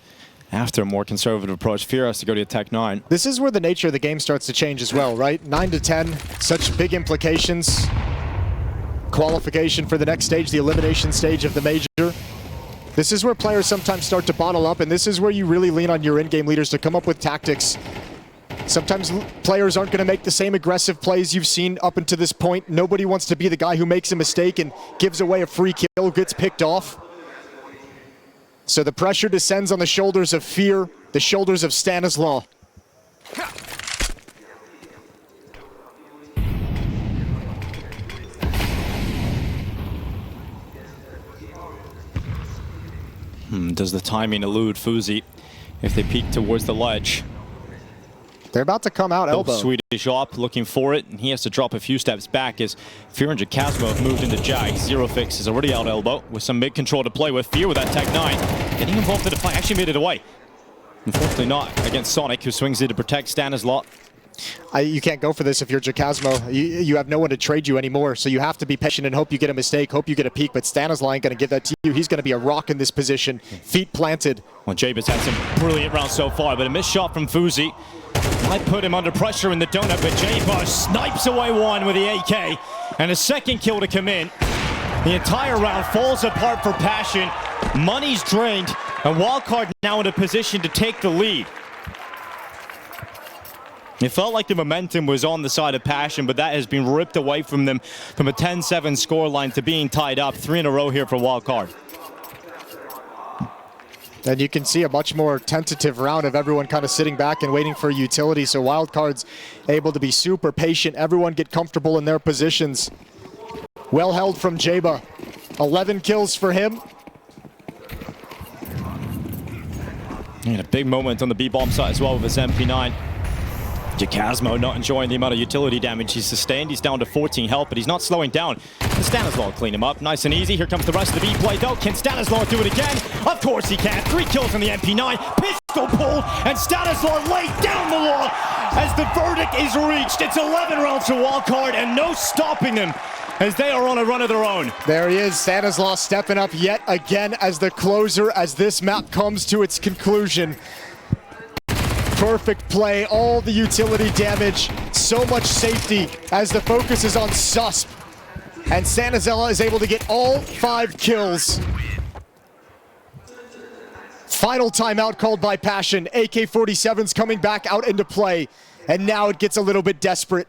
after a more conservative approach. Fear has to go to a Tech 9. This is where the nature of the game starts to change as well, right? 9 to 10, such big implications. Qualification for the next stage, the elimination stage of the major. This is where players sometimes start to bottle up, and this is where you really lean on your in-game leaders to come up with tactics. Sometimes players aren't going to make the same aggressive plays you've seen up until this point. Nobody wants to be the guy who makes a mistake and gives away a free kill, gets picked off. So the pressure descends on the shoulders of Fear, the shoulders of Stanislaw. Does the timing elude Fuzi if they peek towards the ledge? They're about to come out elbow. Swedish op looking for it, and he has to drop a few steps back as Fear and Jacasmo have moved into Jag. Zero Fix is already out elbow with some mid control to play with. Fear with that Tech 9. Getting involved in the fight, actually made it away. Unfortunately not against Sonic, who swings in to protect Stanislaw. You can't go for this if you're Jacasmo. You have no one to trade you anymore, so you have to be patient and hope you get a mistake, hope you get a peek, but Stanislaw ain't going to give that to you. He's going to be a rock in this position, feet planted. Well, Jabez had some brilliant rounds so far, but a missed shot from Fuzi might put him under pressure in the donut, but Jabez snipes away one with the AK, and a second kill to come in. The entire round falls apart for Passion. Money's drained, and Wildcard now in a position to take the lead. It felt like the momentum was on the side of Passion, but that has been ripped away from them from a 10-7 scoreline to being tied up. 3 in a row here for Wildcard. And you can see a much more tentative round of everyone kind of sitting back and waiting for utility. So Wildcard's able to be super patient. Everyone get comfortable in their positions. Well held from Jaba. 11 kills for him. And a big moment on the B-bomb side as well with his MP9. Jacasmo not enjoying the amount of utility damage he's sustained. He's down to 14 health, but he's not slowing down. Can Stanislaw clean him up? Nice and easy. Here comes the rest of the B play though. Can Stanislaw do it again? Of course he can. 3 kills on the MP9. Pistol pulled, and Stanislaw laid down the law as the verdict is reached. It's 11 rounds to Wildcard and no stopping them as they are on a run of their own. There he is, Stanislaw stepping up yet again as the closer as this map comes to its conclusion. Perfect play, all the utility damage, so much safety as the focus is on Susp. And Stanislaw is able to get all 5 kills. Final timeout called by Passion. AK-47's coming back out into play. And now it gets a little bit desperate.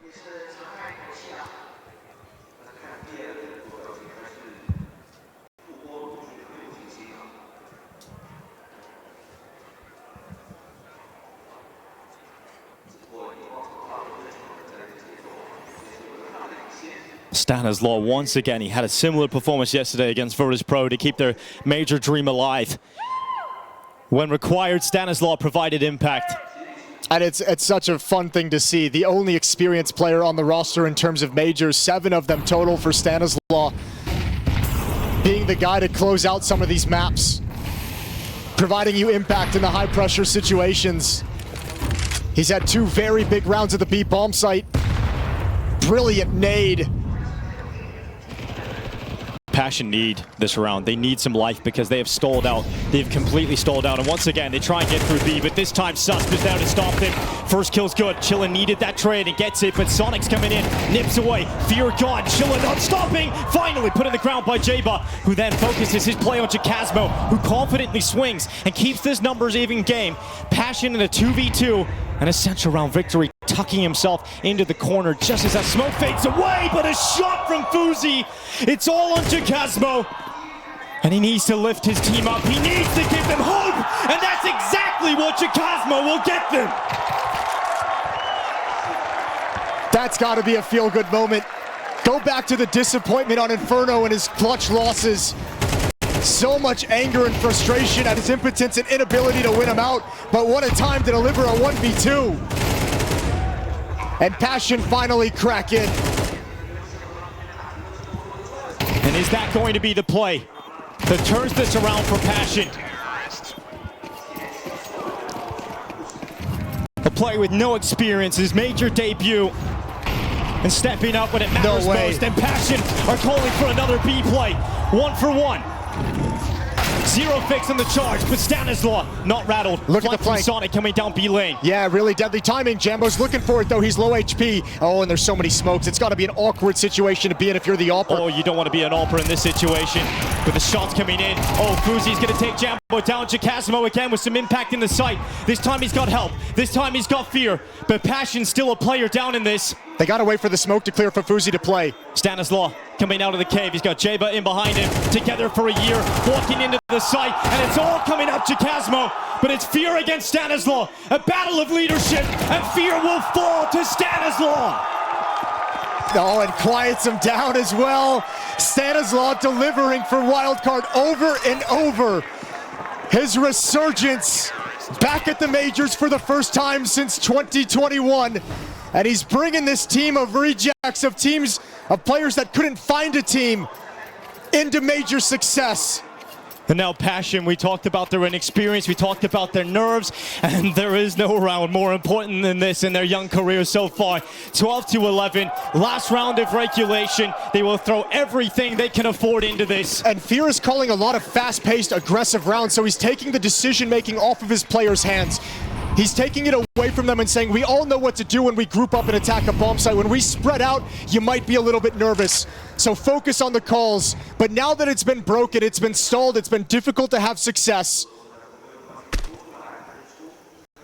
Stanislaw once again, he had a similar performance yesterday against Virtus.pro to keep their major dream alive. When required, Stanislaw provided impact. And it's such a fun thing to see. The only experienced player on the roster in terms of majors, 7 of them total for Stanislaw. Being the guy to close out some of these maps. Providing you impact in the high pressure situations. He's had 2 very big rounds at the B bomb site. Brilliant nade. Passion need this round. They need some life because they have stalled out. They've completely stalled out. And once again, they try and get through B, but this time Susp is there to stop them. First kill's good. Chilla needed that trade and gets it, but Sonic's coming in, nips away. Fear gone. Chilla not stopping. Finally put in the ground by Jaba, who then focuses his play on Jacasmo, who confidently swings and keeps this numbers even game. Passion in a 2v2, an essential round victory, tucking himself into the corner just as that smoke fades away, but a shot from Fuzi. It's all on Jacasmo, and he needs to lift his team up. He needs to give them hope, and that's exactly what Jacasmo will get them. That's got to be a feel-good moment. Go back to the disappointment on Inferno and his clutch losses. So much anger and frustration at his impotence and inability to win him out, but what a time to deliver a 1v2. And Passion finally crack in. And is that going to be the play that turns this around for Passion? A player with no experience, his major debut, and stepping up when it matters most. And Passion are calling for another B play. 1 for 1. 0 fix on the charge, but Stanislaw not rattled. Look at the flank. Sonic coming down B lane. Yeah, really deadly timing. Jambo's looking for it though. He's low HP. Oh, and there's so many smokes. It's got to be an awkward situation to be in if you're the AWPer. Oh, you don't want to be an AWPer in this situation. With the shots coming in. Oh, Fuzi's going to take Jambo down. Jacasmo again with some impact in the site. This time he's got help. This time he's got fear. But Passion's still a player down in this. They got to wait for the smoke to clear for Fuzi to play. Stanislaw coming out of the cave. He's got Jaba in behind him. Together for a year. Walking into the site. And it's all coming up Jacasmo. But it's fear against Stanislaw. A battle of leadership. And fear will fall to Stanislaw. Oh, and quiets him down as well. Stanislaw delivering for Wildcard over and over. His resurgence back at the majors for the first time since 2021. And he's bringing this team of rejects of teams, of players that couldn't find a team, into major success. And now Passion, we talked about their inexperience, we talked about their nerves, and there is no round more important than this in their young career so far. 12-11, last round of regulation. They will throw everything they can afford into this. And Fear is calling a lot of fast-paced, aggressive rounds, so he's taking the decision-making off of his players' hands. He's taking it away from them and saying, we all know what to do when we group up and attack a bomb site. When we spread out, you might be a little bit nervous. So focus on the calls. But now that it's been broken, it's been stalled, it's been difficult to have success.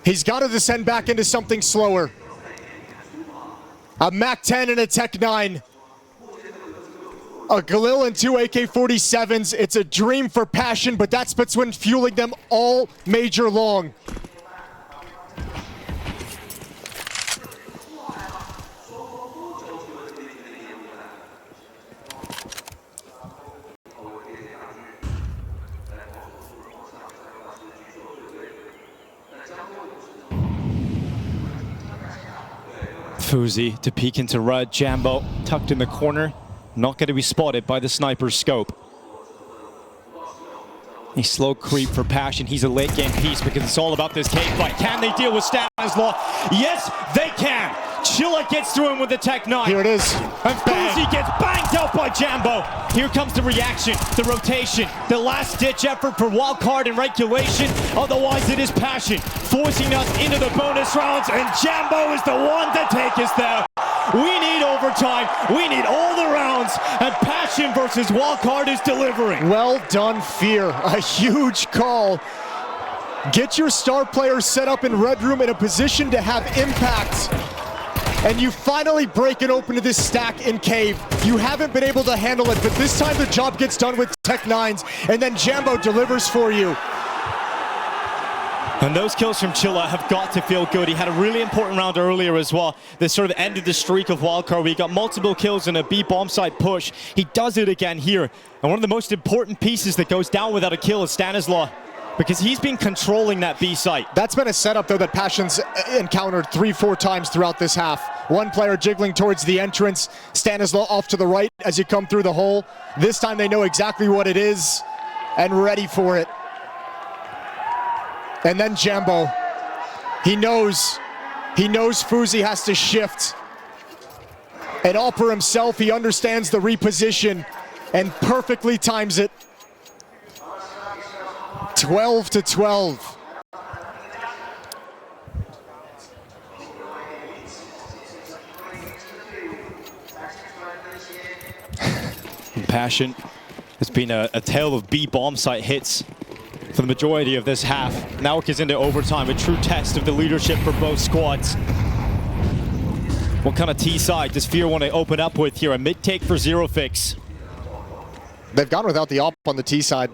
He's got to descend back into something slower. A MAC 10 and a Tech 9. A Galil and 2 AK-47s. It's a dream for Passion, but that's what's been fueling them all major long. Fuzi to peek into red. Jambo tucked in the corner. Not going to be spotted by the sniper's scope. A slow creep for Passion. He's a late game piece because it's all about this cave fight. Can they deal with Stanislaw? Yes, they can. Chilla gets through him with the Tech 9. Here it is. And Fuzi gets banged out by Jambo. Here comes the reaction, the rotation, the last-ditch effort for Wildcard and regulation. Otherwise, it is Passion forcing us into the bonus rounds, and Jambo is the one to take us there. We need overtime. We need all the rounds, and Passion versus Wildcard is delivering. Well done, Fear. A huge call. Get your star players set up in Red Room in a position to have impact. And you finally break it open to this stack in Cave. You haven't been able to handle it, but this time the job gets done with Tech 9s, and then Jambo delivers for you. And those kills from Chilla have got to feel good. He had a really important round earlier as well. This sort of ended the streak of Wildcard. We got multiple kills in a B bomb site push. He does it again here. And one of the most important pieces that goes down without a kill is Stanislaw, because he's been controlling that B site. That's been a setup, though, that Passion's encountered 3-4 times throughout this half. One player jiggling towards the entrance, Stanislaw off to the right as you come through the hole. This time they know exactly what it is and ready for it. And then Jambo, he knows Fuzi has to shift. And all for himself, he understands the reposition and perfectly times it. 12-12. Passion. It's been a tale of B bomb site hits for the majority of this half. Now it gets into overtime, a true test of the leadership for both squads. What kind of T side does Fear want to open up with here? A mid take for Zero Fix. They've gone without the op on the T side.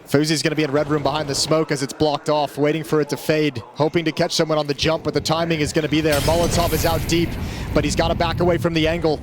Fuzi's going to be in Red Room behind the smoke as it's blocked off, waiting for it to fade, hoping to catch someone on the jump, but the timing is going to be there. MongolZ is out deep, but he's got to back away from the angle.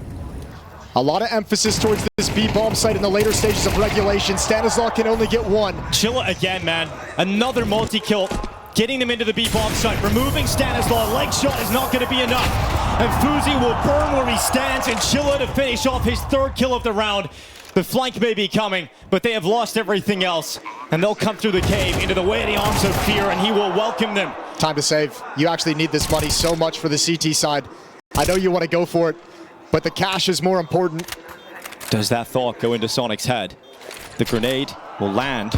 A lot of emphasis towards this B-bomb site in the later stages of regulation. Stanislaw can only get one. Chilla again, man. Another multi-kill, getting them into the B-bomb site, removing Stanislaw. Leg shot is not going to be enough. And Fuzi will burn where he stands, and Chilla to finish off his third kill of the round. The flank may be coming, but they have lost everything else. And they'll come through the cave into the waiting arms of Fear, and he will welcome them. Time to save. You actually need this money so much for the CT side. I know you want to go for it, but the cash is more important. Does that thought go into Sonic's head? The grenade will land,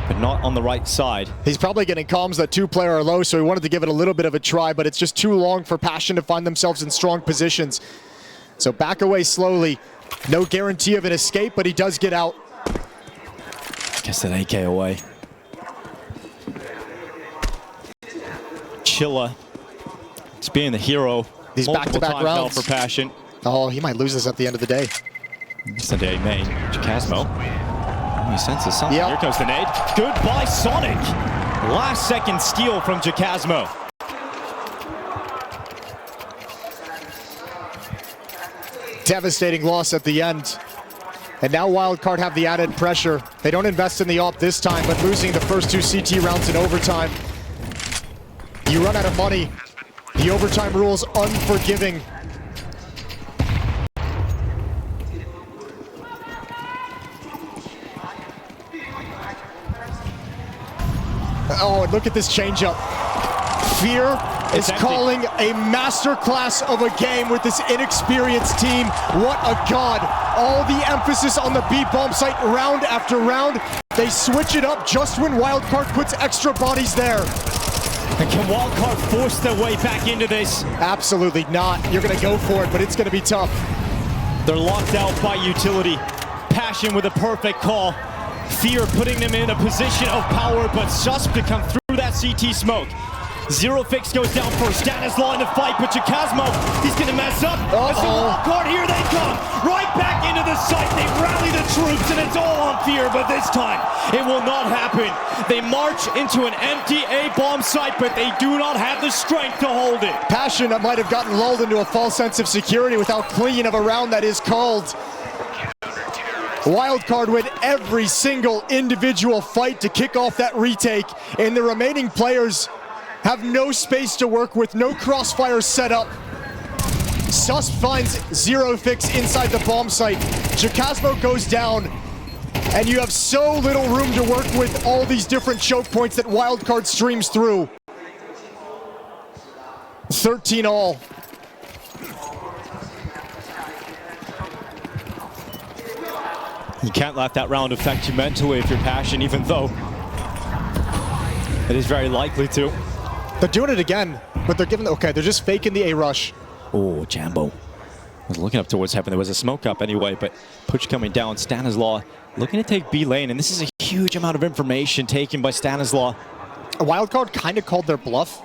but not on the right side. He's probably getting comms that two-player are low, so he wanted to give it a little bit of a try, but it's just too long for Passion to find themselves in strong positions. So back away slowly. No guarantee of an escape, but he does get out. Gets that AK away. Chilla, just being the hero. These back-to-back rounds for Passion. Oh, he might lose this at the end of the day. Sunday main, Jacasmo. He senses something. Yep. Here comes the nade. Goodbye, Sonic. Last second steal from Jacasmo. Devastating loss at the end. And now Wildcard have the added pressure. They don't invest in the op this time, but losing the first two CT rounds in overtime. You run out of money. The overtime rule's unforgiving. Oh, and look at this changeup. Fear is calling a masterclass of a game with this inexperienced team. What a god. All the emphasis on the B-bomb site round after round. They switch it up just when Wildcard puts extra bodies there. And can Wildcard force their way back into this? Absolutely not. You're going to go for it, but it's going to be tough. They're locked out by utility. Passion with a perfect call. Fear putting them in a position of power, but Susp to come through that CT smoke. Zero Fix goes down first. Stanislaw in the fight, but Jacasmo, he's going to mess up. As the Wildcard, here they come. Right back the site, they rally the troops, and it's all on Fear, but this time, it will not happen. They march into an empty A-bomb site, but they do not have the strength to hold it. Passion that might have gotten lulled into a false sense of security with how clean of a round that is called. Wildcard win every single individual fight to kick off that retake, and the remaining players have no space to work with, no crossfire set up. Sus finds zero fix inside the bomb site. Jacasmo goes down, and you have so little room to work with all these different choke points that Wildcard streams through. 13 all. You can't let that round affect you mentally if you're Passion, even though it is very likely to. They're doing it again, but they're giving, okay, they're just faking the A-rush. Oh, Jambo was looking up towards heaven. There was a smoke up anyway, but Push coming down. Stanislaw looking to take B lane, and this is a huge amount of information taken by Stanislaw. Wildcard kind of called their bluff,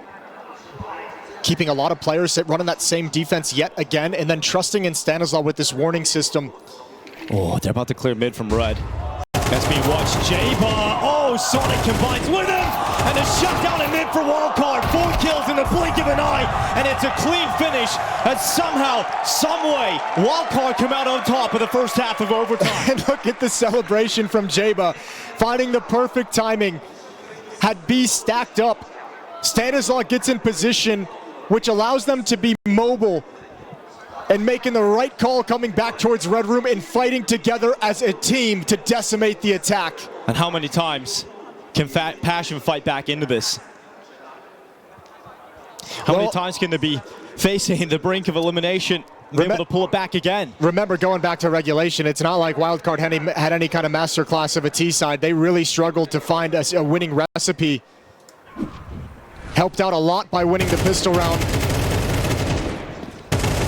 keeping a lot of players running that same defense yet again, and then trusting in Stanislaw with this warning system. Oh, they're about to clear mid from red. That's being watched. J-Bar. Oh, Sonic combines with him. And a shutdown in mid for Wildcard. 4 kills in the blink of an eye. And it's a clean finish. And somehow, someway, Wildcard come out on top of the first half of overtime. And look at the celebration from J-Bar, finding the perfect timing. Had B stacked up. Stanislaw gets in position, which allows them to be mobile and making the right call coming back towards Red Room and fighting together as a team to decimate the attack. And how many times can Passion fight back into this? How many times can they be facing the brink of elimination, be able to pull it back again? Remember, going back to regulation, it's not like Wildcard had any kind of masterclass of a T side. They really struggled to find a winning recipe. Helped out a lot by winning the pistol round.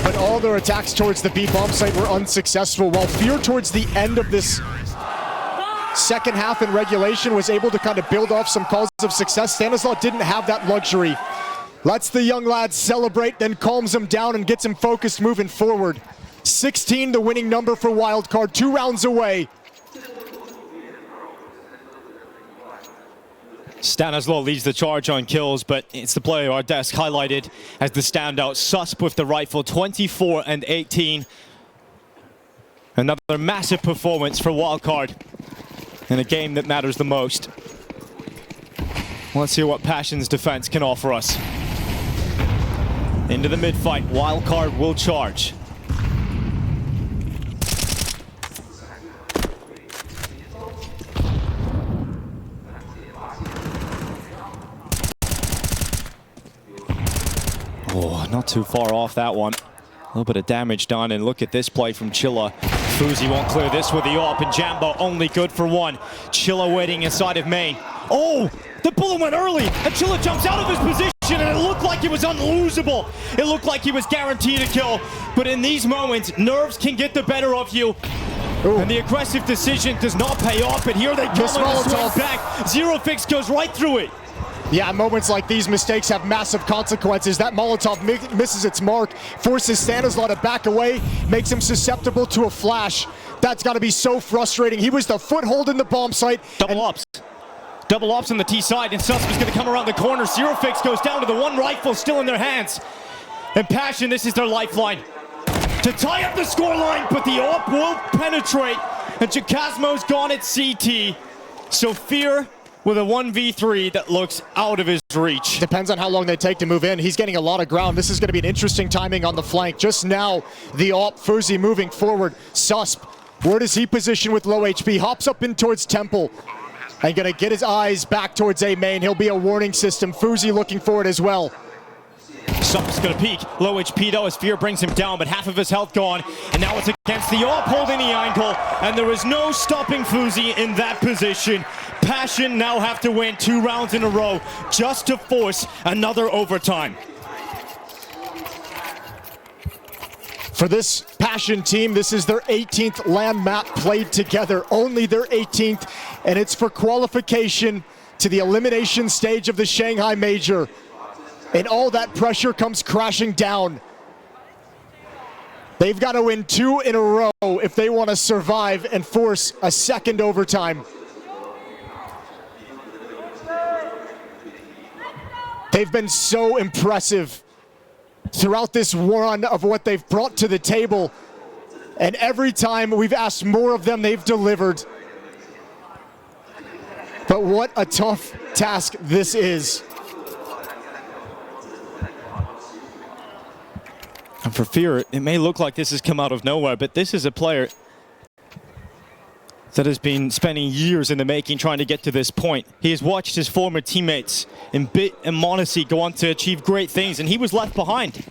But all their attacks towards the B bomb site were unsuccessful, while Fear towards the end of this second half in regulation was able to kind of build off some causes of success. Stanislaw didn't have that luxury. Lets the young lad celebrate, then calms him down and gets him focused moving forward. 16, the winning number for Wildcard, 2 rounds away. Stanislaw leads the charge on kills, but it's the player our desk highlighted as the standout. Susp with the rifle, 24 and 18. Another massive performance for Wildcard in a game that matters the most. Let's see what Passion's defense can offer us. Into the mid-fight, Wildcard will charge. Oh, not too far off that one. A little bit of damage done, and look at this play from Chilla. Fuzi won't clear this with the AWP, and Jambo only good for 1. Chilla waiting inside of main. Oh, the bullet went early, and Chilla jumps out of his position, and it looked like it was unlosable. It looked like he was guaranteed a kill, but in these moments, nerves can get the better of you. Ooh. And the aggressive decision does not pay off, but here they come and swing back. Zero fix goes right through it. Yeah, moments like these, mistakes have massive consequences. That Molotov misses its mark, forces Stanislaw to back away, makes him susceptible to a flash. That's got to be so frustrating. He was the foothold in the bomb site. Double ops. Double ops on the T side, and Susp is going to come around the corner. Zero fix goes down to the 1 rifle still in their hands. And Passion, this is their lifeline to tie up the scoreline, but the AWP will penetrate, and Jacasmo's gone at CT. So Fear with a 1v3 that looks out of his reach. Depends on how long they take to move in. He's getting a lot of ground. This is going to be an interesting timing on the flank. Just now, the AWP, Fuzi moving forward. Susp, where does he position with low HP? Hops up in towards Temple. And going to get his eyes back towards A main. He'll be a warning system. Fuzi looking forward as well. Susp's gonna peek. Low HP though as Fear brings him down, but half of his health gone. And now it's against the AWP holding the ankle. And there is no stopping Fuzi in that position. Passion now have to win 2 rounds in a row just to force another overtime. For this Passion team, this is their 18th LAN map played together. Only their 18th, and it's for qualification to the elimination stage of the Shanghai Major. And all that pressure comes crashing down. They've got to win 2 in a row if they want to survive and force a second overtime. They've been so impressive throughout this run of what they've brought to the table. And every time we've asked more of them, they've delivered. But what a tough task this is. And for FURIA, it may look like this has come out of nowhere, but this is a player that has been spending years in the making trying to get to this point. He has watched his former teammates in Bit and MongolZ go on to achieve great things, and he was left behind.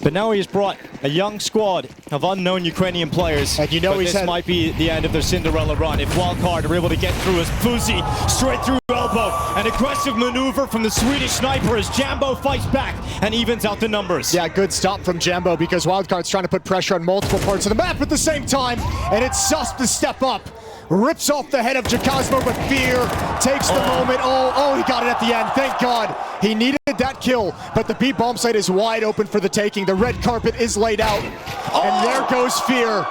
But now he has brought a young squad of unknown Ukrainian players. And you know this might be the end of their Cinderella run. If Wildcard are able to get through as Fuzi straight through elbow. An aggressive maneuver from the Swedish sniper as Jambo fights back and evens out the numbers. Yeah, good stop from Jambo because Wildcard's trying to put pressure on multiple parts of the map at the same time. And it's Sus to step up. Rips off the head of Jacosmo, but Fear takes the moment. Oh, he got it at the end. Thank God. He needed that kill, but the B bomb site is wide open for the taking. The red carpet is laid out, and there goes Fear.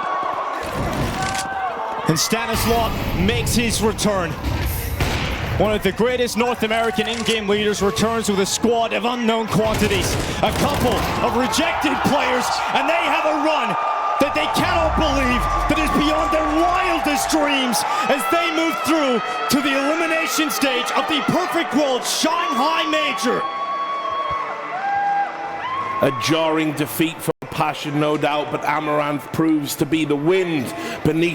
And Stanislav makes his return. One of the greatest North American in-game leaders returns with a squad of unknown quantities. A couple of rejected players, and they have a run that they cannot believe that is beyond their wildest dreams as they move through to the elimination stage of the Perfect World Shanghai Major. A jarring defeat for Passion, no doubt, but Amaranth proves to be the wind beneath